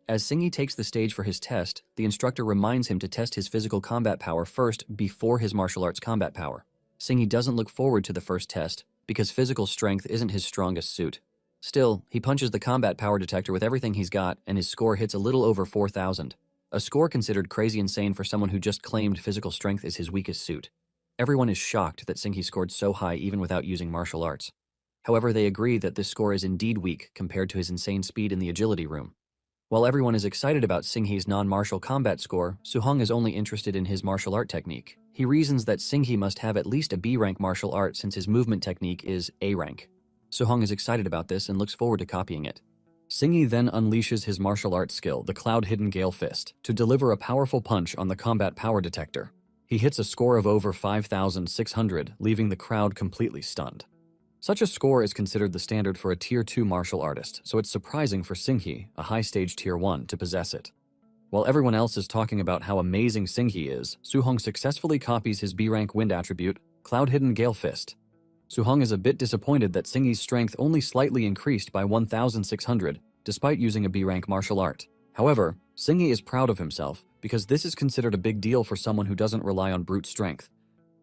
As Xingyi takes the stage for his test, the instructor reminds him to test his physical combat power first before his martial arts combat power. Xingyi doesn't look forward to the first test because physical strength isn't his strongest suit. Still, he punches the combat power detector with everything he's got and his score hits a little over 4,000. A score considered crazy insane for someone who just claimed physical strength is his weakest suit. Everyone is shocked that Xingyi scored so high even without using martial arts. However, they agree that this score is indeed weak compared to his insane speed in the agility room. While everyone is excited about Xingyi's non-martial combat score, Suhong is only interested in his martial art technique. He reasons that Xingyi must have at least a B-rank martial art since his movement technique is A-rank. Suhong is excited about this and looks forward to copying it. Xingyi then unleashes his martial arts skill, the Cloud-Hidden Gale Fist, to deliver a powerful punch on the combat power detector. He hits a score of over 5,600, leaving the crowd completely stunned. Such a score is considered the standard for a Tier 2 martial artist, so it's surprising for Xingyi, a high-stage Tier 1, to possess it. While everyone else is talking about how amazing Xingyi is, Suhong successfully copies his B-rank wind attribute, Cloud-Hidden Gale Fist. Suhong is a bit disappointed that Xingyi's strength only slightly increased by 1,600, despite using a B-rank martial art. However, Xingyi is proud of himself, because this is considered a big deal for someone who doesn't rely on brute strength.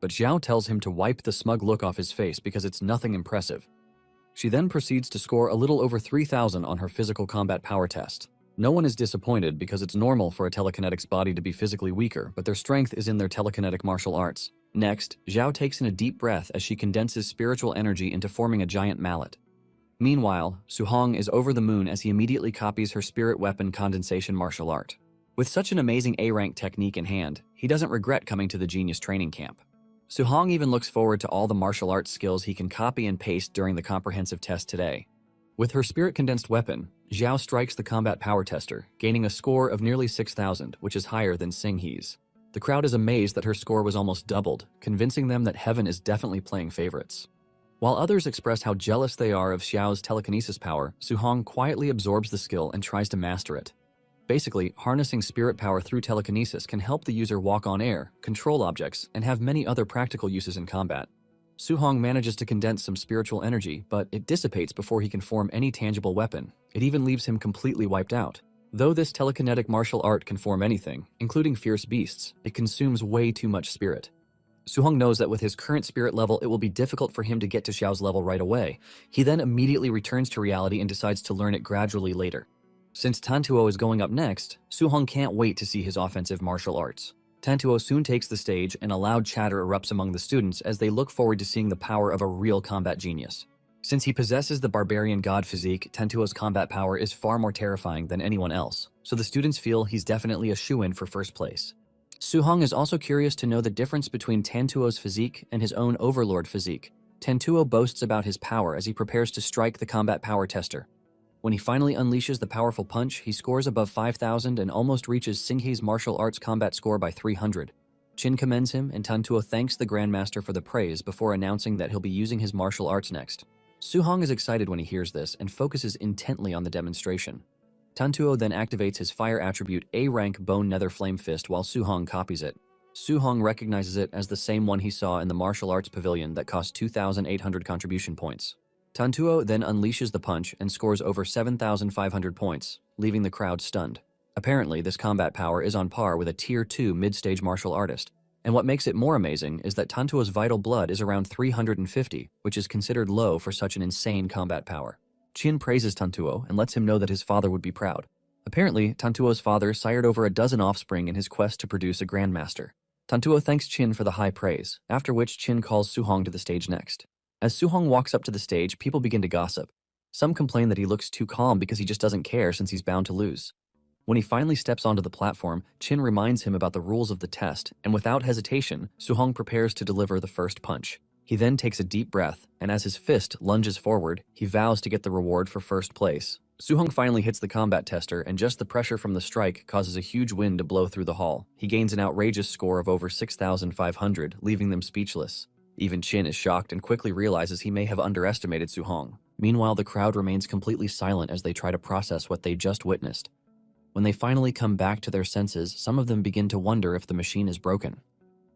But Zhao tells him to wipe the smug look off his face because it's nothing impressive. She then proceeds to score a little over 3,000 on her physical combat power test. No one is disappointed because it's normal for a telekinetic's body to be physically weaker, but their strength is in their telekinetic martial arts. Next, Zhao takes in a deep breath as she condenses spiritual energy into forming a giant mallet. Meanwhile, Suhong is over the moon as he immediately copies her spirit weapon condensation martial art. With such an amazing A-rank technique in hand, he doesn't regret coming to the genius training camp. Suhong even looks forward to all the martial arts skills he can copy and paste during the comprehensive test today. With her spirit-condensed weapon, Zhao strikes the combat power tester, gaining a score of nearly 6,000, which is higher than Xingyi's. The crowd is amazed that her score was almost doubled, convincing them that heaven is definitely playing favorites. While others express how jealous they are of Xiao's telekinesis power, Suhong quietly absorbs the skill and tries to master it. Basically, harnessing spirit power through telekinesis can help the user walk on air, control objects, and have many other practical uses in combat. Suhong manages to condense some spiritual energy, but it dissipates before he can form any tangible weapon. It even leaves him completely wiped out. Though this telekinetic martial art can form anything, including fierce beasts, it consumes way too much spirit. Suhong knows that with his current spirit level, it will be difficult for him to get to Xiao's level right away. He then immediately returns to reality and decides to learn it gradually later. Since Tantuo is going up next, Suhong can't wait to see his offensive martial arts. Tantuo soon takes the stage and a loud chatter erupts among the students as they look forward to seeing the power of a real combat genius. Since he possesses the barbarian god physique, Tantuo's combat power is far more terrifying than anyone else, so the students feel he's definitely a shoo-in for first place. Suhong is also curious to know the difference between Tantuo's physique and his own overlord physique. Tantuo boasts about his power as he prepares to strike the combat power tester. When he finally unleashes the powerful punch, he scores above 5,000 and almost reaches Xingyi's martial arts combat score by 300. Qin commends him and Tantuo thanks the Grandmaster for the praise before announcing that he'll be using his martial arts next. Suhong is excited when he hears this and focuses intently on the demonstration. Tantuo then activates his fire attribute A-rank Bone Nether Flame Fist while Suhong copies it. Suhong recognizes it as the same one he saw in the martial arts pavilion that cost 2,800 contribution points. Tantuo then unleashes the punch and scores over 7,500 points, leaving the crowd stunned. Apparently, this combat power is on par with a Tier 2 mid-stage martial artist. And what makes it more amazing is that Tantuo's vital blood is around 350, which is considered low for such an insane combat power. Chin praises Tantuo and lets him know that his father would be proud. Apparently, Tantuo's father sired over a dozen offspring in his quest to produce a grandmaster. Tantuo thanks Chin for the high praise, after which Chin calls Suhong to the stage next. As Suhong walks up to the stage, people begin to gossip. Some complain that he looks too calm because he just doesn't care since he's bound to lose. When he finally steps onto the platform, Chin reminds him about the rules of the test, and without hesitation, Suhong prepares to deliver the first punch. He then takes a deep breath, and as his fist lunges forward, he vows to get the reward for first place. Suhong finally hits the combat tester, and just the pressure from the strike causes a huge wind to blow through the hall. He gains an outrageous score of over 6,500, leaving them speechless. Even Chin is shocked and quickly realizes he may have underestimated Suhong. Meanwhile, the crowd remains completely silent as they try to process what they just witnessed. When they finally come back to their senses, some of them begin to wonder if the machine is broken.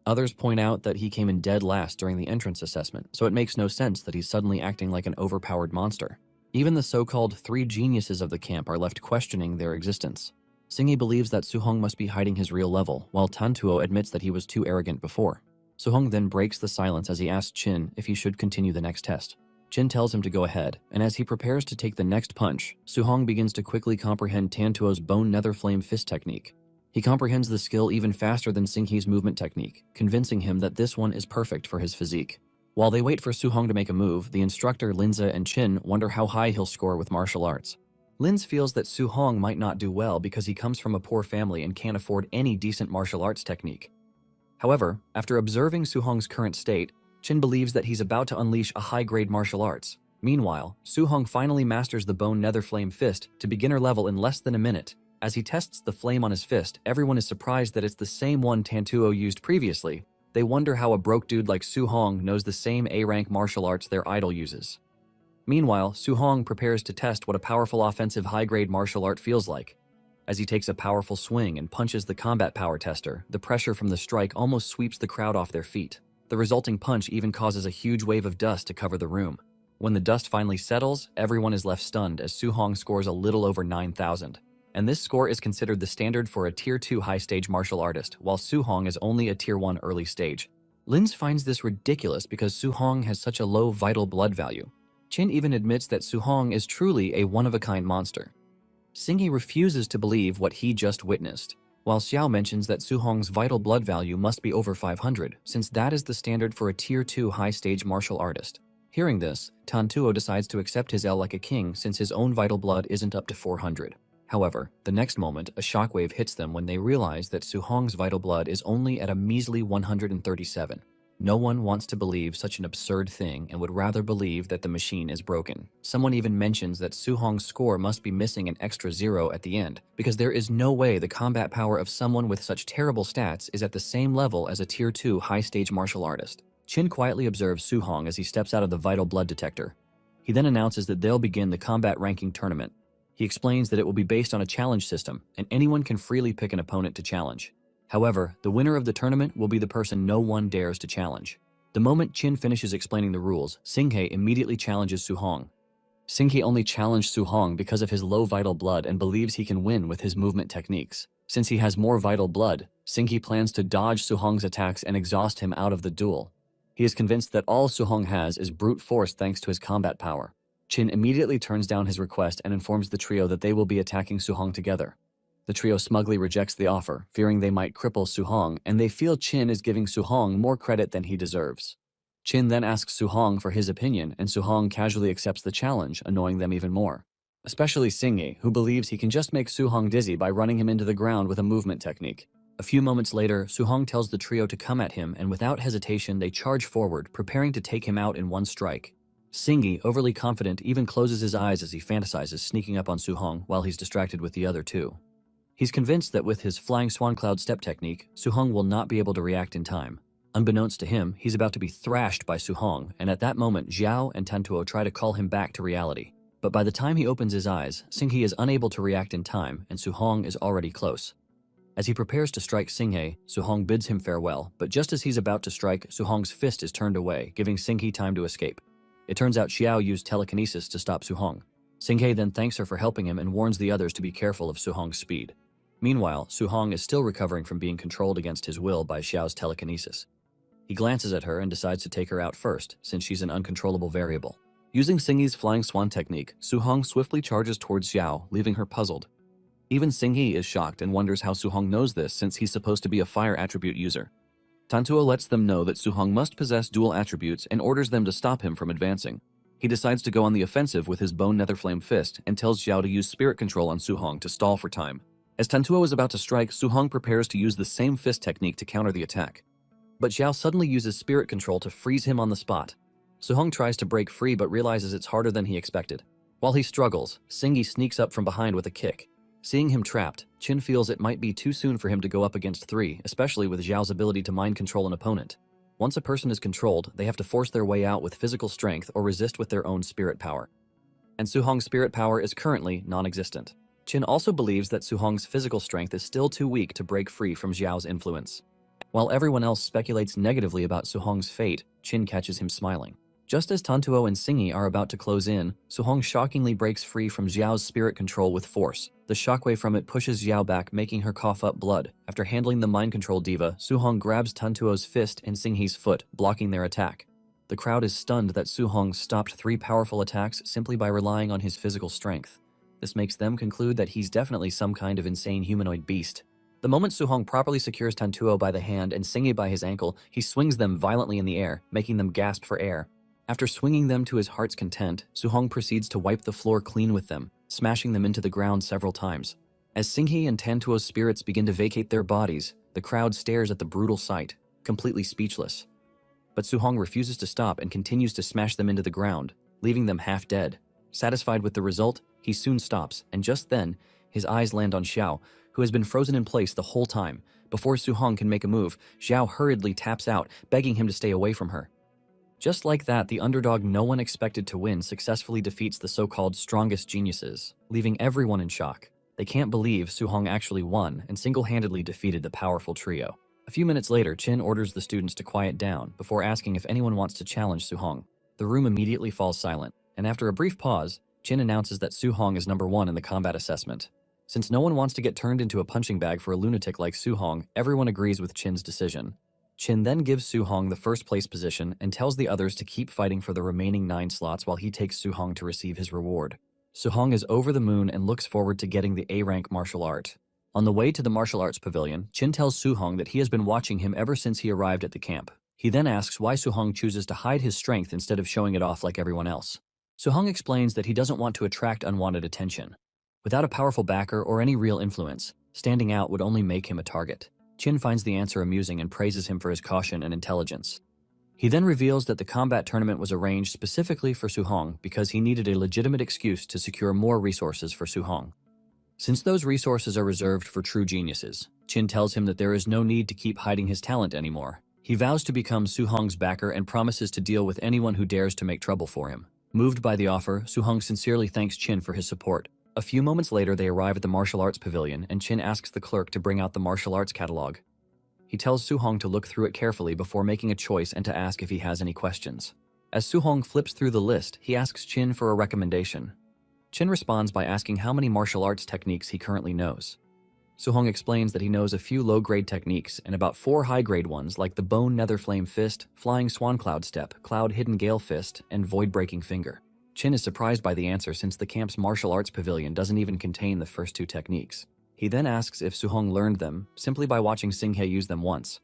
Others point out that he came in dead last during the entrance assessment, so it makes no sense that he's suddenly acting like an overpowered monster. Even the so-called three geniuses of the camp are left questioning their existence. Singhi believes that Suhong must be hiding his real level, while Tantuo admits that he was too arrogant before. Suhong then breaks the silence as he asks Chin if he should continue the next test. Chin tells him to go ahead, and as he prepares to take the next punch, Suhong begins to quickly comprehend Tantuo's bone nether flame fist technique. He comprehends the skill even faster than Singhi's movement technique, convincing him that this one is perfect for his physique. While they wait for Suhong to make a move, the instructor Linza and Chin wonder how high he'll score with martial arts. Linz feels that Suhong might not do well because he comes from a poor family and can't afford any decent martial arts technique. However, after observing Suhong's current state, Chin believes that he's about to unleash a high-grade martial arts. Meanwhile, Suhong finally masters the bone nether flame fist to beginner level in less than a minute. As he tests the flame on his fist, everyone is surprised that it's the same one Tantuo used previously. They wonder how a broke dude like Suhong knows the same A-rank martial arts their idol uses. Meanwhile, Suhong prepares to test what a powerful offensive high-grade martial art feels like. As he takes a powerful swing and punches the combat power tester, the pressure from the strike almost sweeps the crowd off their feet. The resulting punch even causes a huge wave of dust to cover the room. When the dust finally settles, everyone is left stunned as Suhong scores a little over 9,000. And this score is considered the standard for a Tier 2 high-stage martial artist, while Suhong is only a Tier 1 early stage. Linz finds this ridiculous because Suhong has such a low vital blood value. Chin even admits that Suhong is truly a one-of-a-kind monster. Singhi refuses to believe what he just witnessed, while Xiao mentions that Suhong's vital blood value must be over 500, since that is the standard for a Tier 2 high-stage martial artist. Hearing this, Tantuo decides to accept his L like a king since his own vital blood isn't up to 400. However, the next moment, a shockwave hits them when they realize that Suhong's vital blood is only at a measly 137. No one wants to believe such an absurd thing and would rather believe that the machine is broken. Someone even mentions that Suhong's score must be missing an extra 0 at the end, because there is no way the combat power of someone with such terrible stats is at the same level as a Tier 2 high-stage martial artist. Chin quietly observes Suhong as he steps out of the vital blood detector. He then announces that they'll begin the combat ranking tournament. He explains that it will be based on a challenge system, and anyone can freely pick an opponent to challenge. However, the winner of the tournament will be the person no one dares to challenge. The moment Chin finishes explaining the rules, Singhe immediately challenges Suhong. Singhe only challenged Suhong because of his low vital blood and believes he can win with his movement techniques. Since he has more vital blood, Singhe plans to dodge Suhong's attacks and exhaust him out of the duel. He is convinced that all Suhong has is brute force thanks to his combat power. Chin immediately turns down his request and informs the trio that they will be attacking Suhong together. The trio smugly rejects the offer, fearing they might cripple Suhong, and they feel Chin is giving Suhong more credit than he deserves. Chin then asks Suhong for his opinion, and Suhong casually accepts the challenge, annoying them even more. Especially Singhi, who believes he can just make Suhong dizzy by running him into the ground with a movement technique. A few moments later, Suhong tells the trio to come at him, and without hesitation they charge forward, preparing to take him out in one strike. Singhi, overly confident, even closes his eyes as he fantasizes sneaking up on Suhong while he's distracted with the other two. He's convinced that with his flying swan cloud step technique, Suhong will not be able to react in time. Unbeknownst to him, he's about to be thrashed by Suhong, and at that moment Xiao and Tantuo try to call him back to reality. But by the time he opens his eyes, Singhe is unable to react in time, and Suhong is already close. As he prepares to strike Singhe, Suhong bids him farewell, but just as he's about to strike, Suhong's fist is turned away, giving Singhe time to escape. It turns out Xiao used telekinesis to stop Su-hong. Sing-hye then thanks her for helping him and warns the others to be careful of Su-hong's speed. Meanwhile, Su-hong is still recovering from being controlled against his will by Xiao's telekinesis. He glances at her and decides to take her out first, since she's an uncontrollable variable. Using Sing-hye's flying swan technique, Su-hong swiftly charges towards Xiao, leaving her puzzled. Even Sing-hye is shocked and wonders how Su-hong knows this since he's supposed to be a fire attribute user. Tantuo lets them know that Su-hong must possess dual attributes and orders them to stop him from advancing. He decides to go on the offensive with his bone nether flame fist and tells Xiao to use spirit control on Su-hong to stall for time. As Tantuo is about to strike, Su-hong prepares to use the same fist technique to counter the attack. But Xiao suddenly uses spirit control to freeze him on the spot. Su-hong tries to break free but realizes it's harder than he expected. While he struggles, Sing-hye sneaks up from behind with a kick. Seeing him trapped, Qin feels it might be too soon for him to go up against three, especially with Xiao's ability to mind control an opponent. Once a person is controlled, they have to force their way out with physical strength or resist with their own spirit power. And Su-hong's spirit power is currently non-existent. Qin also believes that Su-hong's physical strength is still too weak to break free from Xiao's influence. While everyone else speculates negatively about Su-hong's fate, Qin catches him smiling. Just as Tantuo and Sing-hye are about to close in, Su-hong shockingly breaks free from Xiao's spirit control with force. The shockwave from it pushes Xiao back, making her cough up blood. After handling the mind control diva, Su-hong grabs Tantuo's fist and Sing-hye's foot, blocking their attack. The crowd is stunned that Su-hong stopped three powerful attacks simply by relying on his physical strength. This makes them conclude that he's definitely some kind of insane humanoid beast. The moment Su-hong properly secures Tantuo by the hand and Sing-hye by his ankle, he swings them violently in the air, making them gasp for air. After swinging them to his heart's content, Su-hong proceeds to wipe the floor clean with them, smashing them into the ground several times. As Sing-hye and Tantuo's spirits begin to vacate their bodies, the crowd stares at the brutal sight, completely speechless. But Su-hong refuses to stop and continues to smash them into the ground, leaving them half dead. Satisfied with the result, he soon stops, and just then, his eyes land on Xiao, who has been frozen in place the whole time. Before Su-hong can make a move, Xiao hurriedly taps out, begging him to stay away from her. Just like that, the underdog no one expected to win successfully defeats the so-called strongest geniuses, leaving everyone in shock. They can't believe Su-hong actually won and single-handedly defeated the powerful trio. A few minutes later, Qin orders the students to quiet down before asking if anyone wants to challenge Su-hong. The room immediately falls silent, and after a brief pause, Qin announces that Su-hong is number 1 in the combat assessment. Since no one wants to get turned into a punching bag for a lunatic like Su-hong, everyone agrees with Qin's decision. Qin then gives Su-hong the first place position and tells the others to keep fighting for the remaining 9 slots while he takes Su-hong to receive his reward. Su-hong is over the moon and looks forward to getting the A-rank martial art. On the way to the martial arts pavilion, Qin tells Su-hong that he has been watching him ever since he arrived at the camp. He then asks why Su-hong chooses to hide his strength instead of showing it off like everyone else. Su-hong explains that he doesn't want to attract unwanted attention. Without a powerful backer or any real influence, standing out would only make him a target. Qin finds the answer amusing and praises him for his caution and intelligence. He then reveals that the combat tournament was arranged specifically for Su-hong because he needed a legitimate excuse to secure more resources for Su-hong. Since those resources are reserved for true geniuses, Qin tells him that there is no need to keep hiding his talent anymore. He vows to become Su-hong's backer and promises to deal with anyone who dares to make trouble for him. Moved by the offer, Su-hong sincerely thanks Qin for his support. A few moments later, they arrive at the martial arts pavilion, and Qin asks the clerk to bring out the martial arts catalog. He tells Su-hong to look through it carefully before making a choice and to ask if he has any questions. As Su-hong flips through the list, he asks Qin for a recommendation. Qin responds by asking how many martial arts techniques he currently knows. Su-hong explains that he knows a few low-grade techniques and about 4 high-grade ones like the Bone Nether Flame Fist, Flying Swan Cloud Step, Cloud Hidden Gale Fist, and Void Breaking Finger. Qin is surprised by the answer since the camp's martial arts pavilion doesn't even contain the first 2 techniques. He then asks if Su-hong learned them simply by watching Sing-hye use them once.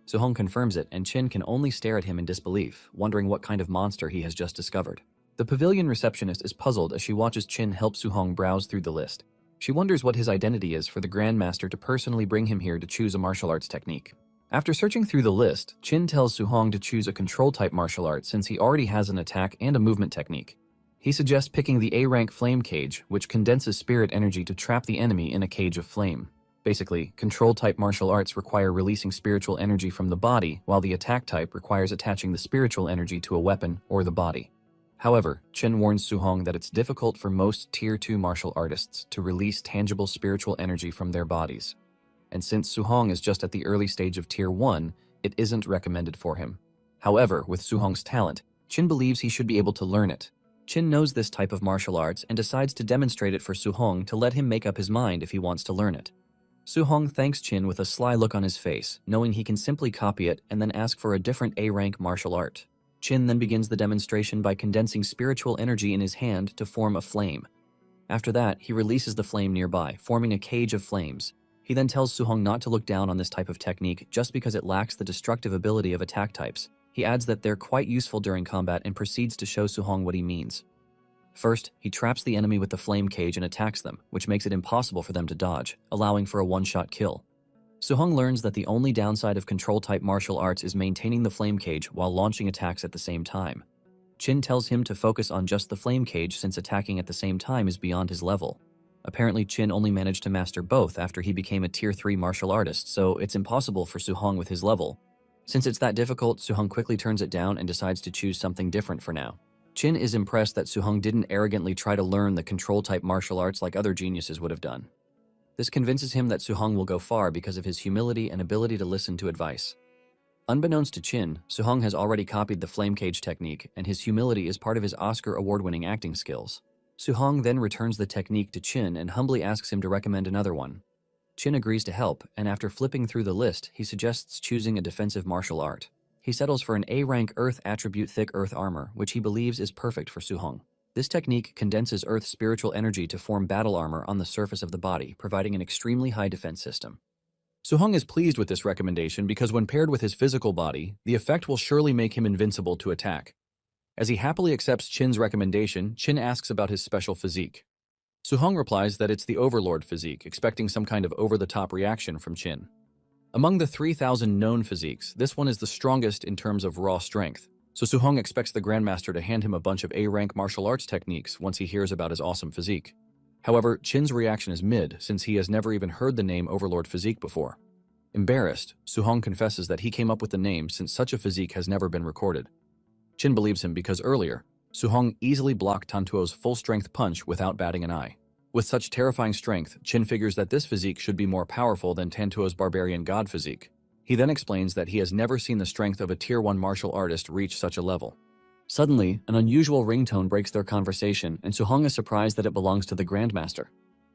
Su-hong confirms it, and Qin can only stare at him in disbelief, wondering what kind of monster he has just discovered. The pavilion receptionist is puzzled as she watches Qin help Su-hong browse through the list. She wonders what his identity is for the Grandmaster to personally bring him here to choose a martial arts technique. After searching through the list, Qin tells Su-hong to choose a control-type martial art since he already has an attack and a movement technique. He suggests picking the A-rank Flame Cage, which condenses spirit energy to trap the enemy in a cage of flame. Basically, control-type martial arts require releasing spiritual energy from the body, while the attack type requires attaching the spiritual energy to a weapon or the body. However, Qin warns Su-hong that it's difficult for most Tier 2 martial artists to release tangible spiritual energy from their bodies. And since Su-hong is just at the early stage of Tier 1, it isn't recommended for him. However, with Su-hong's talent, Chin believes he should be able to learn it. Chin knows this type of martial arts and decides to demonstrate it for Su-hong to let him make up his mind if he wants to learn it. Su-hong thanks Chin with a sly look on his face, knowing he can simply copy it and then ask for a different A-rank martial art. Chin then begins the demonstration by condensing spiritual energy in his hand to form a flame. After that, he releases the flame nearby, forming a cage of flames. He then tells Su-hong not to look down on this type of technique just because it lacks the destructive ability of attack types. He adds that they're quite useful during combat and proceeds to show Su-hong what he means. First, he traps the enemy with the flame cage and attacks them, which makes it impossible for them to dodge, allowing for a one-shot kill. Su-hong learns that the only downside of control-type martial arts is maintaining the flame cage while launching attacks at the same time. Chin tells him to focus on just the flame cage since attacking at the same time is beyond his level. Apparently, Chin only managed to master both after he became a Tier 3 martial artist, so it's impossible for Su-hong with his level. Since it's that difficult, Su-hong quickly turns it down and decides to choose something different for now. Chin is impressed that Su-hong didn't arrogantly try to learn the control-type martial arts like other geniuses would have done. This convinces him that Su-hong will go far because of his humility and ability to listen to advice. Unbeknownst to Chin, Su-hong has already copied the flame cage technique, and his humility is part of his Oscar award-winning acting skills. Su-hong then returns the technique to Chin and humbly asks him to recommend another one. Chin agrees to help, and after flipping through the list, he suggests choosing a defensive martial art. He settles for an A-rank Earth attribute thick Earth armor, which he believes is perfect for Su-hong. This technique condenses Earth's spiritual energy to form battle armor on the surface of the body, providing an extremely high defense system. Su-hong is pleased with this recommendation because when paired with his physical body, the effect will surely make him invincible to attack. As he happily accepts Chin's recommendation, Chin asks about his special physique. Su-hong replies that it's the Overlord physique, expecting some kind of over-the-top reaction from Chin. Among the 3,000 known physiques, this one is the strongest in terms of raw strength, so Su-hong expects the Grandmaster to hand him a bunch of A-rank martial arts techniques once he hears about his awesome physique. However, Chin's reaction is mid, since he has never even heard the name Overlord physique before. Embarrassed, Su-hong confesses that he came up with the name since such a physique has never been recorded. Chin believes him because earlier, Su-hong easily blocked Tantuo's full-strength punch without batting an eye. With such terrifying strength, Chin figures that this physique should be more powerful than Tantuo's barbarian god physique. He then explains that he has never seen the strength of a Tier 1 martial artist reach such a level. Suddenly, an unusual ringtone breaks their conversation, and Su-hong is surprised that it belongs to the Grandmaster.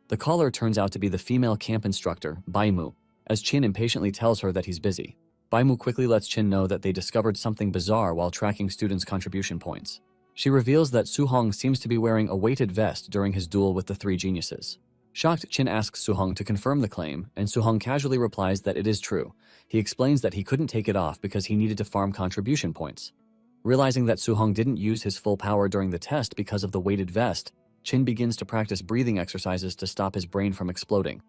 The caller turns out to be the female camp instructor, Baimu, as Chin impatiently tells her that he's busy. Baimu quickly lets Chin know that they discovered something bizarre while tracking students' contribution points. She reveals that Su-hong seems to be wearing a weighted vest during his duel with the three geniuses. Shocked, Chin asks Su-hong to confirm the claim, and Su-hong casually replies that it is true. He explains that he couldn't take it off because he needed to farm contribution points. Realizing that Su-hong didn't use his full power during the test because of the weighted vest, Chin begins to practice breathing exercises to stop his brain from exploding.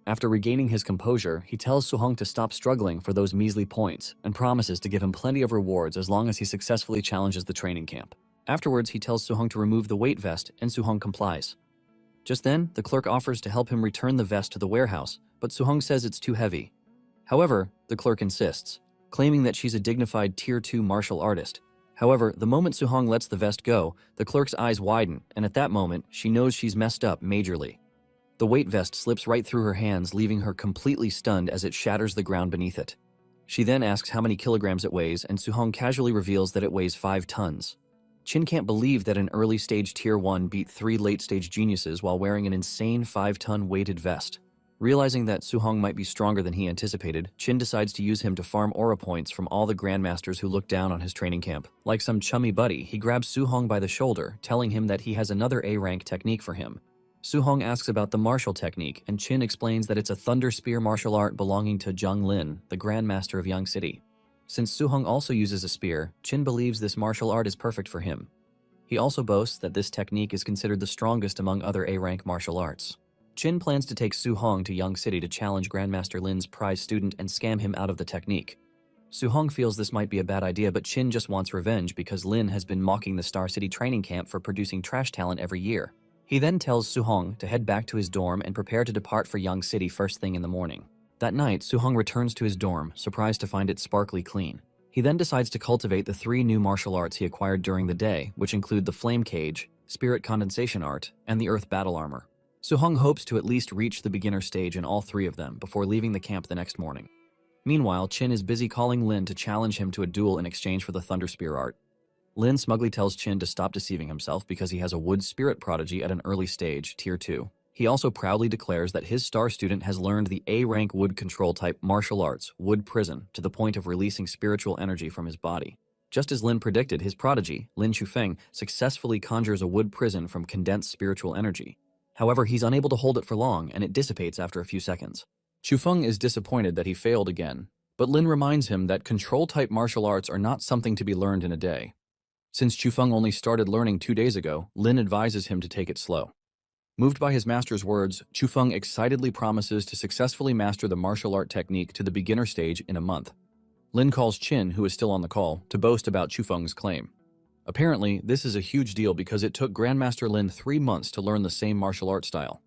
After regaining his composure, he tells Su-hong to stop struggling for those measly points and promises to give him plenty of rewards as long as he successfully challenges the training camp. Afterwards, he tells Su-hong to remove the weight vest, and Su-hong complies. Just then, the clerk offers to help him return the vest to the warehouse, but Su-hong says it's too heavy. However, the clerk insists, claiming that she's a dignified Tier 2 martial artist. However, the moment Su-hong lets the vest go, the clerk's eyes widen, and at that moment, she knows she's messed up majorly. The weight vest slips right through her hands, leaving her completely stunned as it shatters the ground beneath it. She then asks how many kilograms it weighs, and Su-hong casually reveals that it weighs 5 tons. Chin can't believe that an early-stage Tier 1 beat 3 late-stage geniuses while wearing an insane 5-ton weighted vest. Realizing that Su-hong might be stronger than he anticipated, Chin decides to use him to farm aura points from all the Grandmasters who look down on his training camp. Like some chummy buddy, he grabs Su-hong by the shoulder, telling him that he has another A-rank technique for him. Su-hong asks about the martial technique, and Chin explains that it's a Thunder Spear martial art belonging to Zheng Lin, the Grandmaster of Yang City. Since Su-hong also uses a spear, Chin believes this martial art is perfect for him. He also boasts that this technique is considered the strongest among other A-rank martial arts. Chin plans to take Su-hong to Yang City to challenge Grandmaster Lin's prize student and scam him out of the technique. Su-hong feels this might be a bad idea, but Chin just wants revenge because Lin has been mocking the Star City training camp for producing trash talent every year. He then tells Su-hong to head back to his dorm and prepare to depart for Yang City first thing in the morning. That night, Su-hong returns to his dorm, surprised to find it sparkly clean. He then decides to cultivate the 3 new martial arts he acquired during the day, which include the Flame Cage, Spirit Condensation Art, and the Earth Battle Armor. Su-hong hopes to at least reach the beginner stage in all 3 of them before leaving the camp the next morning. Meanwhile, Chin is busy calling Lin to challenge him to a duel in exchange for the Thunder Spear art. Lin smugly tells Chin to stop deceiving himself because he has a wood spirit prodigy at an early stage, Tier 2. He also proudly declares that his star student has learned the A-rank wood control type martial arts, wood prison, to the point of releasing spiritual energy from his body. Just as Lin predicted, his prodigy, Lin Chufeng, successfully conjures a wood prison from condensed spiritual energy. However, he's unable to hold it for long, and it dissipates after a few seconds. Chufeng is disappointed that he failed again, but Lin reminds him that control-type martial arts are not something to be learned in a day. Since Chufeng only started learning 2 days ago, Lin advises him to take it slow. Moved by his master's words, Chufeng excitedly promises to successfully master the martial art technique to the beginner stage in a month. Lin calls Chin, who is still on the call, to boast about Chufeng's claim. Apparently, this is a huge deal because it took Grandmaster Lin 3 months to learn the same martial art style.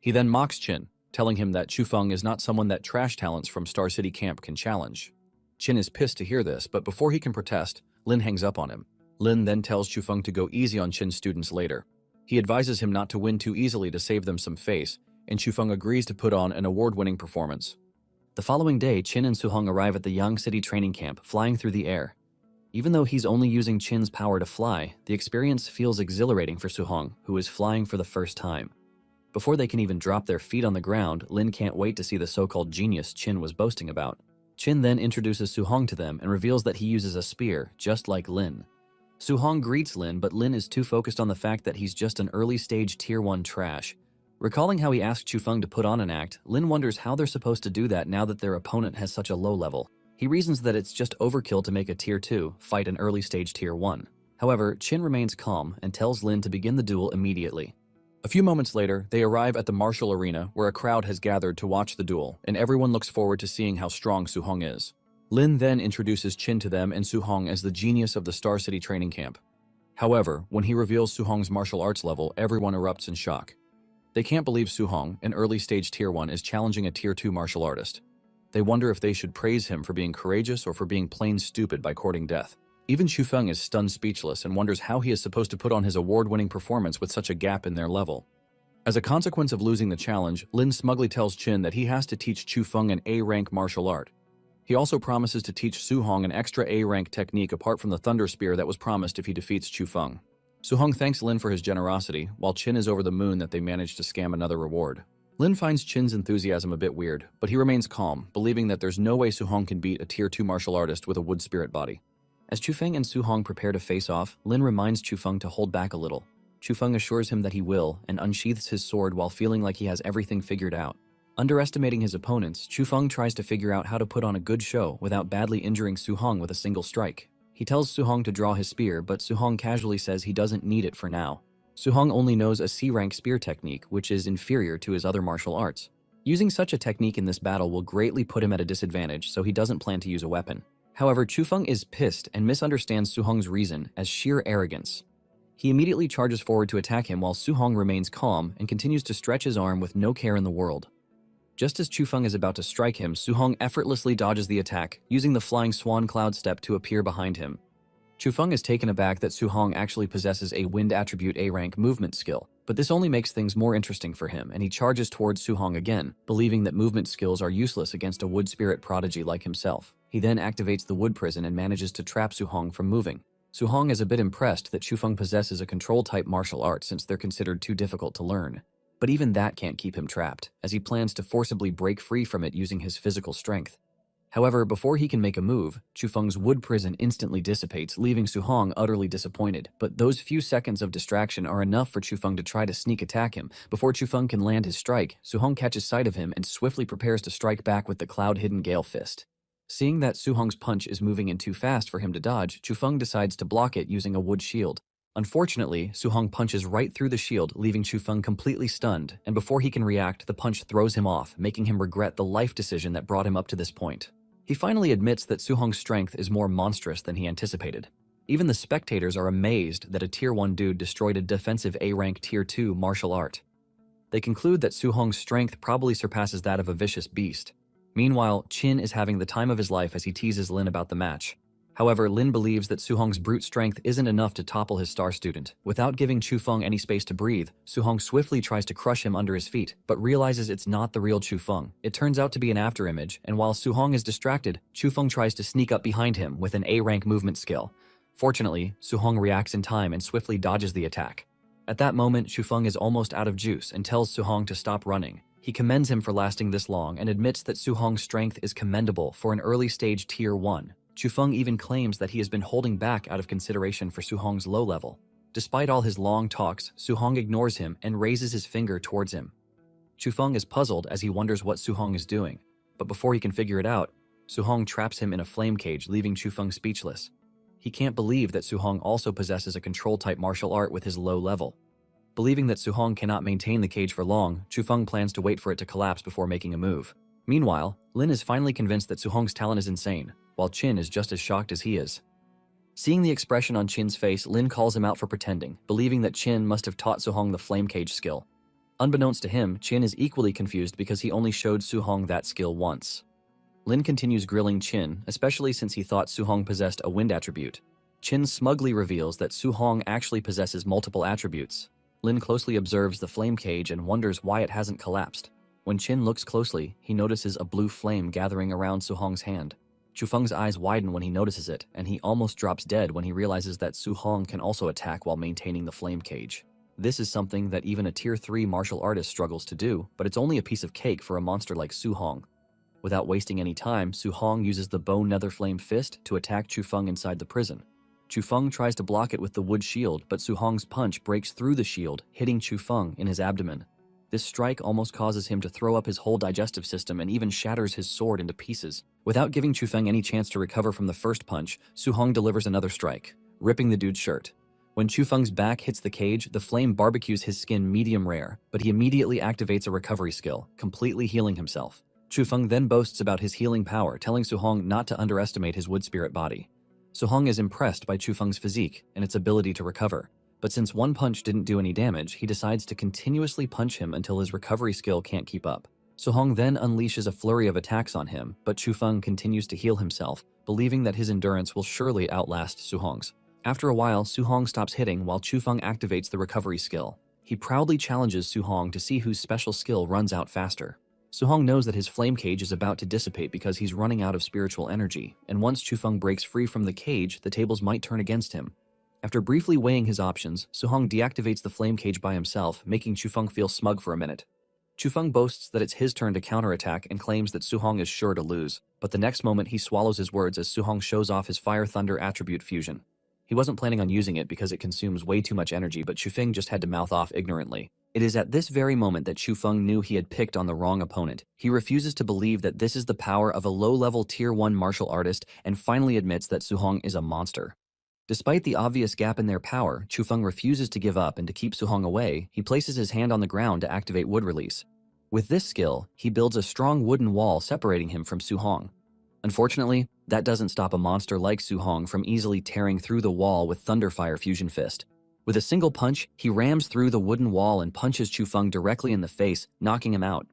He then mocks Chin, telling him that Chufeng is not someone that trash talents from Star City Camp can challenge. Chin is pissed to hear this, but before he can protest, Lin hangs up on him. Lin then tells Chufeng to go easy on Chin's students later. He advises him not to win too easily to save them some face, and Chufeng agrees to put on an award-winning performance. The following day, Chin and Suhong arrive at the Yang City training camp, flying through the air. Even though he's only using Chin's power to fly, the experience feels exhilarating for Suhong, who is flying for the first time. Before they can even drop their feet on the ground, Lin can't wait to see the so-called genius Chin was boasting about. Chin then introduces Suhong to them and reveals that he uses a spear, just like Lin. Suhong greets Lin, but Lin is too focused on the fact that he's just an early-stage Tier 1 trash. Recalling how he asked Chufeng to put on an act, Lin wonders how they're supposed to do that now that their opponent has such a low level. He reasons that it's just overkill to make a Tier 2 fight an early-stage Tier 1. However, Chin remains calm and tells Lin to begin the duel immediately. A few moments later, they arrive at the martial arena where a crowd has gathered to watch the duel, and everyone looks forward to seeing how strong Suhong is. Lin then introduces Chin to them and Suhong as the genius of the Star City training camp. However, when he reveals Suhong's martial arts level, everyone erupts in shock. They can't believe Suhong, an early-stage Tier 1, is challenging a Tier 2 martial artist. They wonder if they should praise him for being courageous or for being plain stupid by courting death. Even Chufeng is stunned speechless and wonders how he is supposed to put on his award-winning performance with such a gap in their level. As a consequence of losing the challenge, Lin smugly tells Chin that he has to teach Chufeng an A-rank martial art. He also promises to teach Suhong an extra A-rank technique apart from the Thunder Spear that was promised if he defeats Chufeng. Suhong thanks Lin for his generosity, while Chin is over the moon that they managed to scam another reward. Lin finds Chin's enthusiasm a bit weird, but he remains calm, believing that there's no way Suhong can beat a Tier 2 martial artist with a wood spirit body. As Chufeng and Suhong prepare to face off, Lin reminds Chufeng to hold back a little. Chufeng assures him that he will, and unsheaths his sword while feeling like he has everything figured out. Underestimating his opponents, Chufeng tries to figure out how to put on a good show without badly injuring Suhong with a single strike. He tells Suhong to draw his spear, but Suhong casually says he doesn't need it for now. Suhong only knows a C-rank spear technique, which is inferior to his other martial arts. Using such a technique in this battle will greatly put him at a disadvantage, so he doesn't plan to use a weapon. However, Chufeng is pissed and misunderstands Suhong's reason as sheer arrogance. He immediately charges forward to attack him while Suhong remains calm and continues to stretch his arm with no care in the world. Just as Chufeng is about to strike him, Suhong effortlessly dodges the attack, using the flying swan cloud step to appear behind him. Chufeng is taken aback that Suhong actually possesses a wind attribute A-rank movement skill, but this only makes things more interesting for him, and he charges towards Suhong again, believing that movement skills are useless against a wood spirit prodigy like himself. He then activates the wood prison and manages to trap Suhong from moving. Suhong is a bit impressed that Chufeng possesses a control-type martial art since they're considered too difficult to learn. But even that can't keep him trapped, as he plans to forcibly break free from it using his physical strength. However, before he can make a move, Chufeng's wood prison instantly dissipates, leaving Suhong utterly disappointed. But those few seconds of distraction are enough for Chufeng to try to sneak attack him. Before Chufeng can land his strike, Suhong catches sight of him and swiftly prepares to strike back with the cloud-hidden Gale Fist. Seeing that Suhong's punch is moving in too fast for him to dodge, Chufeng decides to block it using a wood shield. Unfortunately, Suhong punches right through the shield, leaving Chufeng completely stunned, and before he can react, the punch throws him off, making him regret the life decision that brought him up to this point. He finally admits that Suhong's strength is more monstrous than he anticipated. Even the spectators are amazed that a Tier 1 dude destroyed a defensive A-rank Tier 2 martial art. They conclude that Suhong's strength probably surpasses that of a vicious beast. Meanwhile, Chin is having the time of his life as he teases Lin about the match. However, Lin believes that Suhong's brute strength isn't enough to topple his star student. Without giving Chufeng any space to breathe, Suhong swiftly tries to crush him under his feet, but realizes it's not the real Chufeng. It turns out to be an afterimage, and while Suhong is distracted, Chufeng tries to sneak up behind him with an A-rank movement skill. Fortunately, Su-hong reacts in time and swiftly dodges the attack. At that moment, Xu-feng is almost out of juice and tells Su-hong to stop running. He commends him for lasting this long and admits that Su-hong's strength is commendable for an early-stage Tier 1. Xu-feng even claims that he has been holding back out of consideration for Su-hong's low level. Despite all his long talks, Su-hong ignores him and raises his finger towards him. Xu-feng is puzzled as he wonders what Su-hong is doing, but before he can figure it out, Su-hong traps him in a flame cage, leaving Xu-feng speechless. He can't believe that Su-hong also possesses a control-type martial art with his low level. Believing that Su-hong cannot maintain the cage for long, Xu-feng plans to wait for it to collapse before making a move. Meanwhile, Lin is finally convinced that Su-hong's talent is insane, while Qin is just as shocked as he is. Seeing the expression on Qin's face, Lin calls him out for pretending, believing that Qin must have taught Su-hong the flame cage skill. Unbeknownst to him, Qin is equally confused because he only showed Su-hong that skill once. Lin continues grilling Qin, especially since he thought Su-hong possessed a wind attribute. Qin smugly reveals that Su-hong actually possesses multiple attributes. Lin closely observes the flame cage and wonders why it hasn't collapsed. When Qin looks closely, he notices a blue flame gathering around Su-hong's hand. Xu-feng's eyes widen when he notices it, and he almost drops dead when he realizes that Su-hong can also attack while maintaining the flame cage. This is something that even a Tier 3 martial artist struggles to do, but it's only a piece of cake for a monster like Su-hong. Without wasting any time, Su-hong uses the bone nether flame fist to attack Xu-feng inside the prison. Xu-feng tries to block it with the wood shield, but Su-hong's punch breaks through the shield, hitting Xu-feng in his abdomen. This strike almost causes him to throw up his whole digestive system and even shatters his sword into pieces. Without giving Xu-feng any chance to recover from the first punch, Su-hong delivers another strike, ripping the dude's shirt. When Xu-feng's back hits the cage, the flame barbecues his skin medium rare, but he immediately activates a recovery skill, completely healing himself. Xu-feng then boasts about his healing power, telling Su-hong not to underestimate his wood spirit body. Su-hong is impressed by Xu-feng's physique and its ability to recover, but since one punch didn't do any damage, he decides to continuously punch him until his recovery skill can't keep up. Su-hong then unleashes a flurry of attacks on him, but Xu-feng continues to heal himself, believing that his endurance will surely outlast Su-hong's. After a while, Su-hong stops hitting while Xu-feng activates the recovery skill. He proudly challenges Su-hong to see whose special skill runs out faster. Su-hong knows that his flame cage is about to dissipate because he's running out of spiritual energy, and once Xu-feng breaks free from the cage, the tables might turn against him. After briefly weighing his options, Su-hong deactivates the flame cage by himself, making Xu-feng feel smug for a minute. Xu-feng boasts that it's his turn to counterattack and claims that Su-hong is sure to lose, but the next moment he swallows his words as Su-hong shows off his Fire Thunder attribute fusion. He wasn't planning on using it because it consumes way too much energy, but Xu-feng just had to mouth off ignorantly. It is at this very moment that Xu-feng knew he had picked on the wrong opponent. He refuses to believe that this is the power of a low-level Tier 1 martial artist and finally admits that Su-hong is a monster. Despite the obvious gap in their power, Xu-feng refuses to give up, and to keep Su-hong away, he places his hand on the ground to activate wood release. With this skill, he builds a strong wooden wall separating him from Su-hong. Unfortunately, that doesn't stop a monster like Su-hong from easily tearing through the wall with Thunderfire Fusion Fist. With a single punch, he rams through the wooden wall and punches Xu-feng directly in the face, knocking him out.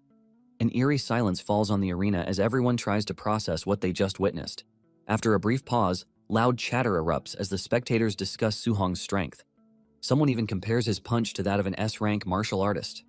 An eerie silence falls on the arena as everyone tries to process what they just witnessed. After a brief pause, loud chatter erupts as the spectators discuss Su-hong's strength. Someone even compares his punch to that of an S-rank martial artist.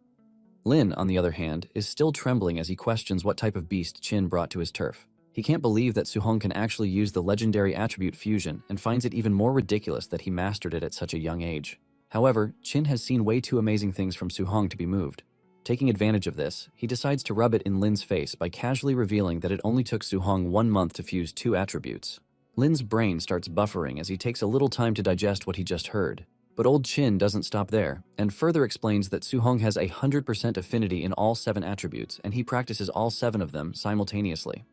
Lin, on the other hand, is still trembling as he questions what type of beast Qin brought to his turf. He can't believe that Su-hong can actually use the legendary attribute fusion and finds it even more ridiculous that he mastered it at such a young age. However, Qin has seen way too amazing things from Su-hong to be moved. Taking advantage of this, he decides to rub it in Lin's face by casually revealing that it only took Su-hong 1 month to fuse 2 attributes. Lin's brain starts buffering as he takes a little time to digest what he just heard. But old Qin doesn't stop there, and further explains that Su-hong has 100% affinity in all 7 attributes, and he practices all 7 of them simultaneously.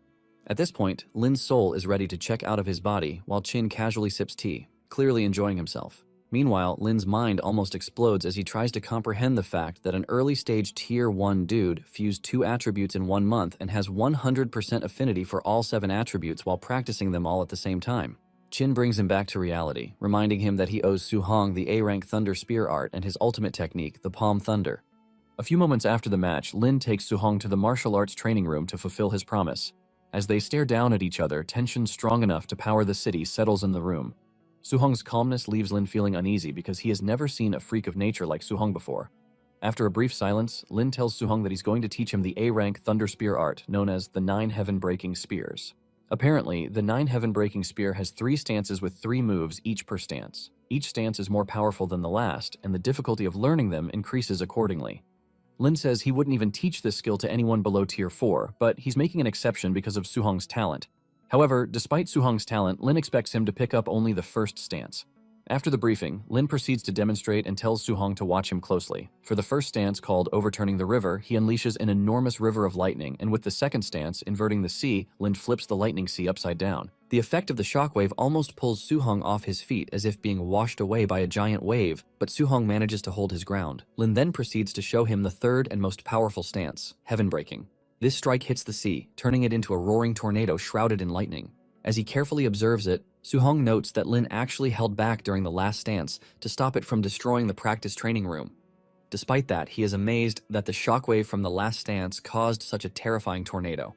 At this point, Lin's soul is ready to check out of his body while Qin casually sips tea, clearly enjoying himself. Meanwhile, Lin's mind almost explodes as he tries to comprehend the fact that an early-stage Tier 1 dude fused 2 attributes in 1 month and has 100% affinity for all 7 attributes while practicing them all at the same time. Qin brings him back to reality, reminding him that he owes Su-hong the A-rank Thunder Spear art and his ultimate technique, the Palm Thunder. A few moments after the match, Lin takes Su-hong to the martial arts training room to fulfill his promise. As they stare down at each other, tension strong enough to power the city settles in the room. Su-hong's calmness leaves Lin feeling uneasy because he has never seen a freak of nature like Su-hong before. After a brief silence, Lin tells Su-hong that he's going to teach him the A-rank Thunder Spear art, known as the 9 heaven-breaking spears. Apparently, the 9 heaven-breaking spear has 3 stances with 3 moves each per stance. Each stance is more powerful than the last, and the difficulty of learning them increases accordingly. Lin says he wouldn't even teach this skill to anyone below Tier 4, but he's making an exception because of Su-hong's talent. However, despite Su-hong's talent, Lin expects him to pick up only the first stance. After the briefing, Lin proceeds to demonstrate and tells Su-hong to watch him closely. For the first stance, called Overturning the River, he unleashes an enormous river of lightning, and with the second stance, Inverting the Sea, Lin flips the lightning sea upside down. The effect of the shockwave almost pulls Su-hong off his feet as if being washed away by a giant wave, but Su-hong manages to hold his ground. Lin then proceeds to show him the third and most powerful stance, Heaven Breaking. This strike hits the sea, turning it into a roaring tornado shrouded in lightning. As he carefully observes it, Su-hong notes that Lin actually held back during the last stance to stop it from destroying the practice training room. Despite that, he is amazed that the shockwave from the last stance caused such a terrifying tornado.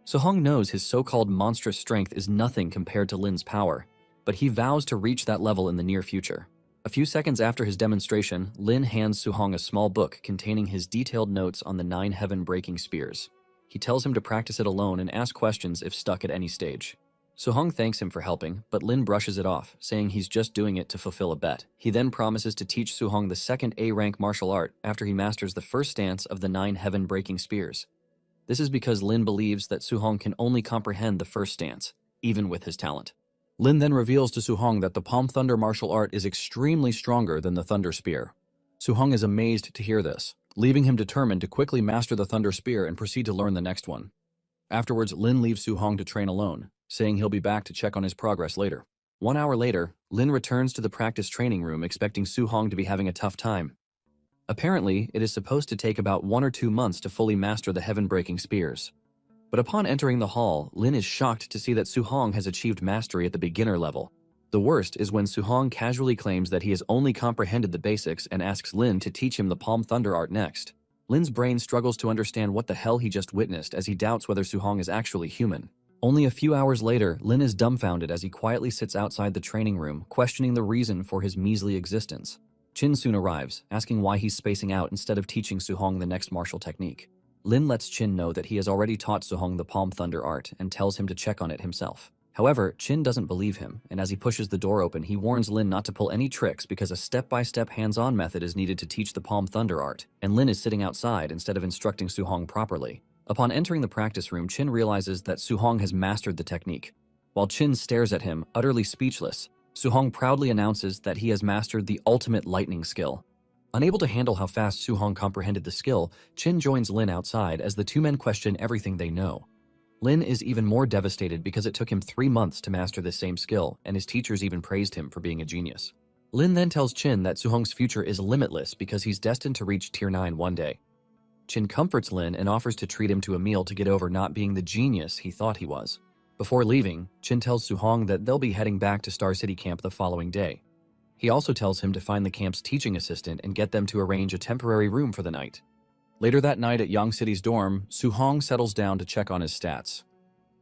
Su-hong knows his so-called monstrous strength is nothing compared to Lin's power, but he vows to reach that level in the near future. A few seconds after his demonstration, Lin hands Su-hong a small book containing his detailed notes on the 9 heaven-breaking spears. He tells him to practice it alone and ask questions if stuck at any stage. Su-hong thanks him for helping, but Lin brushes it off, saying he's just doing it to fulfill a bet. He then promises to teach Su-hong the second A-rank martial art after he masters the first stance of the 9 heaven-breaking spears. This is because Lin believes that Su-hong can only comprehend the first stance, even with his talent. Lin then reveals to Su-hong that the Palm Thunder martial art is extremely stronger than the Thunder Spear. Su-hong is amazed to hear this, leaving him determined to quickly master the Thunder Spear and proceed to learn the next one. Afterwards, Lin leaves Su-hong to train alone, saying he'll be back to check on his progress later. 1 hour later, Lin returns to the practice training room expecting Su-hong to be having a tough time. Apparently, it is supposed to take about 1 or 2 months to fully master the heaven-breaking spears. But upon entering the hall, Lin is shocked to see that Su-hong has achieved mastery at the beginner level. The worst is when Su-hong casually claims that he has only comprehended the basics and asks Lin to teach him the Palm Thunder art next. Lin's brain struggles to understand what the hell he just witnessed as he doubts whether Su-hong is actually human. Only a few hours later, Lin is dumbfounded as he quietly sits outside the training room, questioning the reason for his measly existence. Chin soon arrives, asking why he's spacing out instead of teaching Su-hong the next martial technique. Lin lets Chin know that he has already taught Su-hong the Palm Thunder art and tells him to check on it himself. However, Chin doesn't believe him, and as he pushes the door open, he warns Lin not to pull any tricks because a step-by-step hands-on method is needed to teach the Palm Thunder art, and Lin is sitting outside instead of instructing Su-hong properly. Upon entering the practice room, Chin realizes that Su-hong has mastered the technique. While Chin stares at him, utterly speechless, Su-hong proudly announces that he has mastered the ultimate lightning skill. Unable to handle how fast Su-hong comprehended the skill, Chin joins Lin outside as the two men question everything they know. Lin is even more devastated because it took him 3 months to master this same skill, and his teachers even praised him for being a genius. Lin then tells Chin that Su-hong's future is limitless because he's destined to reach Tier 9 one day. Chin comforts Lin and offers to treat him to a meal to get over not being the genius he thought he was. Before leaving, Chin tells Su-hong that they'll be heading back to Star City Camp the following day. He also tells him to find the camp's teaching assistant and get them to arrange a temporary room for the night. Later that night at Yang City's dorm, Su-hong settles down to check on his stats.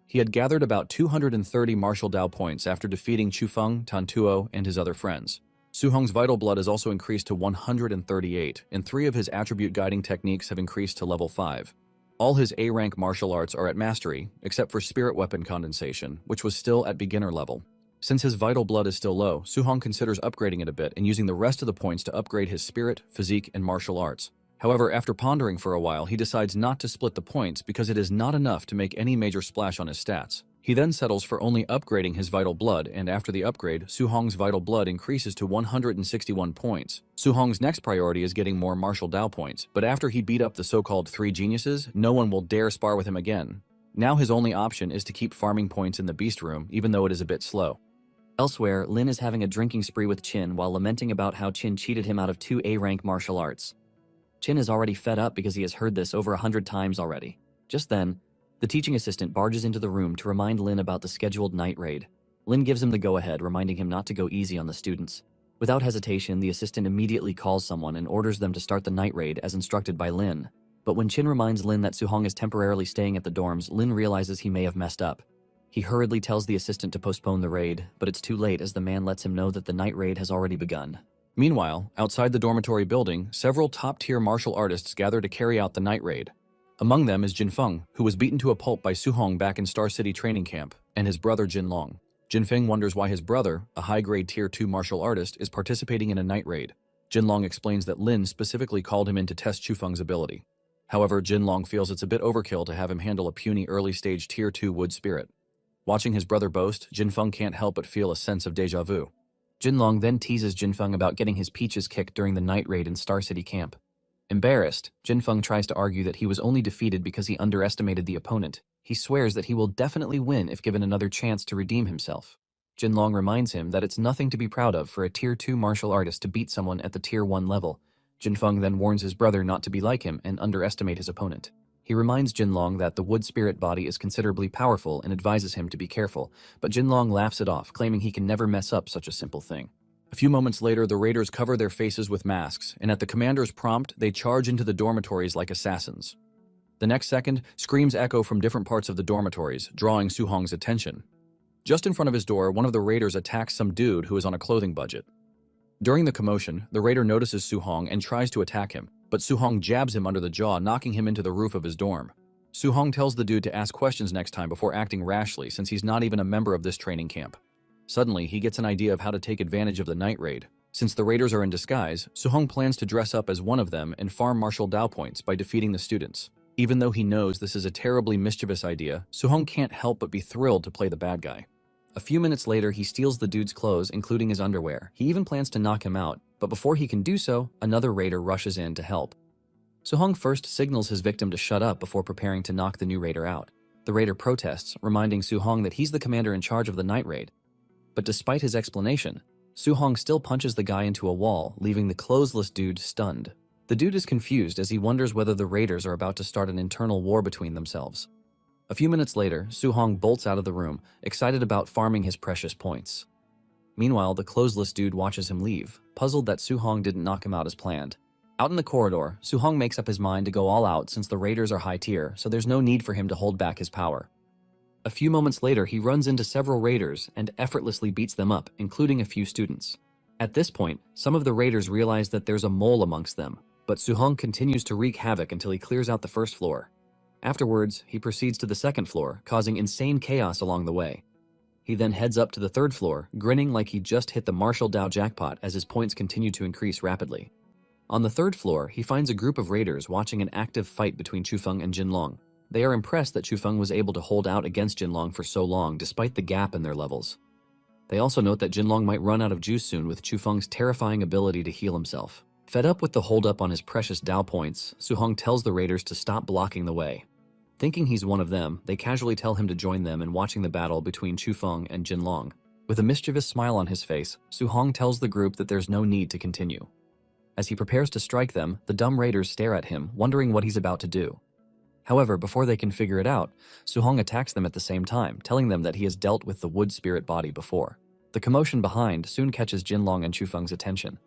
He had gathered about 230 martial Dao points after defeating Chufeng, Tantuo, and his other friends. Su-hong's vital blood has also increased to 138, and 3 of his attribute guiding techniques have increased to level 5. All his A-rank martial arts are at mastery, except for spirit weapon condensation, which was still at beginner level. Since his vital blood is still low, Su-hong considers upgrading it a bit and using the rest of the points to upgrade his spirit, physique, and martial arts. However, after pondering for a while, he decides not to split the points because it is not enough to make any major splash on his stats. He then settles for only upgrading his vital blood, and after the upgrade, Su-hong's vital blood increases to 161 points. Su-hong's next priority is getting more martial Dao points, but after he beat up the so-called 3 geniuses, no one will dare spar with him again. Now his only option is to keep farming points in the beast room, even though it is a bit slow. Elsewhere, Lin is having a drinking spree with Chin while lamenting about how Chin cheated him out of 2 A-rank martial arts. Chin is already fed up because he has heard this over 100 times already. Just then, the teaching assistant barges into the room to remind Lin about the scheduled night raid. Lin gives him the go-ahead, reminding him not to go easy on the students. Without hesitation, the assistant immediately calls someone and orders them to start the night raid as instructed by Lin. But when Chin reminds Lin that Su-hong is temporarily staying at the dorms, Lin realizes he may have messed up. He hurriedly tells the assistant to postpone the raid, but it's too late as the man lets him know that the night raid has already begun. Meanwhile, outside the dormitory building, several top-tier martial artists gather to carry out the night raid. Among them is Jinfeng, who was beaten to a pulp by Suhong back in Star City training camp, and his brother Jinlong. Jinfeng wonders why his brother, a high-grade Tier 2 martial artist, is participating in a night raid. Jinlong explains that Lin specifically called him in to test Chufeng's ability. However, Jinlong feels it's a bit overkill to have him handle a puny early-stage Tier 2 wood spirit. Watching his brother boast, Jinfeng can't help but feel a sense of déjà vu. Jinlong then teases Jinfeng about getting his peaches kicked during the night raid in Star City camp. Embarrassed, Jinfeng tries to argue that he was only defeated because he underestimated the opponent. He swears that he will definitely win if given another chance to redeem himself. Jinlong reminds him that it's nothing to be proud of for a Tier 2 martial artist to beat someone at the Tier 1 level. Jinfeng then warns his brother not to be like him and underestimate his opponent. He reminds Jinlong that the wood spirit body is considerably powerful and advises him to be careful, but Jinlong laughs it off, claiming he can never mess up such a simple thing. A few moments later, the raiders cover their faces with masks, and at the commander's prompt, they charge into the dormitories like assassins. The next second, screams echo from different parts of the dormitories, drawing Suhong's attention. Just in front of his door, one of the raiders attacks some dude who is on a clothing budget. During the commotion, the raider notices Suhong and tries to attack him, but Suhong jabs him under the jaw, knocking him into the roof of his dorm. Suhong tells the dude to ask questions next time before acting rashly, since he's not even a member of this training camp. Suddenly, he gets an idea of how to take advantage of the night raid. Since the raiders are in disguise, Suhong plans to dress up as one of them and farm martial Dao points by defeating the students. Even though he knows this is a terribly mischievous idea, Suhong can't help but be thrilled to play the bad guy. A few minutes later, he steals the dude's clothes, including his underwear. He even plans to knock him out, but before he can do so, another raider rushes in to help. Suhong first signals his victim to shut up before preparing to knock the new raider out. The raider protests, reminding Suhong that he's the commander in charge of the night raid. But despite his explanation, Suhong still punches the guy into a wall, leaving the clothesless dude stunned. The dude is confused as he wonders whether the raiders are about to start an internal war between themselves. A few minutes later, Suhong bolts out of the room, excited about farming his precious points. Meanwhile, the clothesless dude watches him leave, puzzled that Suhong didn't knock him out as planned. Out in the corridor, Suhong makes up his mind to go all out since the raiders are high tier, so there's no need for him to hold back his power. A few moments later, he runs into several raiders and effortlessly beats them up, including a few students. At this point, some of the raiders realize that there's a mole amongst them, but Suhong continues to wreak havoc until he clears out the first floor. Afterwards, he proceeds to the second floor, causing insane chaos along the way. He then heads up to the third floor, grinning like he just hit the martial Dao jackpot as his points continue to increase rapidly. On the third floor, he finds a group of raiders watching an active fight between Chufeng and Jinlong. They are impressed that Chufeng was able to hold out against Jinlong for so long despite the gap in their levels. They also note that Jinlong might run out of juice soon with Chufeng's terrifying ability to heal himself. Fed up with the holdup on his precious Dao points, Suhong tells the raiders to stop blocking the way. Thinking he's one of them, they casually tell him to join them in watching the battle between Chufeng and Jinlong. With a mischievous smile on his face, Suhong tells the group that there's no need to continue. As he prepares to strike them, the dumb raiders stare at him, wondering what he's about to do. However, before they can figure it out, Suhong attacks them at the same time, telling them that he has dealt with the wood spirit body before. The commotion behind soon catches Jinlong and Chufeng's attention.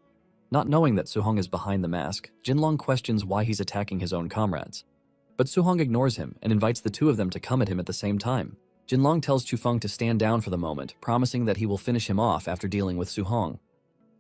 Not knowing that Suhong is behind the mask, Jinlong questions why he's attacking his own comrades. But Suhong ignores him and invites the two of them to come at him at the same time. Jinlong tells Chufeng to stand down for the moment, promising that he will finish him off after dealing with Suhong.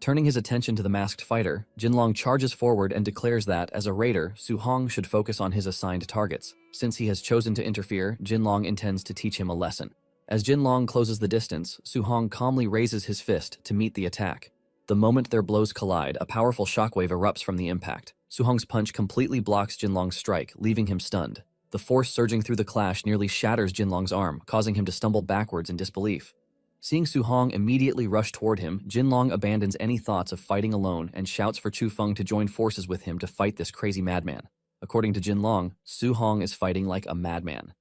Turning his attention to the masked fighter, Jinlong charges forward and declares that, as a raider, Suhong should focus on his assigned targets. Since he has chosen to interfere, Jinlong intends to teach him a lesson. As Jinlong closes the distance, Suhong calmly raises his fist to meet the attack. The moment their blows collide, a powerful shockwave erupts from the impact. Suhong's punch completely blocks Jinlong's strike, leaving him stunned. The force surging through the clash nearly shatters Jinlong's arm, causing him to stumble backwards in disbelief. Seeing Suhong immediately rush toward him, Jinlong abandons any thoughts of fighting alone and shouts for Chufeng to join forces with him to fight this crazy madman. According to Jinlong, Suhong is fighting like a madman.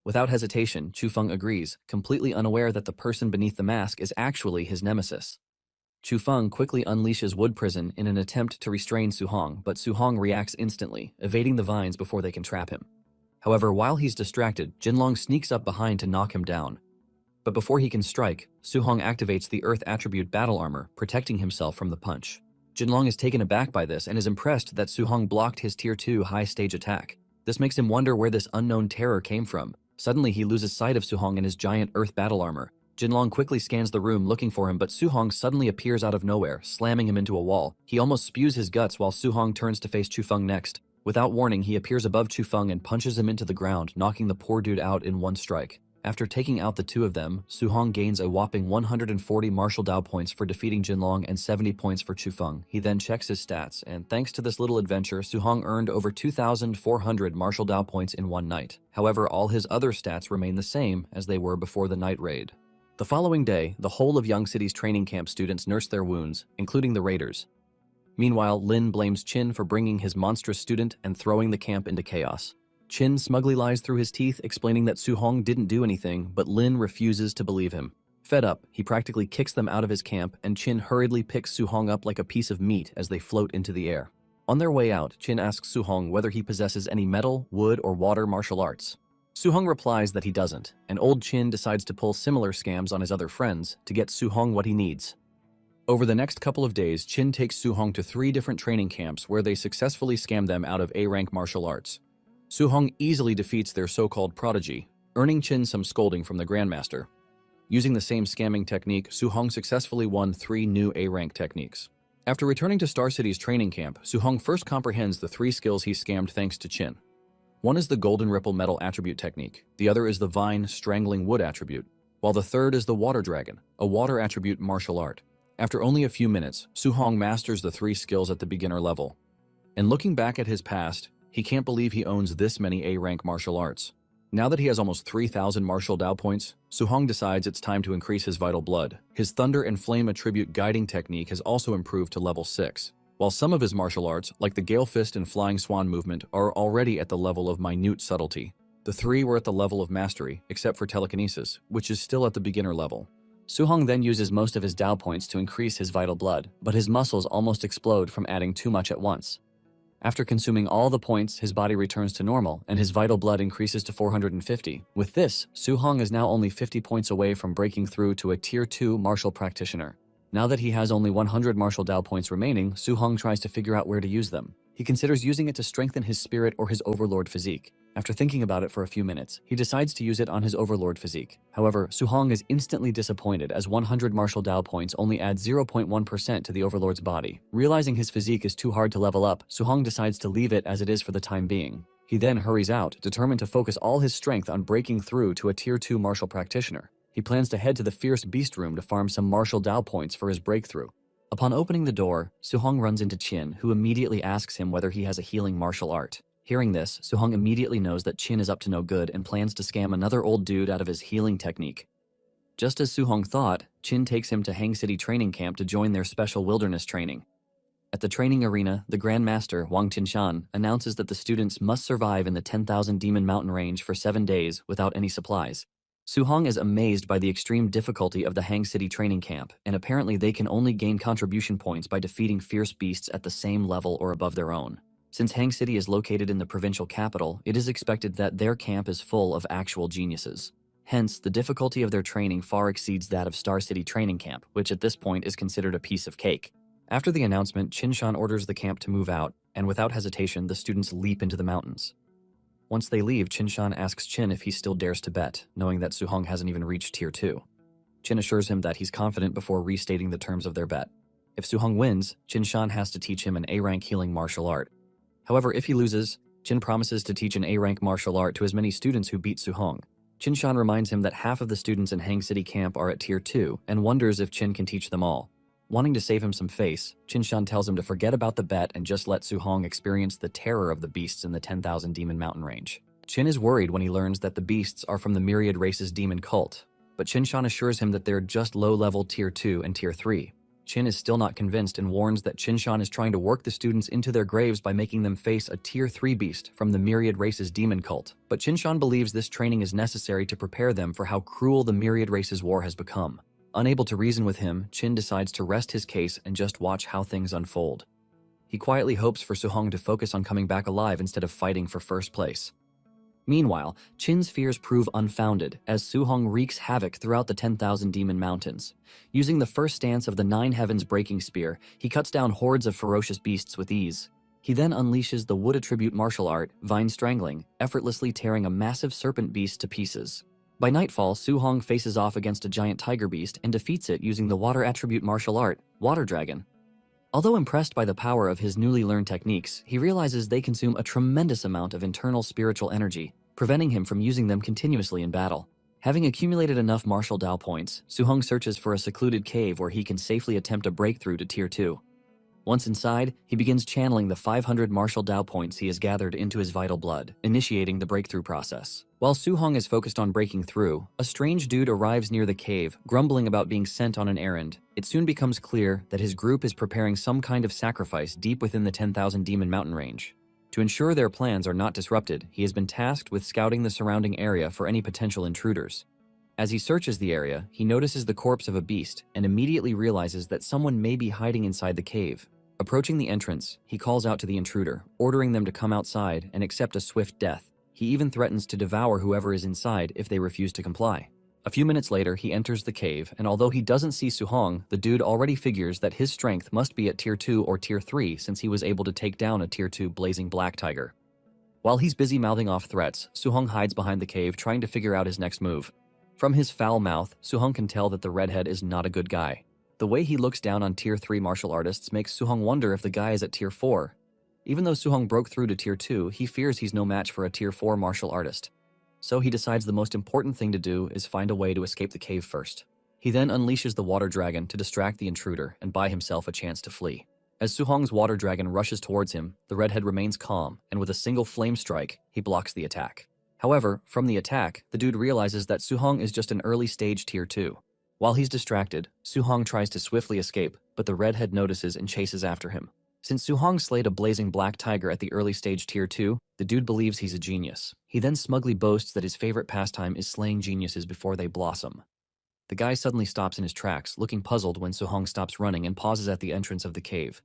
Without hesitation, Chufeng agrees, completely unaware that the person beneath the mask is actually his nemesis. Chufeng quickly unleashes Wood Prison in an attempt to restrain Suhong, but Suhong reacts instantly, evading the vines before they can trap him. However, while he's distracted, Jinlong sneaks up behind to knock him down. But before he can strike, Suhong activates the Earth Attribute Battle Armor, protecting himself from the punch. Jinlong is taken aback by this and is impressed that Suhong blocked his Tier 2 high-stage attack. This makes him wonder where this unknown terror came from. Suddenly, he loses sight of Suhong and his giant Earth Battle Armor. Jinlong quickly scans the room looking for him, but Suhong suddenly appears out of nowhere, slamming him into a wall. He almost spews his guts while Suhong turns to face Chufeng next. Without warning, he appears above Chufeng and punches him into the ground, knocking the poor dude out in one strike. After taking out the two of them, Su-hong gains a whopping 140 martial Dao points for defeating Jinlong and 70 points for Chufeng. He then checks his stats, and thanks to this little adventure, Su-hong earned over 2,400 martial Dao points in one night. However, all his other stats remain the same as they were before the night raid. The following day, the whole of Young City's training camp students nurse their wounds, including the raiders. Meanwhile, Lin blames Qin for bringing his monstrous student and throwing the camp into chaos. Qin smugly lies through his teeth, explaining that Su-hong didn't do anything, but Lin refuses to believe him. Fed up, he practically kicks them out of his camp, and Qin hurriedly picks Su-hong up like a piece of meat as they float into the air. On their way out, Qin asks Su-hong whether he possesses any metal, wood, or water martial arts. Su-hong replies that he doesn't, and old Qin decides to pull similar scams on his other friends to get Su-hong what he needs. Over the next couple of days, Qin takes Su-hong to 3 different training camps where they successfully scam them out of A-rank martial arts. Su-hong easily defeats their so-called prodigy, earning Qin some scolding from the Grandmaster. Using the same scamming technique, Su-hong successfully won 3 new A-rank techniques. After returning to Star City's training camp, Su-hong first comprehends the 3 skills he scammed thanks to Qin. One is the Golden Ripple Metal attribute technique, the other is the Vine Strangling Wood attribute, while the third is the Water Dragon, a water attribute martial art. After only a few minutes, Su-hong masters the 3 skills at the beginner level. And looking back at his past, he can't believe he owns this many A-rank martial arts. Now that he has almost 3,000 martial Dao points, Su-hong decides it's time to increase his vital blood. His Thunder and Flame attribute guiding technique has also improved to level 6, while some of his martial arts, like the Gale Fist and Flying Swan movement, are already at the level of minute subtlety. The 3 were at the level of mastery, except for telekinesis, which is still at the beginner level. Su-hong then uses most of his Dao points to increase his vital blood, but his muscles almost explode from adding too much at once. After consuming all the points, his body returns to normal, and his vital blood increases to 450. With this, Su-hong is now only 50 points away from breaking through to a Tier 2 martial practitioner. Now that he has only 100 martial Dao points remaining, Su-hong tries to figure out where to use them. He considers using it to strengthen his spirit or his overlord physique. After thinking about it for a few minutes, he decides to use it on his overlord physique. However, Su-hong is instantly disappointed as 100 martial Dao points only add 0.1% to the overlord's body. Realizing his physique is too hard to level up, Su-hong decides to leave it as it is for the time being. He then hurries out, determined to focus all his strength on breaking through to a Tier 2 martial practitioner. He plans to head to the Fierce Beast Room to farm some martial Dao points for his breakthrough. Upon opening the door, Su-hong runs into Qin, who immediately asks him whether he has a healing martial art. Hearing this, Su-hong immediately knows that Qin is up to no good and plans to scam another old dude out of his healing technique. Just as Su-hong thought, Qin takes him to Hang City training camp to join their special wilderness training. At the training arena, the Grand Master, Wang Qinshan, announces that the students must survive in the 10,000 Demon Mountain range for 7 days without any supplies. Su-hong is amazed by the extreme difficulty of the Hang City training camp, and apparently they can only gain contribution points by defeating fierce beasts at the same level or above their own. Since Hang City is located in the provincial capital, it is expected that their camp is full of actual geniuses. Hence, the difficulty of their training far exceeds that of Star City training camp, which at this point is considered a piece of cake. After the announcement, Qinshan orders the camp to move out, and without hesitation, the students leap into the mountains. Once they leave, Qinshan asks Qin if he still dares to bet, knowing that Su-hong hasn't even reached Tier 2. Qin assures him that he's confident before restating the terms of their bet. If Su-hong wins, Qinshan has to teach him an A-rank healing martial art. However, if he loses, Qin promises to teach an A-rank martial art to as many students who beat Su-hong. Qinshan reminds him that half of the students in Hang City camp are at Tier 2 and wonders if Qin can teach them all. Wanting to save him some face, Qinshan tells him to forget about the bet and just let Su-hong experience the terror of the beasts in the 10,000 Demon Mountain range. Qin is worried when he learns that the beasts are from the Myriad Race's demon cult, but Qinshan assures him that they're just low-level Tier 2 and Tier 3. Qin is still not convinced and warns that Qinshan is trying to work the students into their graves by making them face a Tier 3 beast from the Myriad Race's demon cult. But Qinshan believes this training is necessary to prepare them for how cruel the Myriad Race's war has become. Unable to reason with him, Qin decides to rest his case and just watch how things unfold. He quietly hopes for Su-hong to focus on coming back alive instead of fighting for first place. Meanwhile, Qin's fears prove unfounded as Su-hong wreaks havoc throughout the 10,000 Demon Mountains. Using the first stance of the 9 Heavens Breaking Spear, he cuts down hordes of ferocious beasts with ease. He then unleashes the wood attribute martial art, Vine Strangling, effortlessly tearing a massive serpent beast to pieces. By nightfall, Su-hong faces off against a giant tiger beast and defeats it using the water attribute martial art, Water Dragon. Although impressed by the power of his newly learned techniques, he realizes they consume a tremendous amount of internal spiritual energy, preventing him from using them continuously in battle. Having accumulated enough martial Dao points, Su-hong searches for a secluded cave where he can safely attempt a breakthrough to Tier 2. Once inside, he begins channeling the 500 martial Dao points he has gathered into his vital blood, initiating the breakthrough process. While Su-hong is focused on breaking through, a strange dude arrives near the cave, grumbling about being sent on an errand. It soon becomes clear that his group is preparing some kind of sacrifice deep within the 10,000 Demon Mountain range. To ensure their plans are not disrupted, he has been tasked with scouting the surrounding area for any potential intruders. As he searches the area, he notices the corpse of a beast and immediately realizes that someone may be hiding inside the cave. Approaching the entrance, he calls out to the intruder, ordering them to come outside and accept a swift death. He even threatens to devour whoever is inside if they refuse to comply. A few minutes later, he enters the cave, and although he doesn't see Su-hong, the dude already figures that his strength must be at Tier 2 or Tier 3 since he was able to take down a Tier 2 blazing black tiger. While he's busy mouthing off threats, Su-hong hides behind the cave trying to figure out his next move. From his foul mouth, Su-hong can tell that the redhead is not a good guy. The way he looks down on Tier 3 martial artists makes Su-hong wonder if the guy is at Tier 4. Even though Su-hong broke through to Tier 2, he fears he's no match for a Tier 4 martial artist. So he decides the most important thing to do is find a way to escape the cave first. He then unleashes the water dragon to distract the intruder and buy himself a chance to flee. As Su-hong's water dragon rushes towards him, the redhead remains calm, and with a single flame strike, he blocks the attack. However, from the attack, the dude realizes that Su-hong is just an early stage Tier 2. While he's distracted, Su-hong tries to swiftly escape, but the redhead notices and chases after him. Since Su-hong slayed a blazing black tiger at the early stage Tier 2, the dude believes he's a genius. He then smugly boasts that his favorite pastime is slaying geniuses before they blossom. The guy suddenly stops in his tracks, looking puzzled when Su-hong stops running and pauses at the entrance of the cave.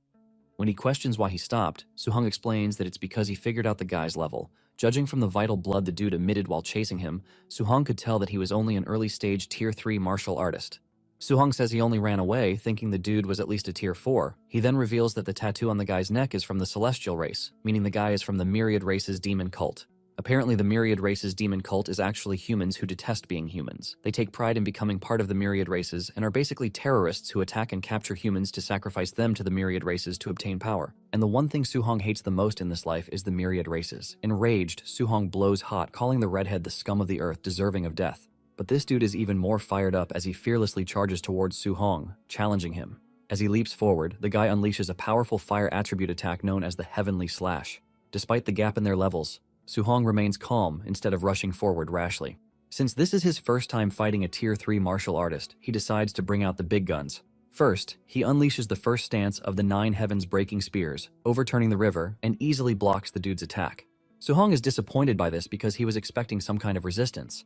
When he questions why he stopped, Su-hong explains that it's because he figured out the guy's level. Judging from the vital blood the dude emitted while chasing him, Su-hong could tell that he was only an early stage Tier 3 martial artist. Su-hong says he only ran away, thinking the dude was at least a Tier 4. He then reveals that the tattoo on the guy's neck is from the Celestial race, meaning the guy is from the Myriad Race's demon cult. Apparently, the Myriad Race's demon cult is actually humans who detest being humans. They take pride in becoming part of the Myriad Races and are basically terrorists who attack and capture humans to sacrifice them to the Myriad Races to obtain power. And the one thing Su-hong hates the most in this life is the Myriad Races. Enraged, Su-hong blows hot, calling the redhead the scum of the earth, deserving of death. But this dude is even more fired up as he fearlessly charges towards Su-hong, challenging him. As he leaps forward, the guy unleashes a powerful fire attribute attack known as the Heavenly Slash. Despite the gap in their levels, Su-hong remains calm instead of rushing forward rashly. Since this is his first time fighting a Tier 3 martial artist, he decides to bring out the big guns. First, he unleashes the first stance of the 9 Heavens Breaking Spears, overturning the river, and easily blocks the dude's attack. Su-hong is disappointed by this because he was expecting some kind of resistance.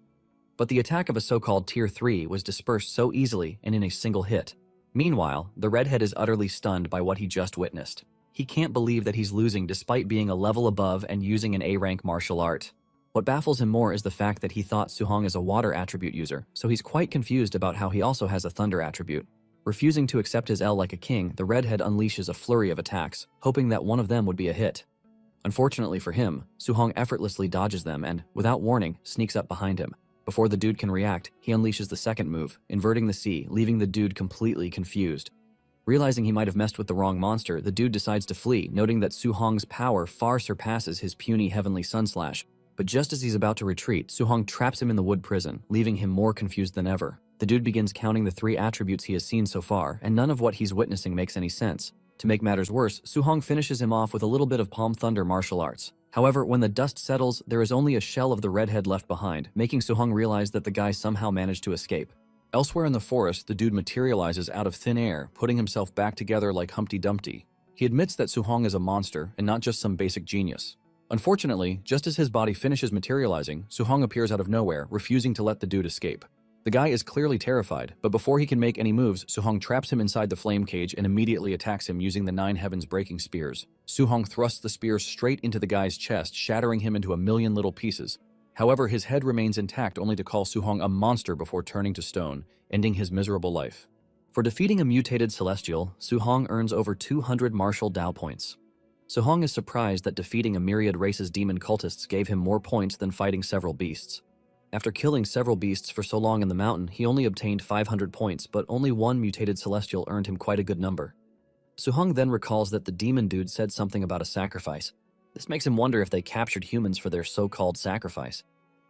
But the attack of a so-called Tier 3 was dispersed so easily and in a single hit. Meanwhile, the redhead is utterly stunned by what he just witnessed. He can't believe that he's losing despite being a level above and using an A-rank martial art. What baffles him more is the fact that he thought Su-hong is a water attribute user, so he's quite confused about how he also has a thunder attribute. Refusing to accept his L like a king, the redhead unleashes a flurry of attacks, hoping that one of them would be a hit. Unfortunately for him, Su-hong effortlessly dodges them and, without warning, sneaks up behind him. Before the dude can react, he unleashes the second move, inverting the C, leaving the dude completely confused. Realizing he might have messed with the wrong monster, the dude decides to flee, noting that Su-hong's power far surpasses his puny Heavenly Sunslash. But just as he's about to retreat, Su-hong traps him in the wood prison, leaving him more confused than ever. The dude begins counting the 3 attributes he has seen so far, and none of what he's witnessing makes any sense. To make matters worse, Su-hong finishes him off with a little bit of Palm Thunder martial arts. However, when the dust settles, there is only a shell of the redhead left behind, making Su-hong realize that the guy somehow managed to escape. Elsewhere in the forest, the dude materializes out of thin air, putting himself back together like Humpty Dumpty. He admits that Su-hong is a monster and not just some basic genius. Unfortunately, just as his body finishes materializing, Su-hong appears out of nowhere, refusing to let the dude escape. The guy is clearly terrified, but before he can make any moves, Su-hong traps him inside the flame cage and immediately attacks him using the 9 Heavens Breaking Spears. Su-hong thrusts the spear straight into the guy's chest, shattering him into a million little pieces. However, his head remains intact, only to call Su-hong a monster before turning to stone, ending his miserable life. For defeating a mutated Celestial, Su-hong earns over 200 martial Dao points. Su-hong is surprised that defeating a Myriad Race's demon cultists gave him more points than fighting several beasts. After killing several beasts for so long in the mountain, he only obtained 500 points, but only one mutated Celestial earned him quite a good number. Suhong then recalls that the demon dude said something about a sacrifice. This makes him wonder if they captured humans for their so-called sacrifice.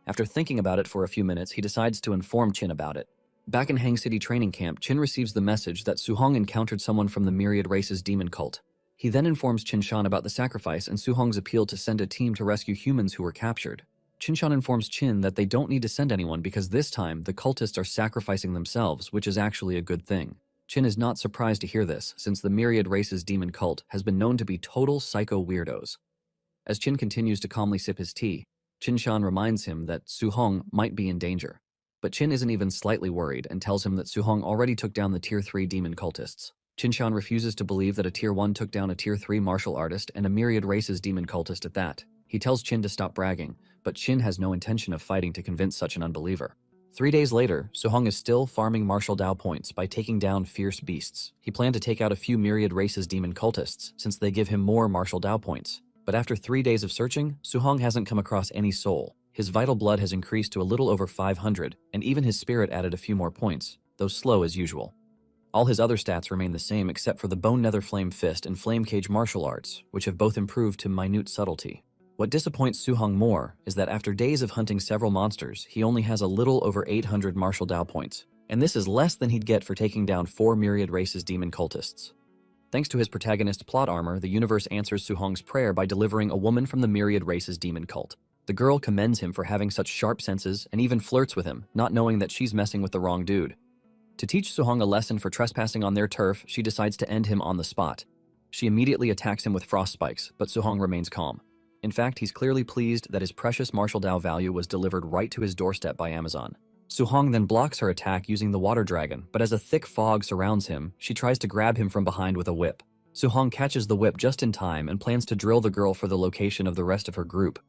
After thinking about it for a few minutes, he decides to inform Chin about it. Back in Hang City training camp, Chin receives the message that Suhong encountered someone from the Myriad Race's demon cult. He then informs Qinshan about the sacrifice and Suhong's appeal to send a team to rescue humans who were captured. Qinshan informs Chin that they don't need to send anyone because this time the cultists are sacrificing themselves, which is actually a good thing. Chin is not surprised to hear this, since the Myriad Race's demon cult has been known to be total psycho weirdos. As Chin continues to calmly sip his tea, Qinshan reminds him that Suhong might be in danger. But Chin isn't even slightly worried and tells him that Suhong already took down the Tier 3 demon cultists. Qinshan refuses to believe that a Tier 1 took down a Tier 3 martial artist and a Myriad Race's demon cultist at that. He tells Chin to stop bragging, but Chin has no intention of fighting to convince such an unbeliever. 3 days later, Suhong is still farming martial Dao points by taking down fierce beasts. He planned to take out a few Myriad Race's demon cultists, since they give him more martial Dao points. But after 3 days of searching, Suhong hasn't come across any soul. His vital blood has increased to a little over 500, and even his spirit added a few more points, though slow as usual. All his other stats remain the same except for the Bone Nether Flame Fist and Flame Cage martial arts, which have both improved to minute subtlety. What disappoints Suhong more is that after days of hunting several monsters, he only has a little over 800 martial Dao points, and this is less than he'd get for taking down 4 Myriad Race's demon cultists. Thanks to his protagonist's plot armor, the universe answers Suhong's prayer by delivering a woman from the Myriad Race's demon cult. The girl commends him for having such sharp senses and even flirts with him, not knowing that she's messing with the wrong dude. To teach Suhong a lesson for trespassing on their turf, she decides to end him on the spot. She immediately attacks him with frost spikes, but Suhong remains calm. In fact, he's clearly pleased that his precious martial Dao value was delivered right to his doorstep by Amazon. Suhong then blocks her attack using the water dragon, but as a thick fog surrounds him, she tries to grab him from behind with a whip. Suhong catches the whip just in time and plans to drill the girl for the location of the rest of her group.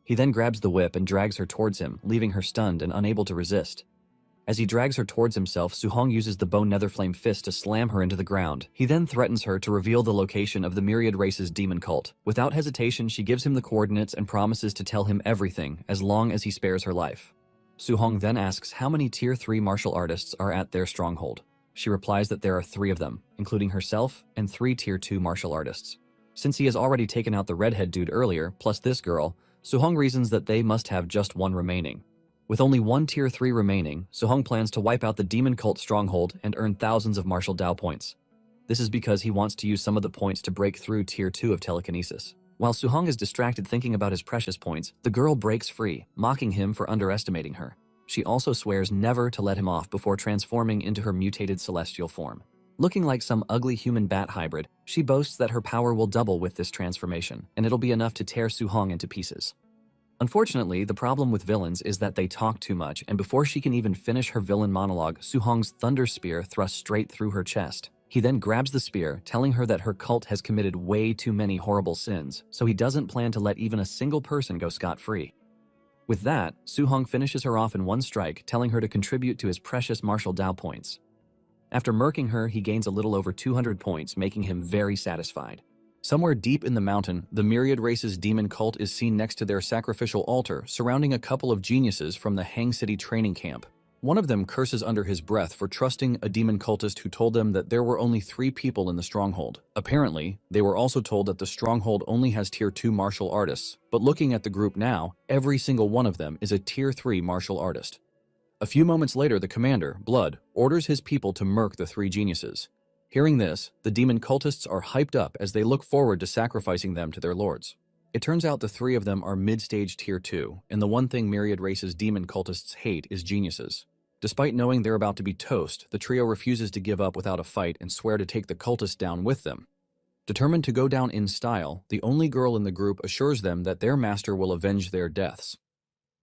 He then grabs the whip and drags her towards him, leaving her stunned and unable to resist. As he drags her towards himself, Suhong uses the Bone Nether Flame Fist to slam her into the ground. He then threatens her to reveal the location of the Myriad Race's demon cult. Without hesitation, she gives him the coordinates and promises to tell him everything as long as he spares her life. Suhong then asks how many Tier 3 martial artists are at their stronghold. She replies that there are 3 of them, including herself and 3 Tier 2 martial artists. Since he has already taken out the redhead dude earlier, plus this girl, Suhong reasons that they must have just 1 remaining. With only 1 Tier 3 remaining, Suhong plans to wipe out the demon cult stronghold and earn thousands of martial Dao points. This is because he wants to use some of the points to break through Tier 2 of telekinesis. While Suhong is distracted thinking about his precious points, the girl breaks free, mocking him for underestimating her. She also swears never to let him off before transforming into her mutated celestial form. Looking like some ugly human bat hybrid, she boasts that her power will double with this transformation, and it'll be enough to tear Suhong into pieces. Unfortunately, the problem with villains is that they talk too much, and before she can even finish her villain monologue, Suhong's thunder spear thrusts straight through her chest. He then grabs the spear, telling her that her cult has committed way too many horrible sins, so he doesn't plan to let even a single person go scot-free. With that, Suhong finishes her off in 1 strike, telling her to contribute to his precious martial Dao points. After murking her, he gains a little over 200 points, making him very satisfied. Somewhere deep in the mountain, the Myriad Race's demon cult is seen next to their sacrificial altar, surrounding a couple of geniuses from the Hang City training camp. One of them curses under his breath for trusting a demon cultist who told them that there were only 3 people in the stronghold. Apparently, they were also told that the stronghold only has Tier 2 martial artists, but looking at the group now, every single one of them is a Tier 3 martial artist. A few moments later, the commander, Blood, orders his people to murk the 3 geniuses. Hearing this, the demon cultists are hyped up as they look forward to sacrificing them to their lords. It turns out the 3 of them are mid-stage Tier 2, and the one thing Myriad Race's demon cultists hate is geniuses. Despite knowing they're about to be toast, the trio refuses to give up without a fight and swear to take the cultists down with them. Determined to go down in style, the only girl in the group assures them that their master will avenge their deaths.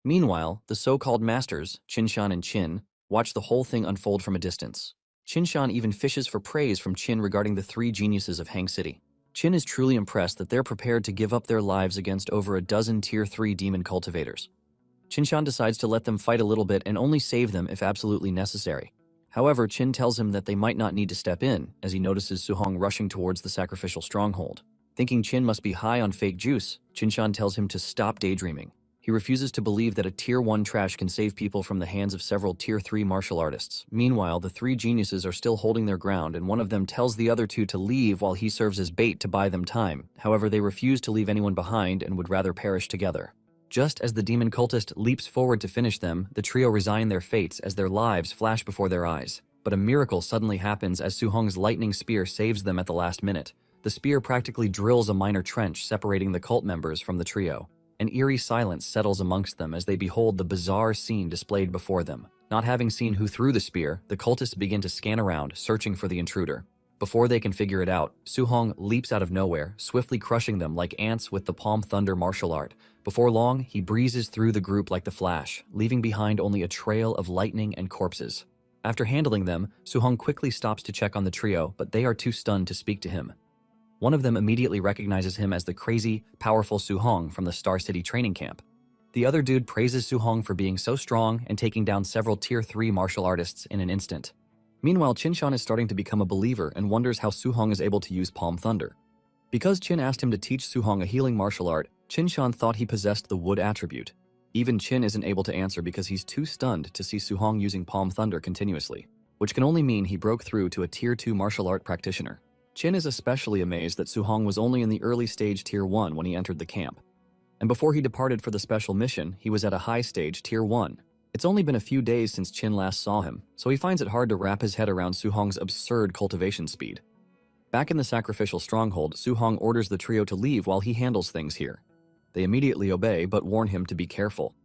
Meanwhile, the so-called masters, Qinshan and Qin, watch the whole thing unfold from a distance. Qinshan even fishes for praise from Qin regarding the 3 geniuses of Hang City. Qin is truly impressed that they're prepared to give up their lives against over a dozen Tier 3 demon cultivators. Qinshan decides to let them fight a little bit and only save them if absolutely necessary. However, Qin tells him that they might not need to step in, as he notices Suhong rushing towards the sacrificial stronghold. Thinking Qin must be high on fake juice, Qinshan tells him to stop daydreaming. He refuses to believe that a Tier 1 trash can save people from the hands of several Tier 3 martial artists. Meanwhile, the three geniuses are still holding their ground, and one of them tells the other two to leave while he serves as bait to buy them time. However, they refuse to leave anyone behind and would rather perish together. Just as the demon cultist leaps forward to finish them, the trio resign their fates as their lives flash before their eyes. But a miracle suddenly happens as Su-hong's lightning spear saves them at the last minute. The spear practically drills a minor trench separating the cult members from the trio. An eerie silence settles amongst them as they behold the bizarre scene displayed before them. Not having seen who threw the spear, the cultists begin to scan around, searching for the intruder. Before they can figure it out, Su-hong leaps out of nowhere, swiftly crushing them like ants with the palm thunder martial art. Before long, he breezes through the group like the Flash, leaving behind only a trail of lightning and corpses. After handling them, Su-hong quickly stops to check on the trio, but they are too stunned to speak to him. One of them immediately recognizes him as the crazy, powerful Su-hong from the Star City training camp. The other dude praises Su-hong for being so strong and taking down several Tier 3 martial artists in an instant. Meanwhile, Qin-shan is starting to become a believer and wonders how Su-hong is able to use Palm Thunder. Because Qin asked him to teach Su-hong a healing martial art, Qin-shan thought he possessed the wood attribute. Even Qin isn't able to answer because he's too stunned to see Su-hong using Palm Thunder continuously, which can only mean he broke through to a Tier 2 martial art practitioner. Qin is especially amazed that Su-hong was only in the early stage Tier 1 when he entered the camp. And before he departed for the special mission, he was at a high stage Tier 1. It's only been a few days since Qin last saw him, so he finds it hard to wrap his head around Su-hong's absurd cultivation speed. Back in the sacrificial stronghold, Su-hong orders the trio to leave while he handles things here. They immediately obey, but warn him to be careful.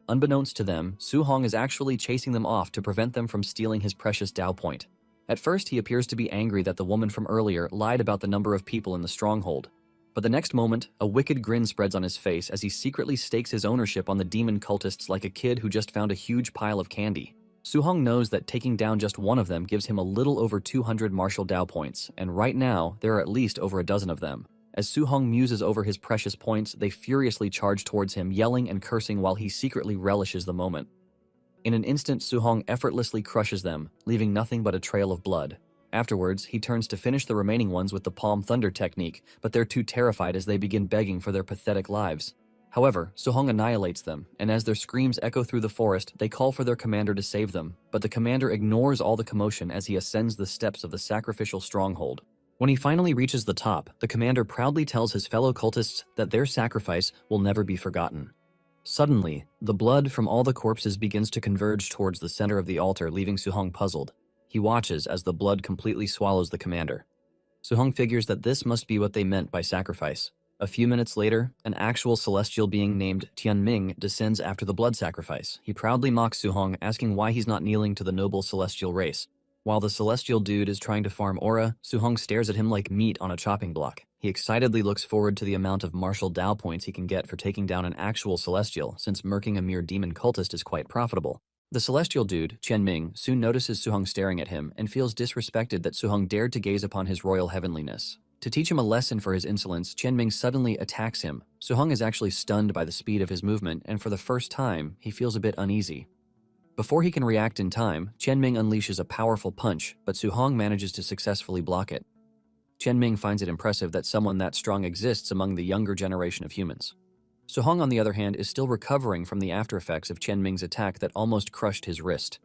Unbeknownst to them, Su-hong is actually chasing them off to prevent them from stealing his precious Tao point. At first, he appears to be angry that the woman from earlier lied about the number of people in the stronghold. But the next moment, a wicked grin spreads on his face as he secretly stakes his ownership on the demon cultists like a kid who just found a huge pile of candy. Su-hong knows that taking down just one of them gives him a little over 200 martial Tao points, and right now, there are at least over a dozen of them. As Su-hong muses over his precious points, they furiously charge towards him, yelling and cursing while he secretly relishes the moment. In an instant, Su-hong effortlessly crushes them, leaving nothing but a trail of blood. Afterwards, he turns to finish the remaining ones with the Palm Thunder technique, but they're too terrified as they begin begging for their pathetic lives. However, Su-hong annihilates them, and as their screams echo through the forest, they call for their commander to save them, but the commander ignores all the commotion as he ascends the steps of the sacrificial stronghold. When he finally reaches the top, the commander proudly tells his fellow cultists that their sacrifice will never be forgotten. Suddenly, the blood from all the corpses begins to converge towards the center of the altar, leaving Su-hong puzzled. He watches as the blood completely swallows the commander. Su-hong figures that this must be what they meant by sacrifice. A few minutes later, an actual celestial being named Tianming descends after the blood sacrifice. He proudly mocks Su-hong, asking why he's not kneeling to the noble celestial race. While the celestial dude is trying to farm aura, Su-hong stares at him like meat on a chopping block. He excitedly looks forward to the amount of martial Tao points he can get for taking down an actual celestial, since murking a mere demon cultist is quite profitable. The celestial dude, Tianming, soon notices Su-hong staring at him and feels disrespected that Su-hong dared to gaze upon his royal heavenliness. To teach him a lesson for his insolence, Tianming suddenly attacks him. Su-hong is actually stunned by the speed of his movement, and for the first time, he feels a bit uneasy. Before he can react in time, Tianming unleashes a powerful punch, but Su-hong manages to successfully block it. Tianming finds it impressive that someone that strong exists among the younger generation of humans. Su-hong, on the other hand, is still recovering from the aftereffects of Tianming's attack that almost crushed his wrist.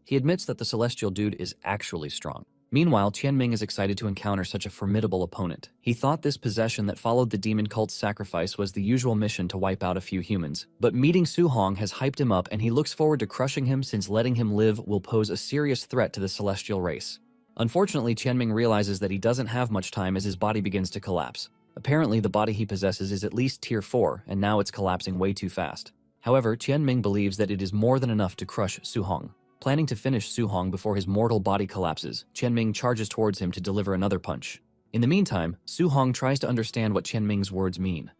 He admits that the celestial dude is actually strong. Meanwhile, Tianming is excited to encounter such a formidable opponent. He thought this possession that followed the demon cult's sacrifice was the usual mission to wipe out a few humans, but meeting Su-hong has hyped him up and he looks forward to crushing him since letting him live will pose a serious threat to the celestial race. Unfortunately, Tianming realizes that he doesn't have much time as his body begins to collapse. Apparently, the body he possesses is at least Tier 4, and now it's collapsing way too fast. However, Tianming believes that it is more than enough to crush Su-hong. Planning to finish Su-hong before his mortal body collapses, Tianming charges towards him to deliver another punch. In the meantime, Su-hong tries to understand what Tianming's words mean.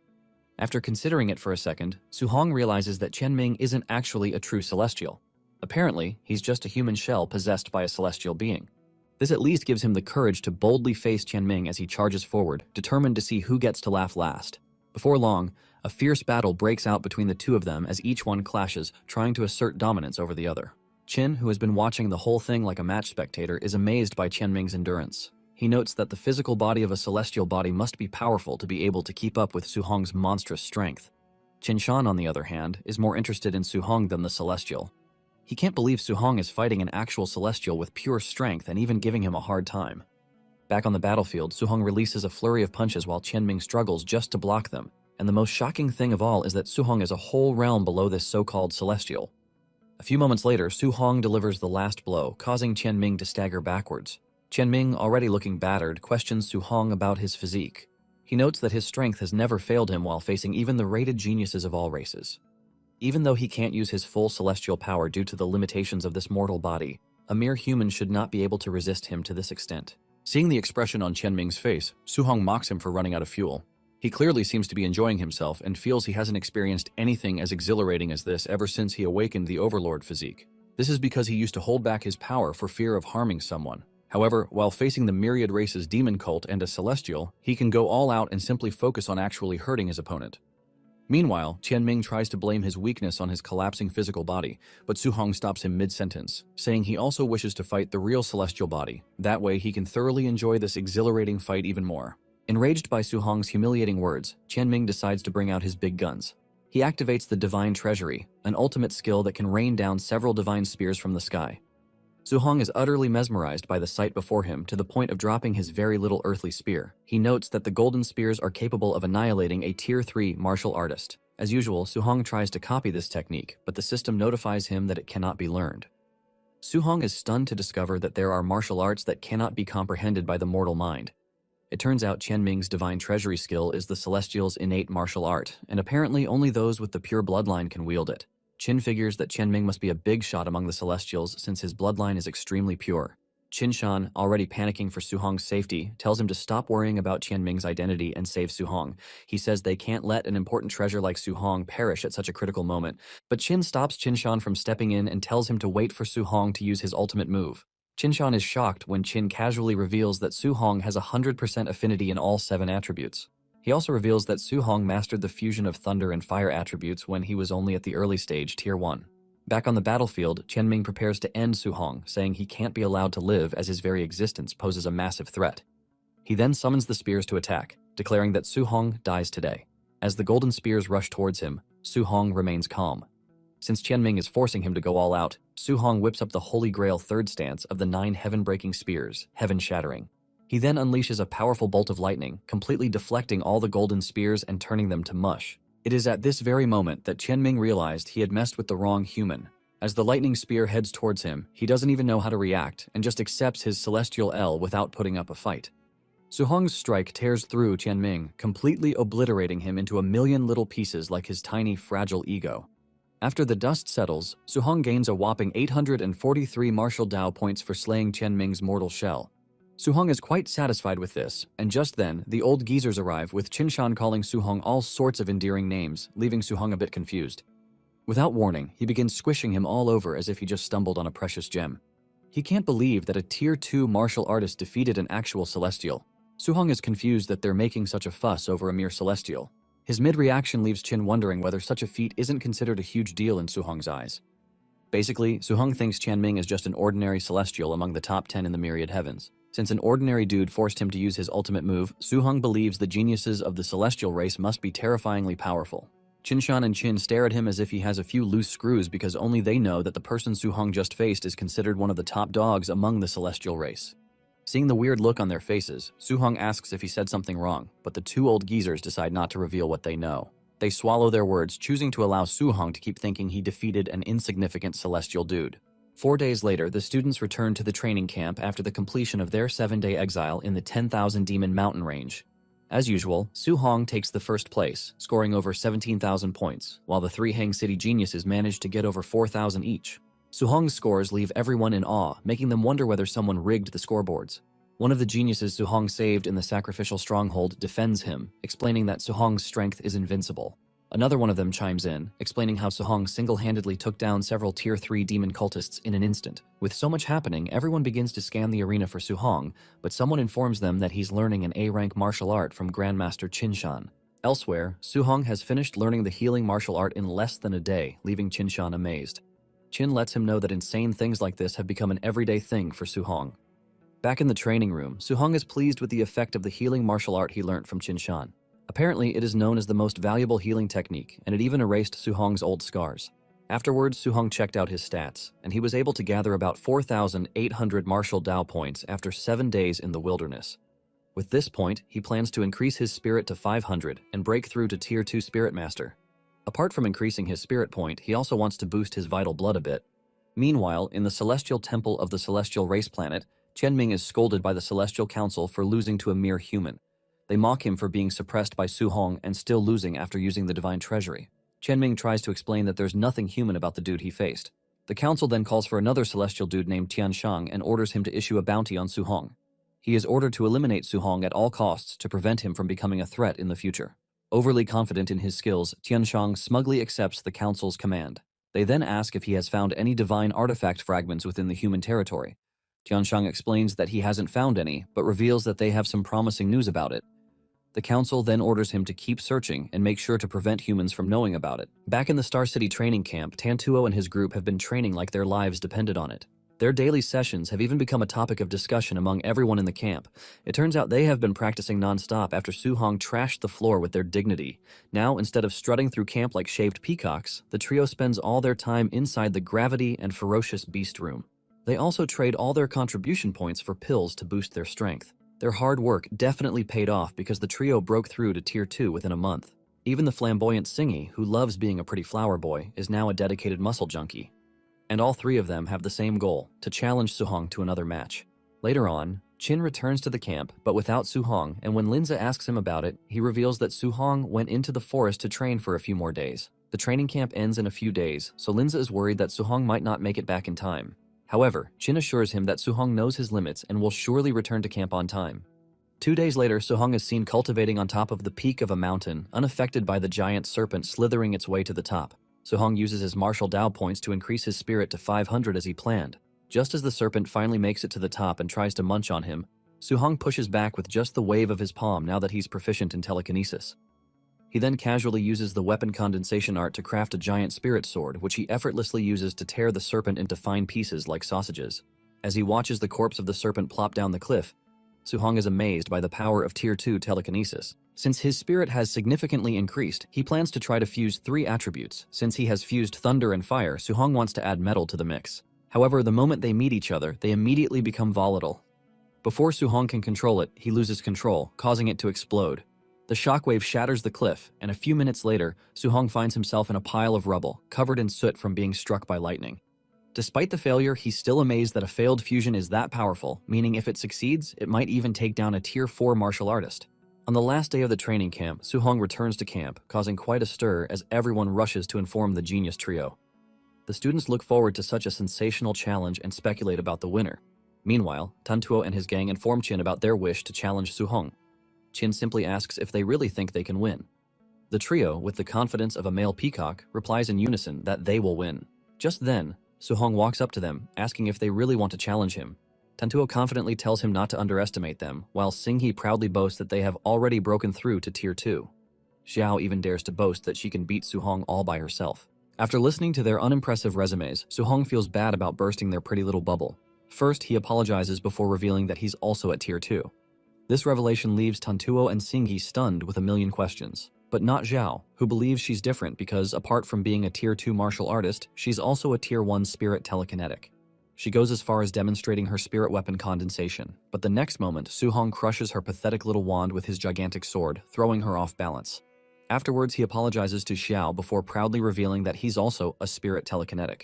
After considering it for a second, Su-hong realizes that Tianming isn't actually a true celestial. Apparently, he's just a human shell possessed by a celestial being. This at least gives him the courage to boldly face Tianming as he charges forward, determined to see who gets to laugh last. Before long, a fierce battle breaks out between the two of them as each one clashes, trying to assert dominance over the other. Qin, who has been watching the whole thing like a match spectator, is amazed by Tianming's endurance. He notes that the physical body of a celestial body must be powerful to be able to keep up with Su-hong's monstrous strength. Qinshan, on the other hand, is more interested in Su-hong than the Celestial. He can't believe Su-hong is fighting an actual Celestial with pure strength and even giving him a hard time. Back on the battlefield, Su-hong releases a flurry of punches while Qianming struggles just to block them, and the most shocking thing of all is that Su-hong is a whole realm below this so-called Celestial. A few moments later, Su-hong delivers the last blow, causing Qianming to stagger backwards. Qianming, already looking battered, questions Su-hong about his physique. He notes that his strength has never failed him while facing even the rated geniuses of all races. Even though he can't use his full celestial power due to the limitations of this mortal body, a mere human should not be able to resist him to this extent. Seeing the expression on Qianming's face, Su-hong mocks him for running out of fuel. He clearly seems to be enjoying himself and feels he hasn't experienced anything as exhilarating as this ever since he awakened the Overlord physique. This is because he used to hold back his power for fear of harming someone. However, while facing the myriad race's demon cult and a celestial, he can go all out and simply focus on actually hurting his opponent. Meanwhile, Qianming tries to blame his weakness on his collapsing physical body, but Su-hong stops him mid-sentence, saying he also wishes to fight the real celestial body. That way, he can thoroughly enjoy this exhilarating fight even more. Enraged by Su-hong's humiliating words, Qianming decides to bring out his big guns. He activates the Divine Treasury, an ultimate skill that can rain down several divine spears from the sky. Su-hong is utterly mesmerized by the sight before him to the point of dropping his very little earthly spear. He notes that the golden spears are capable of annihilating a Tier 3 martial artist. As usual, Su-hong tries to copy this technique, but the system notifies him that it cannot be learned. Su-hong is stunned to discover that there are martial arts that cannot be comprehended by the mortal mind. It turns out Qianming's Divine Treasury skill is the Celestial's innate martial art, and apparently only those with the pure bloodline can wield it. Qin figures that Qianming must be a big shot among the Celestials since his bloodline is extremely pure. Qinshan, already panicking for Su-hong's safety, tells him to stop worrying about Qianming's identity and save Su-hong. He says they can't let an important treasure like Su-hong perish at such a critical moment, but Qin stops Qinshan from stepping in and tells him to wait for Su-hong to use his ultimate move. Qinshan is shocked when Qin casually reveals that Su-hong has 100% affinity in all 7 attributes. He also reveals that Su-hong mastered the fusion of thunder and fire attributes when he was only at the early stage, Tier 1. Back on the battlefield, Qianming prepares to end Su-hong, saying he can't be allowed to live as his very existence poses a massive threat. He then summons the spears to attack, declaring that Su-hong dies today. As the golden spears rush towards him, Su-hong remains calm. Since Qianming is forcing him to go all out, Su-hong whips up the Holy Grail third stance of the 9 heaven-breaking spears, heaven-shattering. He then unleashes a powerful bolt of lightning, completely deflecting all the golden spears and turning them to mush. It is at this very moment that Qianming realized he had messed with the wrong human. As the lightning spear heads towards him, he doesn't even know how to react and just accepts his celestial L without putting up a fight. Su-hong's strike tears through Qianming, completely obliterating him into a million little pieces like his tiny, fragile ego. After the dust settles, Su-hong gains a whopping 843 martial Dao points for slaying Qianming's mortal shell. Su-hong is quite satisfied with this, and just then, the old geezers arrive with Qinshan calling Su-hong all sorts of endearing names, leaving Su-hong a bit confused. Without warning, he begins squishing him all over as if he just stumbled on a precious gem. He can't believe that a Tier 2 martial artist defeated an actual Celestial. Su-hong is confused that they're making such a fuss over a mere Celestial. His mid-reaction leaves Qin wondering whether such a feat isn't considered a huge deal in Su-hong's eyes. Basically, Su-hong thinks Qianming is just an ordinary Celestial among the top 10 in the myriad heavens. Since an ordinary dude forced him to use his ultimate move, Su-hong believes the geniuses of the celestial race must be terrifyingly powerful. Qinshan and Qin stare at him as if he has a few loose screws because only they know that the person Su-hong just faced is considered one of the top dogs among the celestial race. Seeing the weird look on their faces, Su-hong asks if he said something wrong, but the 2 old geezers decide not to reveal what they know. They swallow their words, choosing to allow Su-hong to keep thinking he defeated an insignificant celestial dude. 4 days later, the students return to the training camp after the completion of their 7-day exile in the 10,000 Demon Mountain range. As usual, Su-hong takes the first place, scoring over 17,000 points, while the 3 Hang City geniuses manage to get over 4,000 each. Su-hong's scores leave everyone in awe, making them wonder whether someone rigged the scoreboards. One of the geniuses Su-hong saved in the sacrificial stronghold defends him, explaining that Su-hong's strength is invincible. Another one of them chimes in, explaining how Su-hong single-handedly took down several Tier 3 demon cultists in an instant. With so much happening, everyone begins to scan the arena for Su-hong, but someone informs them that he's learning an A-rank martial art from Grandmaster Qinshan. Elsewhere, Su-hong has finished learning the healing martial art in less than a day, leaving Qinshan amazed. Qin lets him know that insane things like this have become an everyday thing for Su-hong. Back in the training room, Su-hong is pleased with the effect of the healing martial art he learnt from Qinshan. Apparently, it is known as the most valuable healing technique, and it even erased Suhong's old scars. Afterwards, Suhong checked out his stats, and he was able to gather about 4,800 martial Dao points after 7 days in the wilderness. With this point, he plans to increase his spirit to 500 and break through to Tier 2 Spirit Master. Apart from increasing his spirit point, he also wants to boost his vital blood a bit. Meanwhile, in the Celestial Temple of the Celestial Race Planet, Qianming is scolded by the Celestial Council for losing to a mere human. They mock him for being suppressed by Suhong and still losing after using the Divine Treasury. Qianming tries to explain that there's nothing human about the dude he faced. The council then calls for another celestial dude named Tianshang and orders him to issue a bounty on Suhong. He is ordered to eliminate Suhong at all costs to prevent him from becoming a threat in the future. Overly confident in his skills, Tianshang smugly accepts the council's command. They then ask if he has found any divine artifact fragments within the human territory. Tianshang explains that he hasn't found any, but reveals that they have some promising news about it. The council then orders him to keep searching and make sure to prevent humans from knowing about it. Back in the Star City training camp, Tantuo and his group have been training like their lives depended on it. Their daily sessions have even become a topic of discussion among everyone in the camp. It turns out they have been practicing non-stop after Suhong trashed the floor with their dignity. Now, instead of strutting through camp like shaved peacocks, the trio spends all their time inside the gravity and ferocious beast room. They also trade all their contribution points for pills to boost their strength. Their hard work definitely paid off because the trio broke through to Tier 2 within a month. Even the flamboyant Singy, who loves being a pretty flower boy, is now a dedicated muscle junkie. And all three of them have the same goal, to challenge Suhong to another match. Later on, Qin returns to the camp, but without Suhong, and when Linza asks him about it, he reveals that Suhong went into the forest to train for a few more days. The training camp ends in a few days, so Linza is worried that Suhong might not make it back in time. However, Qin assures him that Suhong knows his limits and will surely return to camp on time. 2 days later, Suhong is seen cultivating on top of the peak of a mountain, unaffected by the giant serpent slithering its way to the top. Suhong uses his martial Dao points to increase his spirit to 500 as he planned. Just as the serpent finally makes it to the top and tries to munch on him, Suhong pushes back with just the wave of his palm now that he's proficient in telekinesis. He then casually uses the weapon condensation art to craft a giant spirit sword, which he effortlessly uses to tear the serpent into fine pieces like sausages. As he watches the corpse of the serpent plop down the cliff, Suhong is amazed by the power of Tier 2 telekinesis. Since his spirit has significantly increased, he plans to try to fuse 3 attributes. Since he has fused thunder and fire, Suhong wants to add metal to the mix. However, the moment they meet each other, they immediately become volatile. Before Suhong can control it, he loses control, causing it to explode. The shockwave shatters the cliff, and a few minutes later, Suhong finds himself in a pile of rubble, covered in soot from being struck by lightning. Despite the failure, he's still amazed that a failed fusion is that powerful, meaning if it succeeds, it might even take down a Tier 4 martial artist. On the last day of the training camp, Suhong returns to camp, causing quite a stir as everyone rushes to inform the genius trio. The students look forward to such a sensational challenge and speculate about the winner. Meanwhile, Tantuo and his gang inform Qin about their wish to challenge Suhong. Qin simply asks if they really think they can win. The trio, with the confidence of a male peacock, replies in unison that they will win. Just then, Suhong walks up to them, asking if they really want to challenge him. Tantuo confidently tells him not to underestimate them, while Singhi proudly boasts that they have already broken through to Tier 2. Xiao even dares to boast that she can beat Suhong all by herself. After listening to their unimpressive resumes, Suhong feels bad about bursting their pretty little bubble. First, he apologizes before revealing that he's also at Tier 2. This revelation leaves Tantuo and Singhi stunned with a million questions. But not Xiao, who believes she's different because, apart from being a Tier 2 martial artist, she's also a Tier 1 spirit telekinetic. She goes as far as demonstrating her spirit weapon condensation, but the next moment, Suhong crushes her pathetic little wand with his gigantic sword, throwing her off balance. Afterwards, he apologizes to Xiao before proudly revealing that he's also a spirit telekinetic.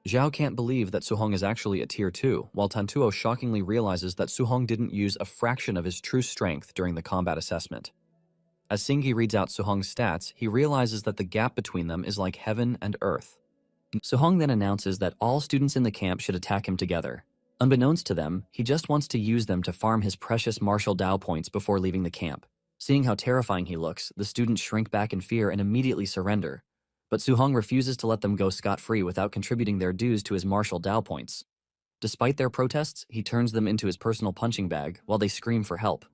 Xiao can't believe that Suhong is actually at Tier 2, while Tantuo shockingly realizes that Suhong didn't use a fraction of his true strength during the combat assessment. As Singhi reads out Suhong's stats, he realizes that the gap between them is like heaven and earth. Suhong then announces that all students in the camp should attack him together. Unbeknownst to them, he just wants to use them to farm his precious martial Dao points before leaving the camp. Seeing how terrifying he looks, the students shrink back in fear and immediately surrender. But Suhong refuses to let them go scot-free without contributing their dues to his martial Dao points. Despite their protests, he turns them into his personal punching bag while they scream for help.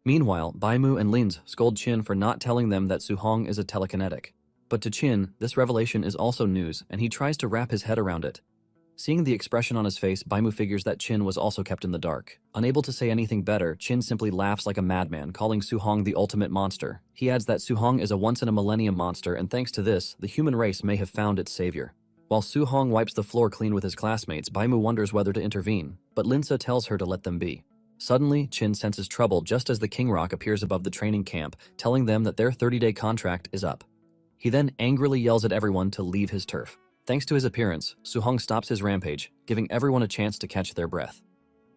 Meanwhile, Baimu and Linz scold Qin for not telling them that Suhong is a telekinetic. But to Qin, this revelation is also news, and he tries to wrap his head around it. Seeing the expression on his face, Baimu figures that Chin was also kept in the dark. Unable to say anything better, Chin simply laughs like a madman, calling Su-hong the ultimate monster. He adds that Su-hong is a once-in-a-millennium monster, and thanks to this, the human race may have found its savior. While Su-hong wipes the floor clean with his classmates, Baimu wonders whether to intervene, but Linsa tells her to let them be. Suddenly, Chin senses trouble just as the King Rock appears above the training camp, telling them that their 30-day contract is up. He then angrily yells at everyone to leave his turf. Thanks to his appearance, Su-hong stops his rampage, giving everyone a chance to catch their breath.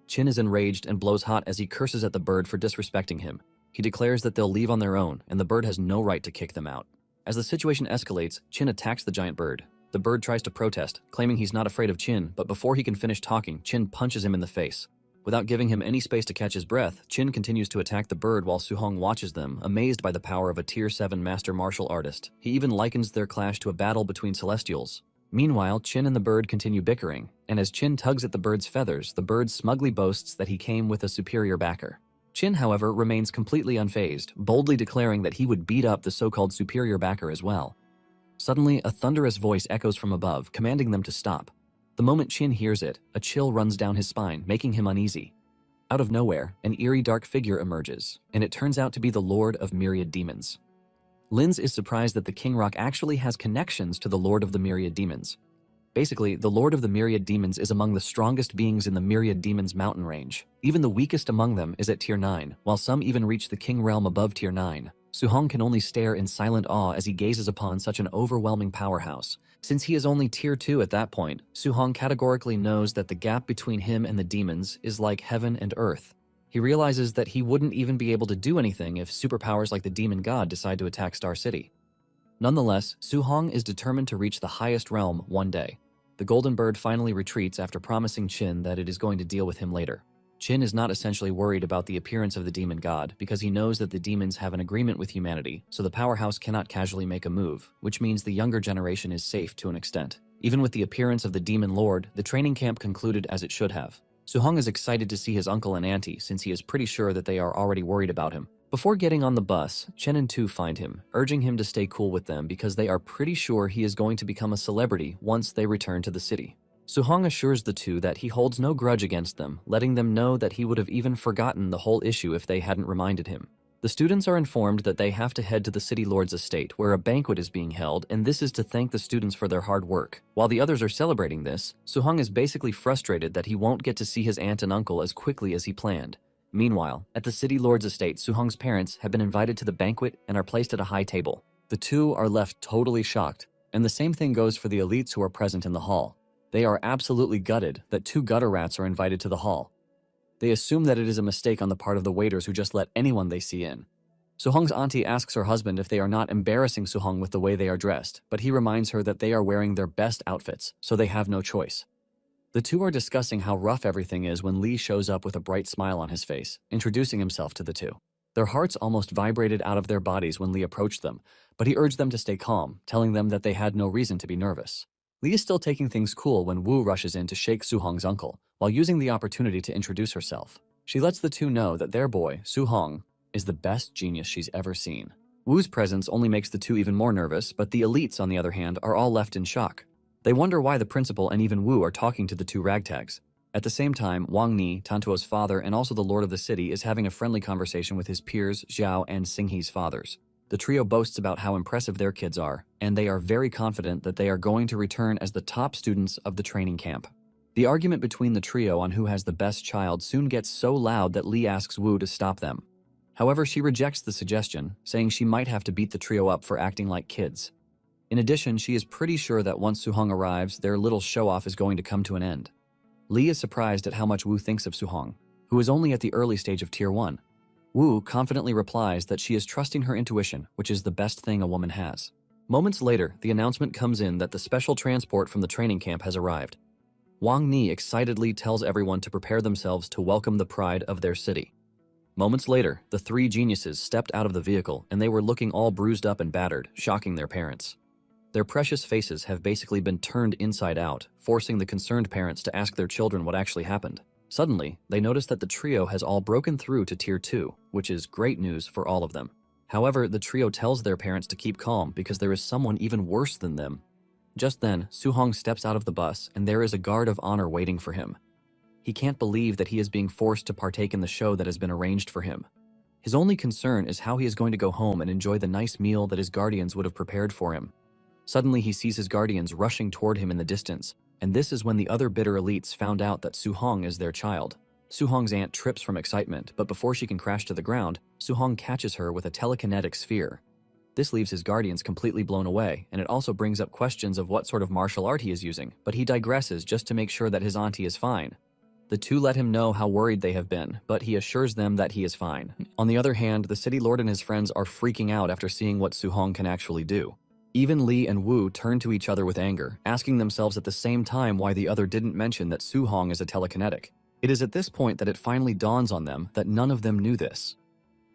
Chin is enraged and blows hot as he curses at the bird for disrespecting him. He declares that they'll leave on their own, and the bird has no right to kick them out. As the situation escalates, Chin attacks the giant bird. The bird tries to protest, claiming he's not afraid of Chin, but before he can finish talking, Chin punches him in the face. Without giving him any space to catch his breath, Chin continues to attack the bird while Su-hong watches them, amazed by the power of a Tier 7 master martial artist. He even likens their clash to a battle between celestials. Meanwhile, Chin and the bird continue bickering, and as Chin tugs at the bird's feathers, the bird smugly boasts that he came with a superior backer. Chin, however, remains completely unfazed, boldly declaring that he would beat up the so-called superior backer as well. Suddenly, a thunderous voice echoes from above, commanding them to stop. The moment Chin hears it, a chill runs down his spine, making him uneasy. Out of nowhere, an eerie dark figure emerges, and it turns out to be the Lord of Myriad Demons. Linz is surprised that the King Rock actually has connections to the Lord of the Myriad Demons. Basically, the Lord of the Myriad Demons is among the strongest beings in the Myriad Demons mountain range. Even the weakest among them is at Tier 9, while some even reach the King Realm above Tier 9. Su-hong can only stare in silent awe as he gazes upon such an overwhelming powerhouse. Since he is only Tier 2 at that point, Su-hong categorically knows that the gap between him and the demons is like heaven and earth. He realizes that he wouldn't even be able to do anything if superpowers like the demon god decide to attack Star City. Nonetheless, Su-hong is determined to reach the highest realm one day. The golden bird finally retreats after promising Chin that it is going to deal with him later. Chin is not essentially worried about the appearance of the demon god because he knows that the demons have an agreement with humanity, so the powerhouse cannot casually make a move, which means the younger generation is safe to an extent. Even with the appearance of the demon lord, the training camp concluded as it should have. Su-hong is excited to see his uncle and auntie since he is pretty sure that they are already worried about him. Before getting on the bus, Chen and Tu find him, urging him to stay cool with them because they are pretty sure he is going to become a celebrity once they return to the city. Su-hong assures the two that he holds no grudge against them, letting them know that he would have even forgotten the whole issue if they hadn't reminded him. The students are informed that they have to head to the city lord's estate where a banquet is being held, and this is to thank the students for their hard work. While the others are celebrating this, Su-hong is basically frustrated that he won't get to see his aunt and uncle as quickly as he planned. Meanwhile, at the city lord's estate, Su-hong's parents have been invited to the banquet and are placed at a high table. The two are left totally shocked, and the same thing goes for the elites who are present in the hall. They are absolutely gutted that two gutter rats are invited to the hall. They assume that it is a mistake on the part of the waiters who just let anyone they see in. Su-hong's auntie asks her husband if they are not embarrassing Su-hong with the way they are dressed, but he reminds her that they are wearing their best outfits, so they have no choice. The two are discussing how rough everything is when Lee shows up with a bright smile on his face, introducing himself to the two. Their hearts almost vibrated out of their bodies when Lee approached them, but he urged them to stay calm, telling them that they had no reason to be nervous. Lee is still taking things cool when Wu rushes in to shake Su-hong's uncle, while using the opportunity to introduce herself. She lets the two know that their boy, Su-hong, is the best genius she's ever seen. Wu's presence only makes the two even more nervous, but the elites, on the other hand, are all left in shock. They wonder why the principal and even Wu are talking to the two ragtags. At the same time, Wang Ni, Tantuo's father and also the lord of the city, is having a friendly conversation with his peers, Zhao and Xinghe's fathers. The trio boasts about how impressive their kids are, and they are very confident that they are going to return as the top students of the training camp. The argument between the trio on who has the best child soon gets so loud that Lee asks Wu to stop them. However, she rejects the suggestion, saying she might have to beat the trio up for acting like kids. In addition, she is pretty sure that once Su-hong arrives, their little show-off is going to come to an end. Lee is surprised at how much Wu thinks of Su-hong, who is only at the early stage of Tier 1. Wu confidently replies that she is trusting her intuition, which is the best thing a woman has. Moments later, the announcement comes in that the special transport from the training camp has arrived. Wang Ni excitedly tells everyone to prepare themselves to welcome the pride of their city. Moments later, the three geniuses stepped out of the vehicle and they were looking all bruised up and battered, shocking their parents. Their precious faces have basically been turned inside out, forcing the concerned parents to ask their children what actually happened. Suddenly, they notice that the trio has all broken through to Tier 2, which is great news for all of them. However, the trio tells their parents to keep calm because there is someone even worse than them. Just then, Su-hong steps out of the bus and there is a guard of honor waiting for him. He can't believe that he is being forced to partake in the show that has been arranged for him. His only concern is how he is going to go home and enjoy the nice meal that his guardians would have prepared for him. Suddenly he sees his guardians rushing toward him in the distance, and this is when the other bitter elites found out that Su-hong is their child. Su-hong's aunt trips from excitement, but before she can crash to the ground, Su-hong catches her with a telekinetic sphere. This leaves his guardians completely blown away, and it also brings up questions of what sort of martial art he is using, but he digresses just to make sure that his auntie is fine. The two let him know how worried they have been, but he assures them that he is fine. On the other hand, the city lord and his friends are freaking out after seeing what Su-hong can actually do. Even Lee and Wu turn to each other with anger, asking themselves at the same time why the other didn't mention that Su-hong is a telekinetic. It is at this point that it finally dawns on them that none of them knew this.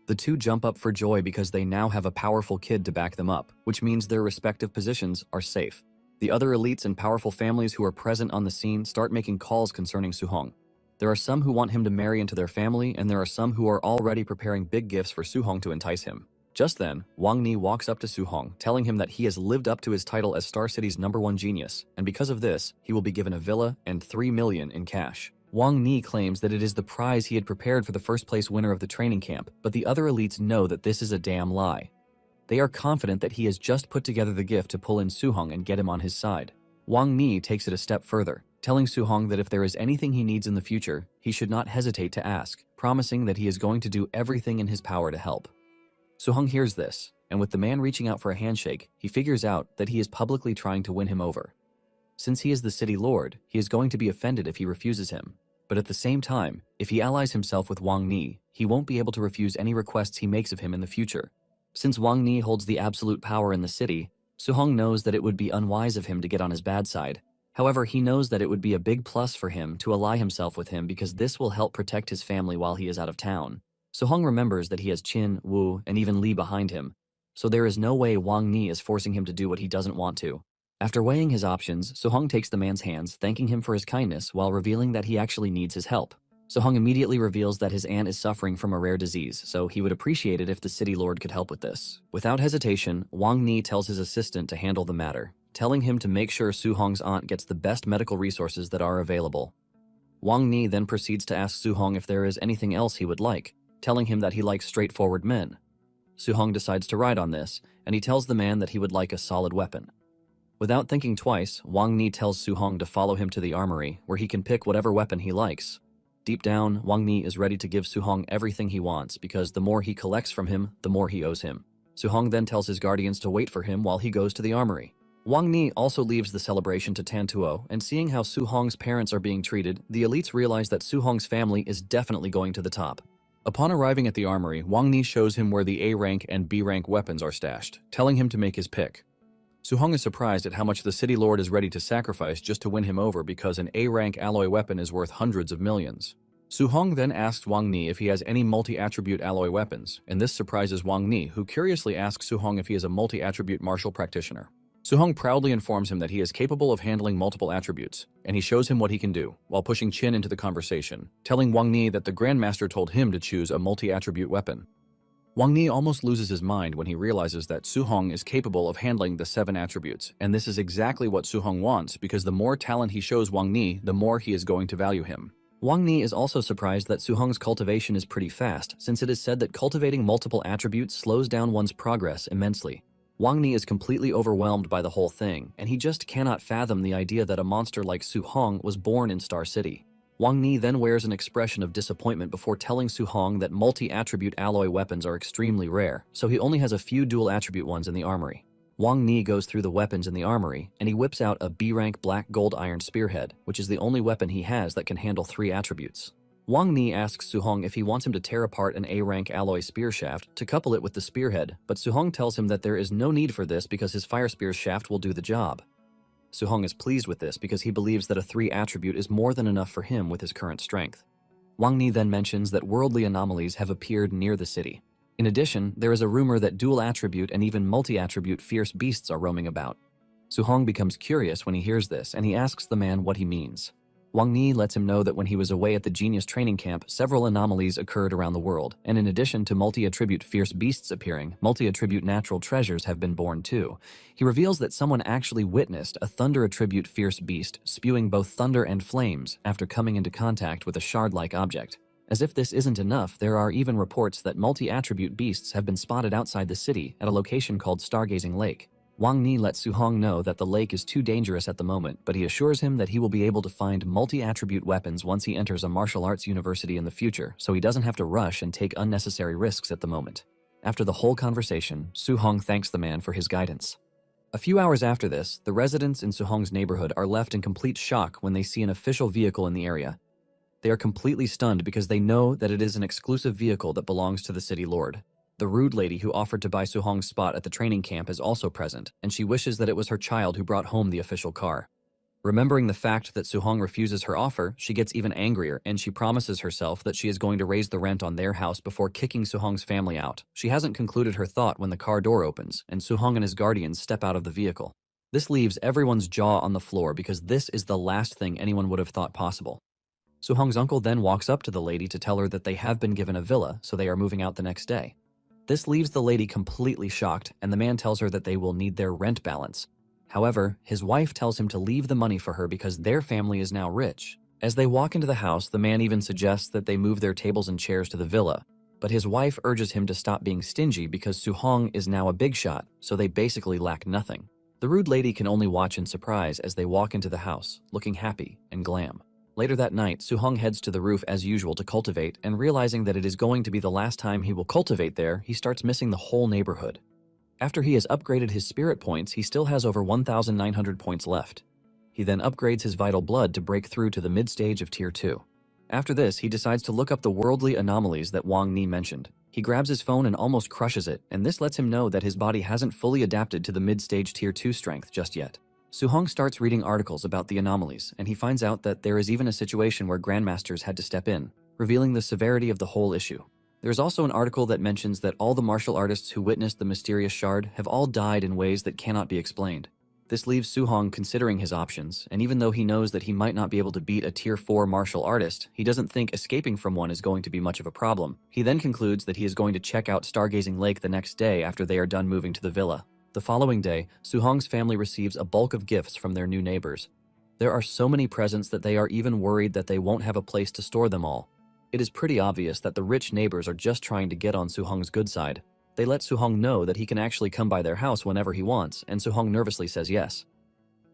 The two jump up for joy because they now have a powerful kid to back them up, which means their respective positions are safe. The other elites and powerful families who are present on the scene start making calls concerning Su-hong. There are some who want him to marry into their family, and there are some who are already preparing big gifts for Su-hong to entice him. Just then, Wang Ni walks up to Su-hong, telling him that he has lived up to his title as Star City's #1 genius, and because of this, he will be given a villa and 3 million in cash. Wang Ni claims that it is the prize he had prepared for the first-place winner of the training camp, but the other elites know that this is a damn lie. They are confident that he has just put together the gift to pull in Su-hong and get him on his side. Wang Ni takes it a step further, telling Su-hong that if there is anything he needs in the future, he should not hesitate to ask, promising that he is going to do everything in his power to help. Su-hong hears this, and with the man reaching out for a handshake, he figures out that he is publicly trying to win him over. Since he is the city lord, he is going to be offended if he refuses him. But at the same time, if he allies himself with Wang Ni, he won't be able to refuse any requests he makes of him in the future. Since Wang Ni holds the absolute power in the city, Su-hong knows that it would be unwise of him to get on his bad side. However, he knows that it would be a big plus for him to ally himself with him because this will help protect his family while he is out of town. Su-hong remembers that he has Qin, Wu, and even Li behind him, so there is no way Wang Ni is forcing him to do what he doesn't want to. After weighing his options, Su-hong takes the man's hands, thanking him for his kindness while revealing that he actually needs his help. Su-hong immediately reveals that his aunt is suffering from a rare disease, so he would appreciate it if the city lord could help with this. Without hesitation, Wang Ni tells his assistant to handle the matter, telling him to make sure Su-hong's aunt gets the best medical resources that are available. Wang Ni then proceeds to ask Su-hong if there is anything else he would like, telling him that he likes straightforward men. Su-hong decides to ride on this, and he tells the man that he would like a solid weapon. Without thinking twice, Wang Ni tells Su-hong to follow him to the armory, where he can pick whatever weapon he likes. Deep down, Wang Ni is ready to give Su-hong everything he wants, because the more he collects from him, the more he owes him. Su-hong then tells his guardians to wait for him while he goes to the armory. Wang Ni also leaves the celebration to Tantuo, and seeing how Su-hong's parents are being treated, the elites realize that Su-hong's family is definitely going to the top. Upon arriving at the armory, Wang Ni shows him where the A-rank and B-rank weapons are stashed, telling him to make his pick. Su-hong is surprised at how much the city lord is ready to sacrifice just to win him over because an A-rank alloy weapon is worth hundreds of millions. Su-hong then asks Wang Ni if he has any multi-attribute alloy weapons, and this surprises Wang Ni, who curiously asks Su-hong if he is a multi-attribute martial practitioner. Su-hong proudly informs him that he is capable of handling multiple attributes, and he shows him what he can do, while pushing Qin into the conversation, telling Wang Ni that the Grandmaster told him to choose a multi-attribute weapon. Wang Ni almost loses his mind when he realizes that Su-hong is capable of handling the 7 attributes, and this is exactly what Su-hong wants because the more talent he shows Wang Ni, the more he is going to value him. Wang Ni is also surprised that Su-hong's cultivation is pretty fast, since it is said that cultivating multiple attributes slows down one's progress immensely. Wang Ni is completely overwhelmed by the whole thing, and he just cannot fathom the idea that a monster like Su-hong was born in Star City. Wang Ni then wears an expression of disappointment before telling Su-hong that multi-attribute alloy weapons are extremely rare, so he only has a few dual-attribute ones in the armory. Wang Ni goes through the weapons in the armory, and he whips out a B-rank black gold iron spearhead, which is the only weapon he has that can handle 3 attributes. Wang Ni asks Su-hong if he wants him to tear apart an A-rank alloy spear shaft to couple it with the spearhead, but Su-hong tells him that there is no need for this because his fire spear shaft will do the job. Su-hong is pleased with this because he believes that a 3 attribute is more than enough for him with his current strength. Wang Ni then mentions that worldly anomalies have appeared near the city. In addition, there is a rumor that dual attribute and even multi-attribute fierce beasts are roaming about. Su-hong becomes curious when he hears this, and he asks the man what he means. Wang Ni lets him know that when he was away at the genius training camp, several anomalies occurred around the world, and in addition to multi-attribute fierce beasts appearing, multi-attribute natural treasures have been born too. He reveals that someone actually witnessed a thunder-attribute fierce beast spewing both thunder and flames after coming into contact with a shard-like object. As if this isn't enough, there are even reports that multi-attribute beasts have been spotted outside the city at a location called Stargazing Lake. Wang Ni lets Su-hong know that the lake is too dangerous at the moment, but he assures him that he will be able to find multi-attribute weapons once he enters a martial arts university in the future, so he doesn't have to rush and take unnecessary risks at the moment. After the whole conversation, Su-hong thanks the man for his guidance. A few hours after this, the residents in Su-hong's neighborhood are left in complete shock when they see an official vehicle in the area. They are completely stunned because they know that it is an exclusive vehicle that belongs to the city lord. The rude lady who offered to buy Su-hong's spot at the training camp is also present, and she wishes that it was her child who brought home the official car. Remembering the fact that Su-hong refuses her offer, she gets even angrier, and she promises herself that she is going to raise the rent on their house before kicking Su-hong's family out. She hasn't concluded her thought when the car door opens, and Su-hong and his guardians step out of the vehicle. This leaves everyone's jaw on the floor because this is the last thing anyone would have thought possible. Su-hong's uncle then walks up to the lady to tell her that they have been given a villa, so they are moving out the next day. This leaves the lady completely shocked, and the man tells her that they will need their rent balance. However, his wife tells him to leave the money for her because their family is now rich. As they walk into the house, the man even suggests that they move their tables and chairs to the villa, but his wife urges him to stop being stingy because Su-hong is now a big shot, so they basically lack nothing. The rude lady can only watch in surprise as they walk into the house, looking happy and glam. Later that night, Su-hong heads to the roof as usual to cultivate, and realizing that it is going to be the last time he will cultivate there, he starts missing the whole neighborhood. After he has upgraded his spirit points, he still has over 1,900 points left. He then upgrades his vital blood to break through to the mid-stage of Tier 2. After this, he decides to look up the worldly anomalies that Wang Ni mentioned. He grabs his phone and almost crushes it, and this lets him know that his body hasn't fully adapted to the mid-stage Tier 2 strength just yet. Su-hong starts reading articles about the anomalies, and he finds out that there is even a situation where grandmasters had to step in, revealing the severity of the whole issue. There's also an article that mentions that all the martial artists who witnessed the mysterious shard have all died in ways that cannot be explained. This leaves Su-hong considering his options, and even though he knows that he might not be able to beat a Tier 4 martial artist, he doesn't think escaping from one is going to be much of a problem. He then concludes that he is going to check out Stargazing Lake the next day after they are done moving to the villa. The following day, Su-hong's family receives a bulk of gifts from their new neighbors. There are so many presents that they are even worried that they won't have a place to store them all. It is pretty obvious that the rich neighbors are just trying to get on Su-hong's good side. They let Su-hong know that he can actually come by their house whenever he wants, and Su-hong nervously says yes.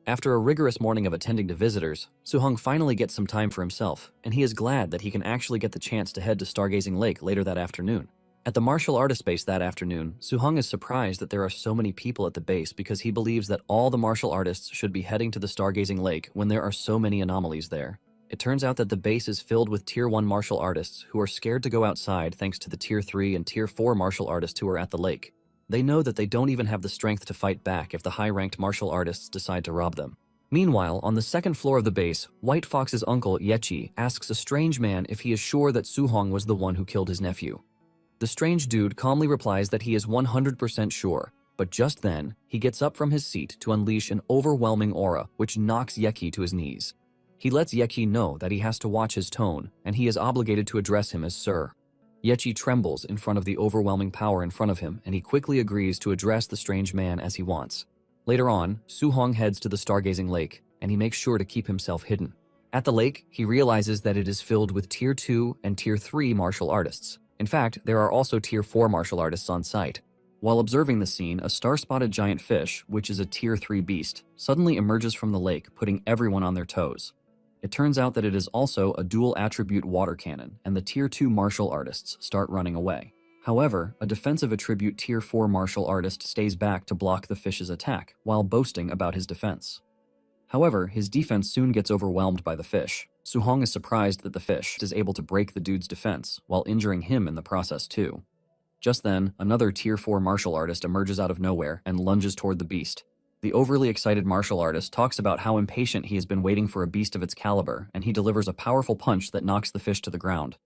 After a rigorous morning of attending to visitors, Su-hong finally gets some time for himself, and he is glad that he can actually get the chance to head to Stargazing Lake later that afternoon. At the martial artist base that afternoon, Su-hong is surprised that there are so many people at the base because he believes that all the martial artists should be heading to the Stargazing Lake when there are so many anomalies there. It turns out that the base is filled with Tier 1 martial artists who are scared to go outside thanks to the Tier 3 and Tier 4 martial artists who are at the lake. They know that they don't even have the strength to fight back if the high-ranked martial artists decide to rob them. Meanwhile, on the second floor of the base, White Fox's uncle, Yechi, asks a strange man if he is sure that Su-hong was the one who killed his nephew. The strange dude calmly replies that he is 100% sure, but just then, he gets up from his seat to unleash an overwhelming aura which knocks Yechi to his knees. He lets Yechi know that he has to watch his tone, and he is obligated to address him as Sir. Yechi trembles in front of the overwhelming power in front of him, and he quickly agrees to address the strange man as he wants. Later on, Su-hong heads to the Stargazing Lake, and he makes sure to keep himself hidden. At the lake, he realizes that it is filled with Tier 2 and Tier 3 martial artists. In fact, there are also Tier 4 martial artists on site. While observing the scene, a star-spotted giant fish, which is a Tier 3 beast, suddenly emerges from the lake, putting everyone on their toes. It turns out that it is also a dual-attribute water cannon, and the Tier 2 martial artists start running away. However, a defensive attribute Tier 4 martial artist stays back to block the fish's attack, while boasting about his defense. However, his defense soon gets overwhelmed by the fish. Su-hong is surprised that the fish is able to break the dude's defense, while injuring him in the process too. Just then, another Tier 4 martial artist emerges out of nowhere and lunges toward the beast. The overly excited martial artist talks about how impatient he has been waiting for a beast of its caliber, and he delivers a powerful punch that knocks the fish to the ground.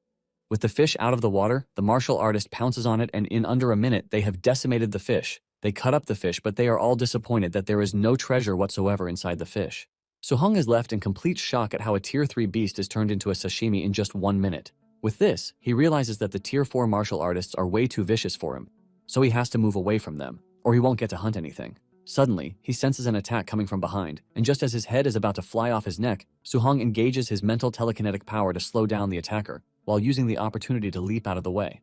With the fish out of the water, the martial artist pounces on it, and in under a minute, they have decimated the fish. They cut up the fish, but they are all disappointed that there is no treasure whatsoever inside the fish. Suhong is left in complete shock at how a Tier 3 beast is turned into a sashimi in just 1 minute. With this, he realizes that the Tier 4 martial artists are way too vicious for him, so he has to move away from them, or he won't get to hunt anything. Suddenly, he senses an attack coming from behind, and just as his head is about to fly off his neck, Suhong engages his mental telekinetic power to slow down the attacker, while using the opportunity to leap out of the way.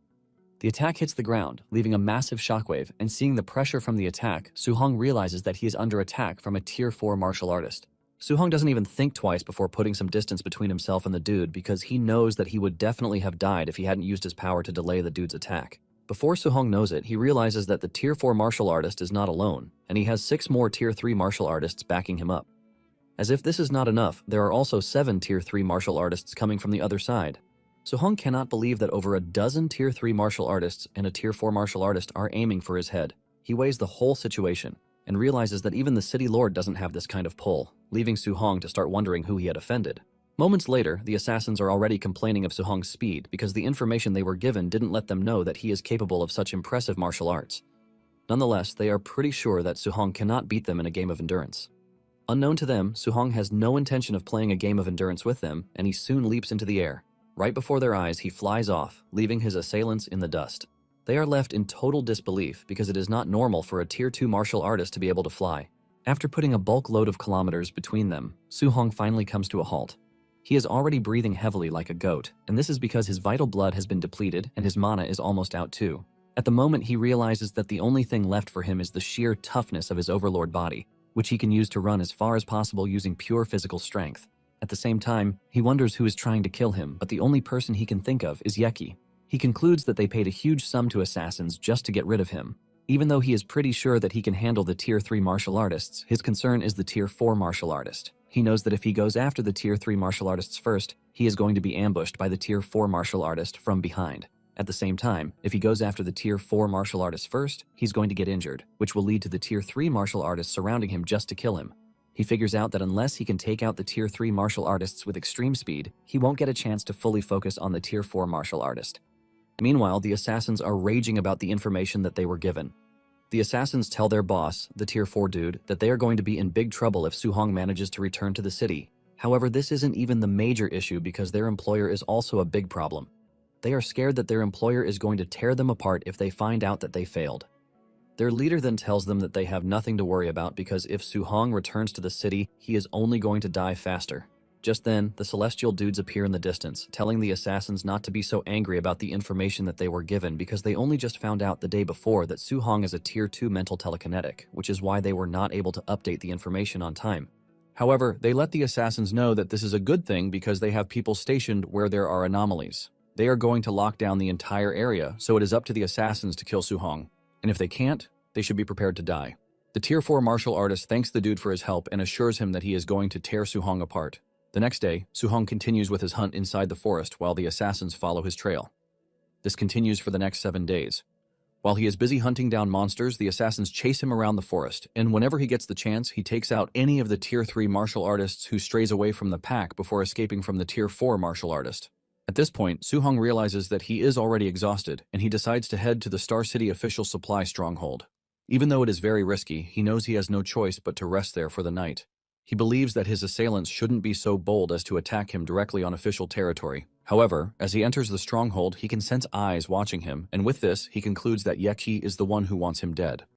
The attack hits the ground, leaving a massive shockwave, and seeing the pressure from the attack, Suhong realizes that he is under attack from a Tier 4 martial artist. Suhong doesn't even think twice before putting some distance between himself and the dude because he knows that he would definitely have died if he hadn't used his power to delay the dude's attack. Before Suhong knows it, he realizes that the Tier 4 martial artist is not alone, and he has 6 more Tier 3 martial artists backing him up. As if this is not enough, there are also 7 Tier 3 martial artists coming from the other side. Suhong cannot believe that over a dozen Tier 3 martial artists and a Tier 4 martial artist are aiming for his head. He weighs the whole situation, and realizes that even the city lord doesn't have this kind of pull, leaving Suhong to start wondering who he had offended. Moments later, the assassins are already complaining of Suhong's speed because the information they were given didn't let them know that he is capable of such impressive martial arts. Nonetheless, they are pretty sure that Suhong cannot beat them in a game of endurance. Unknown to them, Suhong has no intention of playing a game of endurance with them, and he soon leaps into the air. Right before their eyes, he flies off, leaving his assailants in the dust. They are left in total disbelief because it is not normal for a Tier 2 martial artist to be able to fly. After putting a bulk load of kilometers between them, Suhong finally comes to a halt. He is already breathing heavily like a goat, and this is because his vital blood has been depleted and his mana is almost out too. At the moment, he realizes that the only thing left for him is the sheer toughness of his overlord body, which he can use to run as far as possible using pure physical strength. At the same time, he wonders who is trying to kill him, but the only person he can think of is Yeki. He concludes that they paid a huge sum to assassins just to get rid of him. Even though he is pretty sure that he can handle the Tier 3 martial artists, his concern is the Tier 4 martial artist. He knows that if he goes after the Tier 3 martial artists first, he is going to be ambushed by the Tier 4 martial artist from behind. At the same time, if he goes after the Tier 4 martial artist first, he's going to get injured, which will lead to the Tier 3 martial artists surrounding him just to kill him. He figures out that unless he can take out the Tier 3 martial artists with extreme speed, he won't get a chance to fully focus on the Tier 4 martial artist. Meanwhile, the assassins are raging about the information that they were given. The assassins tell their boss, the Tier 4 dude, that they are going to be in big trouble if Suhong manages to return to the city. However, this isn't even the major issue because their employer is also a big problem. They are scared that their employer is going to tear them apart if they find out that they failed. Their leader then tells them that they have nothing to worry about because if Suhong returns to the city, he is only going to die faster. Just then, the celestial dudes appear in the distance, telling the assassins not to be so angry about the information that they were given because they only just found out the day before that Suhong is a Tier 2 mental telekinetic, which is why they were not able to update the information on time. However, they let the assassins know that this is a good thing because they have people stationed where there are anomalies. They are going to lock down the entire area, so it is up to the assassins to kill Suhong. And if they can't, they should be prepared to die. The Tier 4 martial artist thanks the dude for his help and assures him that he is going to tear Suhong apart. The next day, Suhong continues with his hunt inside the forest while the assassins follow his trail. This continues for the next 7 days. While he is busy hunting down monsters, the assassins chase him around the forest, and whenever he gets the chance, he takes out any of the Tier 3 martial artists who strays away from the pack before escaping from the Tier 4 martial artist. At this point, Suhong realizes that he is already exhausted, and he decides to head to the Star City official supply stronghold. Even though it is very risky, he knows he has no choice but to rest there for the night. He believes that his assailants shouldn't be so bold as to attack him directly on official territory. However, as he enters the stronghold, he can sense eyes watching him, and with this, he concludes that Yeki is the one who wants him dead.